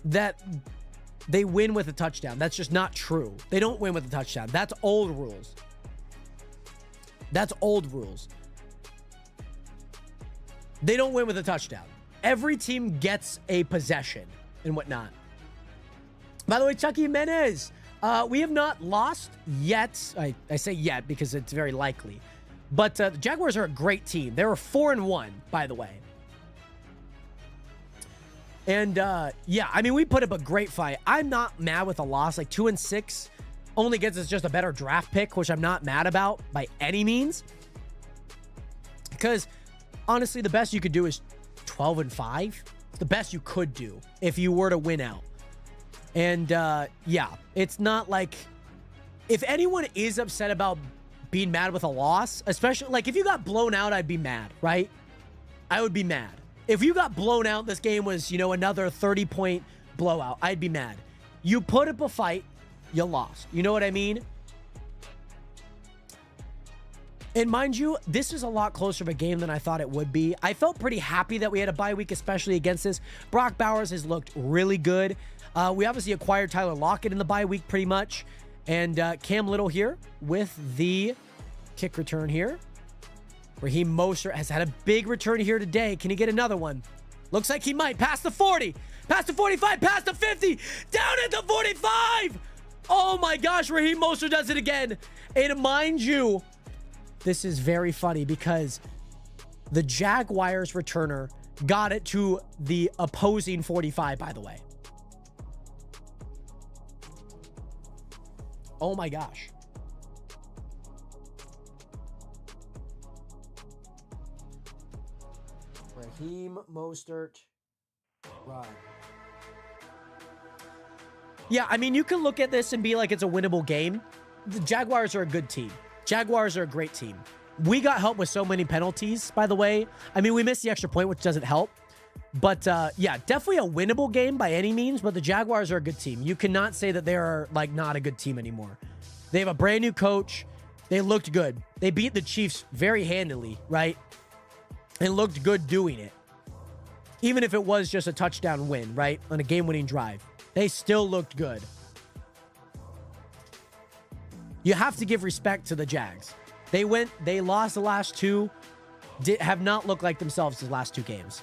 That they win with a touchdown. That's just not true. They don't win with a touchdown. That's old rules. That's old rules. They don't win with a touchdown. Every team gets a possession and whatnot. By the way, Chucky Jimenez, we have not lost yet. I say yet because it's very likely. But the Jaguars are a great team. They were 4-1, by the way. And, yeah, I mean, we put up a great fight. I'm not mad with a loss. Like, 2-6 only gets us just a better draft pick, which I'm not mad about by any means. Because, honestly, the best you could do is 12-5. It's the best you could do if you were to win out. And, yeah, it's not like... If anyone is upset about being mad with a loss, especially, like, if you got blown out, I'd be mad, right? I would be mad. If you got blown out, this game was, you know, another 30-point blowout, I'd be mad. You put up a fight, you lost. You know what I mean? And mind you, this is a lot closer of a game than I thought it would be. I felt pretty happy that we had a bye week, especially against this. Brock Bowers has looked really good. We obviously acquired Tyler Lockett in the bye week pretty much. And Cam Little here with the kick return here. Raheem Mostert has had a big return here today. Can he get another one? Looks like he might. Past the 40. Past the 45. Past the 50. Down at the 45. Oh my gosh. Raheem Mostert does it again. And mind you, this is very funny because the Jaguars returner got it to the opposing 45, by the way. Oh my gosh. Raheem Mostert. Right. Yeah, I mean, you can look at this and be like it's a winnable game. The Jaguars are a good team. Jaguars are a great team. We got help with so many penalties, by the way. I mean, we missed the extra point, which doesn't help. But, yeah, definitely a winnable game by any means, but the Jaguars are a good team. You cannot say that they are, like, not a good team anymore. They have a brand new coach. They looked good. They beat the Chiefs very handily, right? And looked good doing it. Even if it was just a touchdown win, right? On a game-winning drive. They still looked good. You have to give respect to the Jags. They lost the last two, have not looked like themselves the last two games.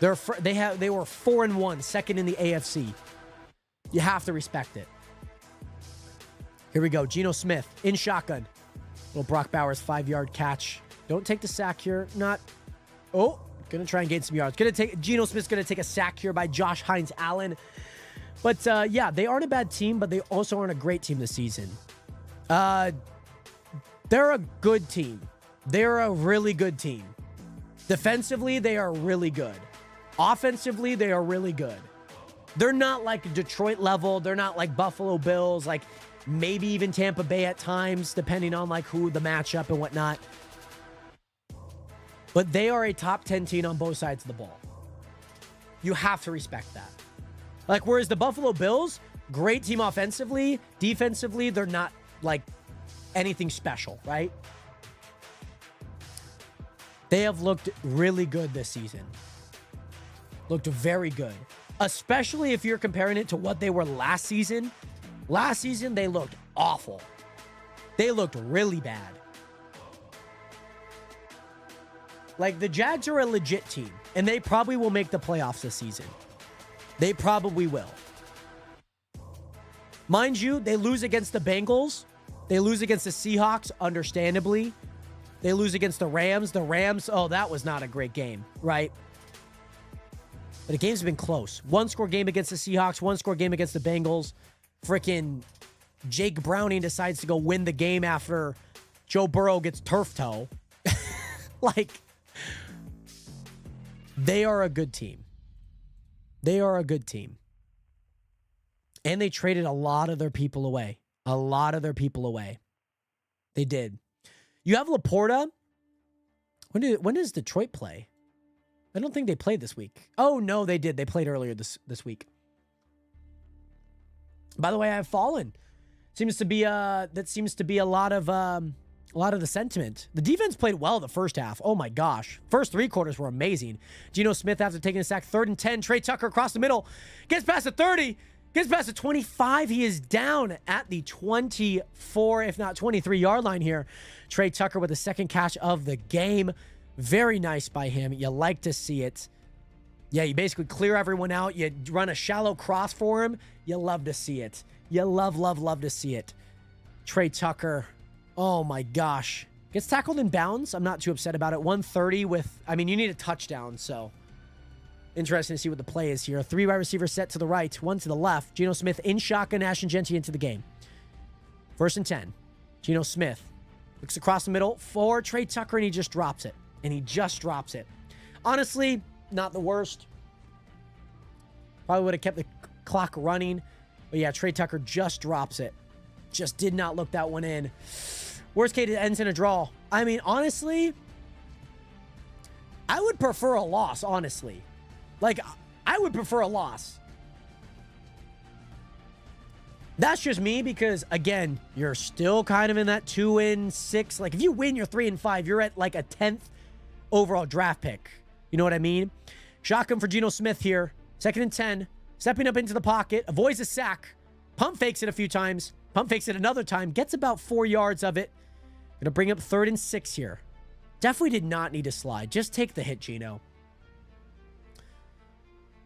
They were 4-1, second in the AFC. You have to respect it. Here we go. Geno Smith in shotgun. Little Brock Bowers 5-yard catch. Don't take the sack here. Gonna try and gain some yards. Geno Smith's gonna take a sack here by Josh Hines Allen. But yeah, they aren't a bad team, but they also aren't a great team this season. They're a good team. They're a really good team. Defensively, they are really good. Offensively, they are really good. They're not like Detroit level. They're not like Buffalo Bills, like maybe even Tampa Bay at times, depending on like who the matchup and whatnot. But they are a top 10 team on both sides of the ball. You have to respect that. Like, whereas the Buffalo Bills, great team offensively, defensively, they're not like anything special, right? They have looked really good this season. Looked very good. Especially if you're comparing it to what they were last season. Last season, they looked awful. They looked really bad. Like, the Jags are a legit team, and they probably will make the playoffs this season. They probably will. Mind you, they lose against the Bengals. They lose against the Seahawks, understandably. They lose against the Rams. The Rams, oh, that was not a great game, right? But the games have been close. One-score game against the Seahawks, one-score game against the Bengals. Freaking Jake Browning decides to go win the game after Joe Burrow gets turf toe. Like, they are a good team. They are a good team. And they traded a lot of their people away. A lot of their people away. They did. You have Laporta. When does Detroit play? I don't think they played this week. Oh, no, they did. They played earlier this week. By the way, I've fallen. Seems to be that seems to be a lot of the sentiment. The defense played well the first half. Oh my gosh. First three quarters were amazing. Geno Smith, after taking a sack, 3rd and 10. Trey Tucker across the middle. Gets past the 30. Gets past the 25. He is down at the 24, if not 23-yard line here. Trey Tucker with the second catch of the game. Very nice by him. You like to see it. Yeah, you basically clear everyone out. You run a shallow cross for him. You love to see it. You love to see it. Trey Tucker. Oh my gosh. Gets tackled in bounds. I'm not too upset about it. 130 with, I mean, you need a touchdown, so interesting to see what the play is here. 3 wide receivers set to the right, 1 to the left. Geno Smith in shotgun, Ashton Genty into the game. 1st and 10. Geno Smith looks across the middle for Trey Tucker, and he just drops it. Honestly, not the worst. Probably would have kept the clock running. But yeah, Trey Tucker just drops it. Just did not look that one in. Worst case, it ends in a draw. I mean, honestly, I would prefer a loss, honestly. Like, I would prefer a loss. That's just me because, again, you're still kind of in that 2-6. Like, if you win, you're 3-5. You're at, like, a 10th overall draft pick. You know what I mean? Shotgun for Geno Smith here. 2nd and 10. Stepping up into the pocket. Avoids a sack. Pump fakes it a few times. Pump fakes it another time. Gets about 4 yards of it. Gonna bring up 3rd and 6 here. Definitely did not need to slide. Just take the hit, Geno.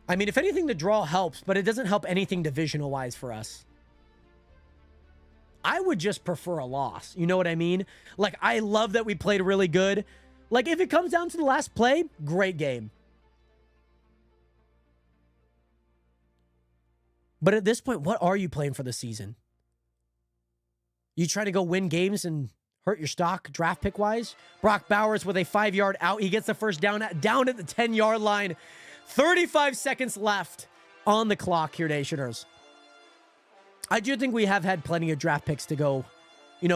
I mean, if anything, the draw helps, but it doesn't help anything divisional-wise for us. I would just prefer a loss. You know what I mean? Like, I love that we played really good. Like, if it comes down to the last play, great game. But at this point, what are you playing for the season? You trying to go win games and hurt your stock draft pick-wise? Brock Bowers with a 5-yard out. He gets the first down at the 10-yard line. 35 seconds left on the clock here, Nationers. I do think we have had plenty of draft picks to go,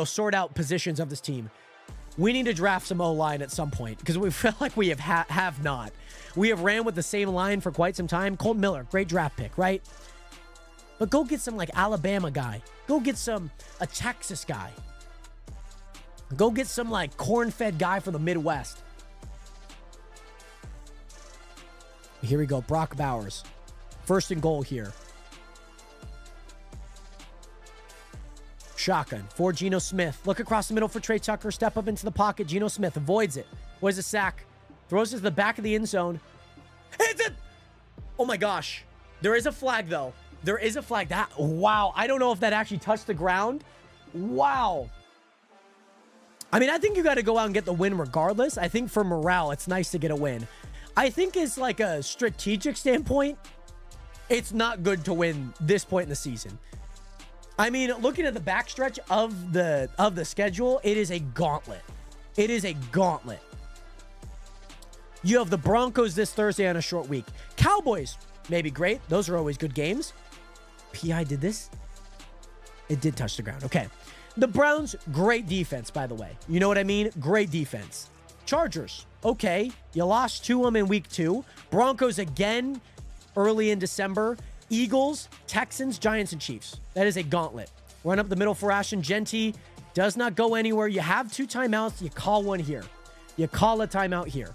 sort out positions of this team. We need to draft some O-line at some point because we feel like we have not. We have ran with the same line for quite some time. Colton Miller, great draft pick, right? But go get some like Alabama guy. Go get a Texas guy. Go get some like corn-fed guy from the Midwest. Here we go. Brock Bowers. First and goal here. Shotgun for Geno Smith. Look across the middle for Trey Tucker. Step up into the pocket. Geno Smith avoids it. Avoids a sack. Throws it to the back of the end zone. Hits it! Oh my gosh. There is a flag though. There is a flag. Wow. I don't know if that actually touched the ground. Wow. I mean, I think you got to go out and get the win regardless. I think for morale, it's nice to get a win. I think it's like a strategic standpoint, it's not good to win this point in the season. I mean, looking at the backstretch of the schedule, it is a gauntlet. It is a gauntlet. You have the Broncos this Thursday on a short week. Cowboys, maybe great. Those are always good games. PI did this? It did touch the ground. Okay. The Browns, great defense, by the way. You know what I mean? Great defense. Chargers, okay. You lost to them in week 2. Broncos again early in December. Eagles, Texans, Giants, and Chiefs. That is a gauntlet. Run up the middle for Ashton Genty. Does not go anywhere. You have 2 timeouts. You call one here. You call a timeout here.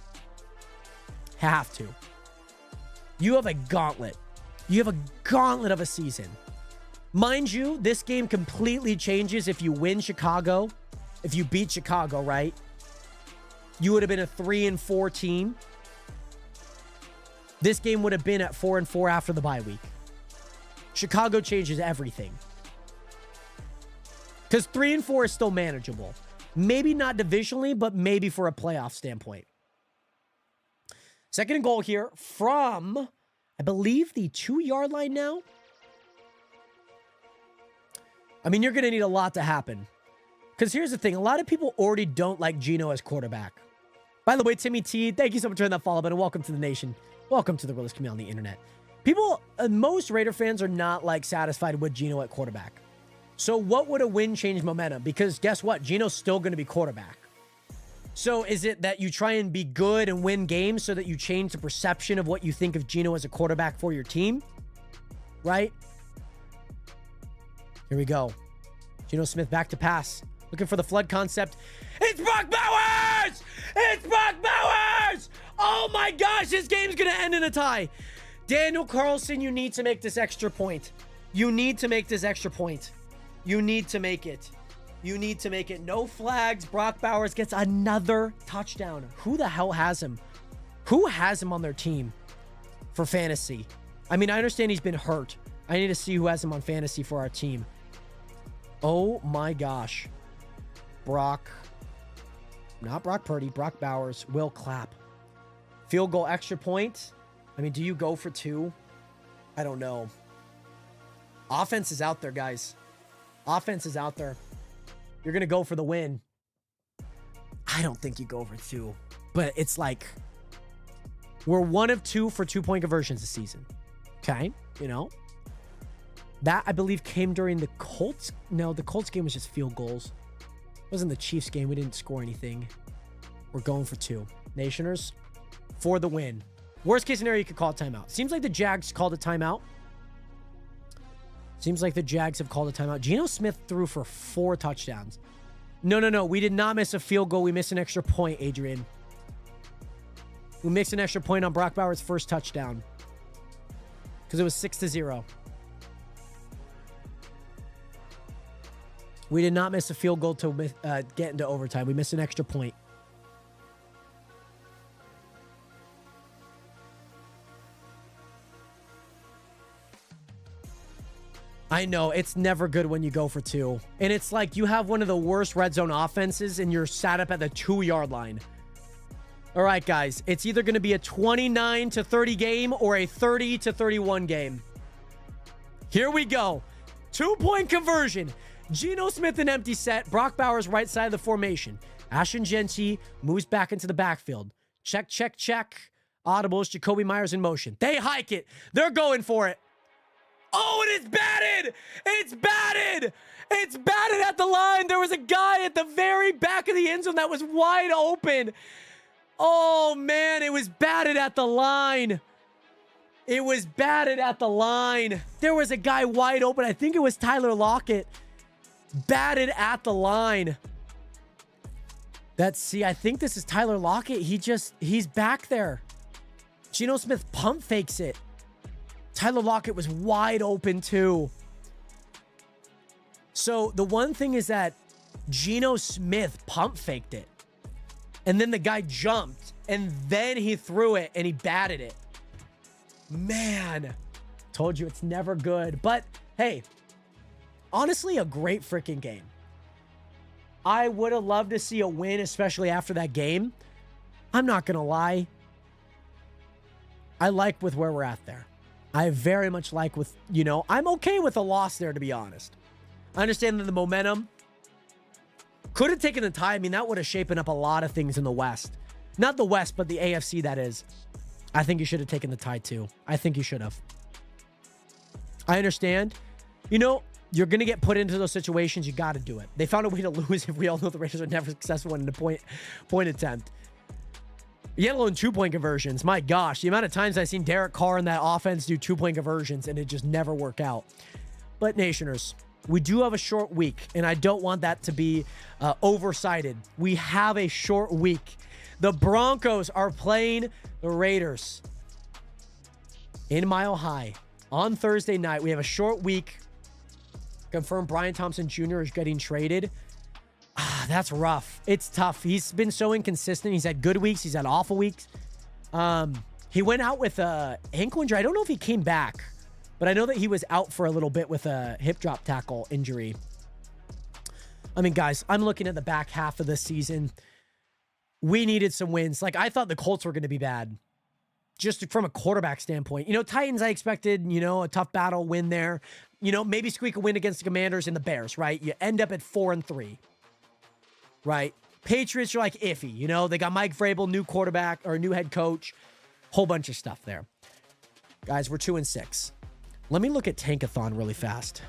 Have to. You have a gauntlet. You have a gauntlet of a season. Mind you, this game completely changes if you win Chicago. If you beat Chicago, right? You would have been a 3-4 team. This game would have been at 4-4 after the bye week. Chicago changes everything. Because 3-4 is still manageable. Maybe not divisionally, but maybe for a playoff standpoint. Second and goal here from, I believe, the 2-yard line now. I mean, you're going to need a lot to happen. Because here's the thing. A lot of people already don't like Geno as quarterback. By the way, Timmy T, thank you so much for that follow button. Welcome to the nation. Welcome to the realest community on the internet. People, most Raider fans are not like satisfied with Geno at quarterback. So what would a win change momentum? Because guess what? Geno's still going to be quarterback. So is it that you try and be good and win games so that you change the perception of what you think of Geno as a quarterback for your team? Right? Here we go. Geno Smith back to pass. Looking for the flood concept. It's Brock Bowers! It's Brock Bowers! Oh my gosh, this game's going to end in a tie. Daniel Carlson, you need to make this extra point. You need to make this extra point. You need to make it. You need to make it. No flags. Brock Bowers gets another touchdown. Who the hell has him? Who has him on their team for fantasy? I mean, I understand he's been hurt. I need to see who has him on fantasy for our team. Oh my gosh. Not Brock Purdy, Brock Bowers will clap. Field goal, extra point. I mean, do you go for 2? I don't know. Offense is out there, guys. Offense is out there. You're going to go for the win. I don't think you go for 2. But it's like, we're 1 of 2 for 2-point conversions this season. Okay? You know? That, I believe, came during the Colts. No, the Colts game was just field goals. It wasn't the Chiefs game. We didn't score anything. We're going for 2. Nationers, for the win. Worst case scenario, you could call a timeout. Seems like the Jags called a timeout. Seems like the Jags have called a timeout. Geno Smith threw for 4 touchdowns. No. We did not miss a field goal. We missed an extra point, Adrian. We missed an extra point on Brock Bowers' first touchdown. Because it was 6-0. We did not miss a field goal to get into overtime. We missed an extra point. I know, it's never good when you go for 2. And it's like you have one of the worst red zone offenses and you're sat up at the 2-yard line. All right, guys. It's either going to be a 29-30 game or a 30-31 game. Here we go. 2-point conversion. Geno Smith an empty set. Brock Bowers right side of the formation. Ashton Genty moves back into the backfield. Check. Audibles. Jacoby Myers in motion. They hike it. They're going for it. Oh, it is batted. It's batted. It's batted at the line. There was a guy at the very back of the end zone that was wide open. Oh, man, it was batted at the line. It was batted at the line. There was a guy wide open. I think it was Tyler Lockett. Batted at the line. I think this is Tyler Lockett. He's back there. Geno Smith pump fakes it. Tyler Lockett was wide open too. So the one thing is that Geno Smith pump faked it. And then the guy jumped. And then he threw it and he batted it. Man. Told you it's never good. But hey, honestly, a great freaking game. I would have loved to see a win, especially after that game. I'm not going to lie. I like with where we're at there. I very much like with, I'm okay with a loss there, to be honest. I understand that the momentum could have taken the tie. I mean, that would have shapen up a lot of things in the West. Not the West, but the AFC, that is. I think you should have taken the tie, too. I think you should have. I understand. You're going to get put into those situations. You got to do it. They found a way to lose if we all know the Raiders are never successful in a point attempt. Yet alone 2-point conversions. My gosh, the amount of times I've seen Derek Carr in that offense do 2-point conversions and it just never work out. But Nationers, we do have a short week, and I don't want that to be oversighted. We have a short week. The Broncos are playing the Raiders in Mile High on Thursday night. We have a short week. Confirmed Brian Thompson Jr. is getting traded. That's rough. It's tough. He's been so inconsistent. He's had good weeks. He's had awful weeks. He went out with a ankle injury. I don't know if he came back, but I know that he was out for a little bit with a hip drop tackle injury. I mean, guys, I'm looking at the back half of the season. We needed some wins. Like, I thought the Colts were going to be bad, just from a quarterback standpoint. Titans, I expected, a tough battle win there. Maybe squeak a win against the Commanders and the Bears, right? You end up at 4-3, right? Patriots are like iffy. They got Mike Vrabel, new quarterback or new head coach, whole bunch of stuff there. Guys, we're 2-6. Let me look at Tankathon really fast.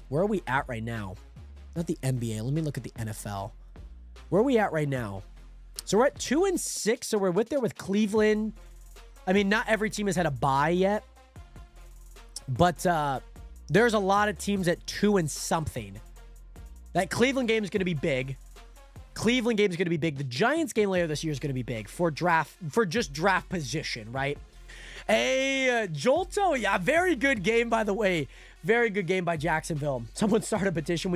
Where are we at right now? Not the NBA. Let me look at the NFL. Where are we at right now? So we're at 2-6. So we're there with Cleveland. I mean, not every team has had a bye yet. But there's a lot of teams at 2-something. That Cleveland game is going to be big. The Giants game later this year is going to be big for just draft position, right? Hey, Jolto. Yeah, very good game, by the way. Very good game by Jacksonville. Someone start a petition.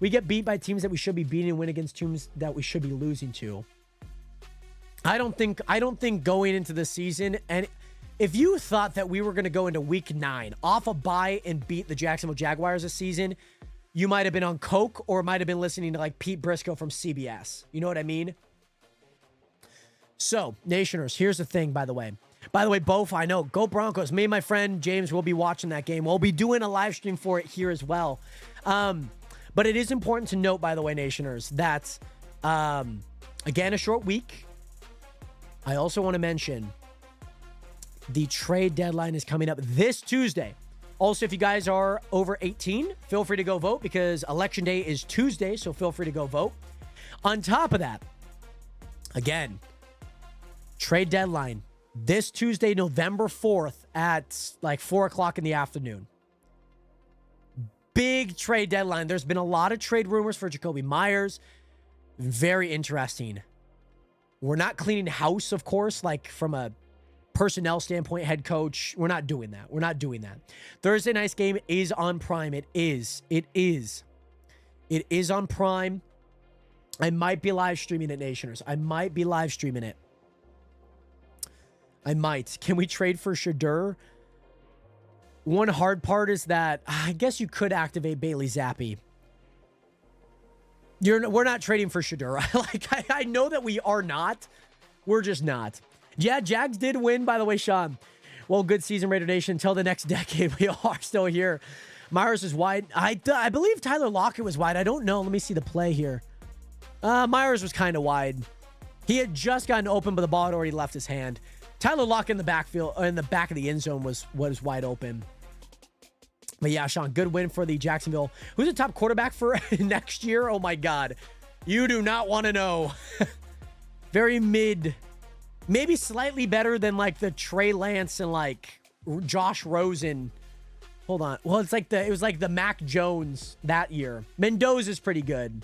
We get beat by teams that we should be beating and win against teams that we should be losing to. I don't think going into the season, and if you thought that we were going to go into week 9 off a bye and beat the Jacksonville Jaguars this season, you might have been on coke or might have been listening to like Pete Briscoe from CBS. You know what I mean? So, Nationers, here's the thing, by the way. Both, I know, go Broncos. Me and my friend James will be watching that game. We'll be doing a live stream for it here as well. But it is important to note, by the way, Nationers, that, again, a short week. I also want to mention the trade deadline is coming up this Tuesday. Also, if you guys are over 18, feel free to go vote because Election Day is Tuesday, so feel free to go vote. On top of that, again, trade deadline this Tuesday, November 4th at like 4 o'clock in the afternoon. Big trade deadline. There's been a lot of trade rumors for Jacoby Myers. Very interesting. We're not cleaning house, of course, like from a personnel standpoint, head coach. We're not doing that. Thursday night's game is on Prime. It is on Prime. I might be live streaming it, Nationers. I might. Can we trade for Shadur? One hard part is that I guess you could activate Bailey Zappi. We're not trading for Shadur. I know that we are not. We're just not. Yeah, Jags did win, by the way, Sean. Well, good season, Raider Nation. Until the next decade, we are still here. Myers is wide. I believe Tyler Lockett was wide. I don't know. Let me see the play here. Myers was kind of wide. He had just gotten open, but the ball had already left his hand. Tyler Lockett in the backfield, in the back of the end zone was wide open. But yeah, Sean, good win for the Jacksonville. Who's the top quarterback for next year? Oh my God. You do not want to know. Very mid. Maybe slightly better than like the Trey Lance and like Josh Rosen. Hold on. Well, it was like the Mac Jones that year. Mendoza's pretty good.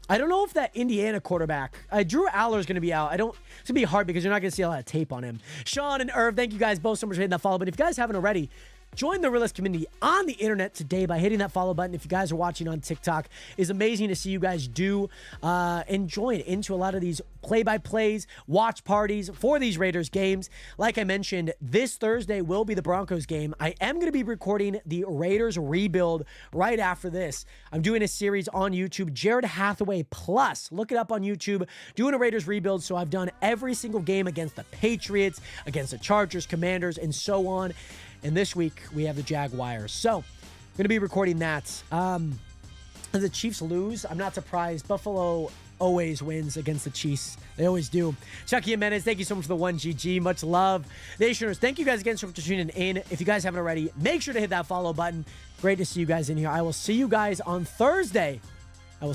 I don't know if that Indiana quarterback, Drew Aller's going to be out. It's going to be hard because you're not going to see a lot of tape on him. Sean and Irv, thank you guys both so much for hitting that follow. But if you guys haven't already, join the realist community on the internet today by hitting that follow button. If you guys are watching on TikTok, it's amazing to see you guys do and join into a lot of these play-by-plays, watch parties for these Raiders games. Like I mentioned, this Thursday will be the Broncos game. I am going to be recording the Raiders rebuild right after this. I'm doing a series on YouTube, Jared Hathaway Plus. Look it up on YouTube, doing a Raiders rebuild. So I've done every single game against the Patriots, against the Chargers, Commanders, and so on. And this week, we have the Jaguars. So, I'm going to be recording that. The Chiefs lose. I'm not surprised. Buffalo always wins against the Chiefs. They always do. Chucky Jimenez, thank you so much for the 1GG. Much love. Nationers, thank you guys again so much for tuning in. If you guys haven't already, make sure to hit that follow button. Great to see you guys in here. I will see you guys on Thursday. For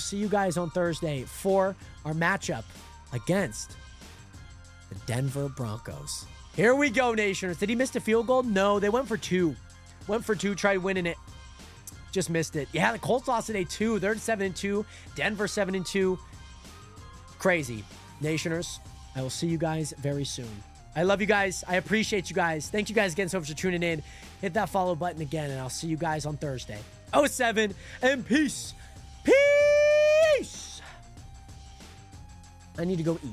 our matchup against the Denver Broncos. Here we go, Nationers. Did he miss the field goal? No, they went for two. Tried winning it. Just missed it. Yeah, the Colts lost today too. They're 7-2. Denver 7-2. Crazy. Nationers, I will see you guys very soon. I love you guys. I appreciate you guys. Thank you guys again so much for tuning in. Hit that follow button again, and I'll see you guys on Thursday. 07 and peace. Peace. I need to go eat.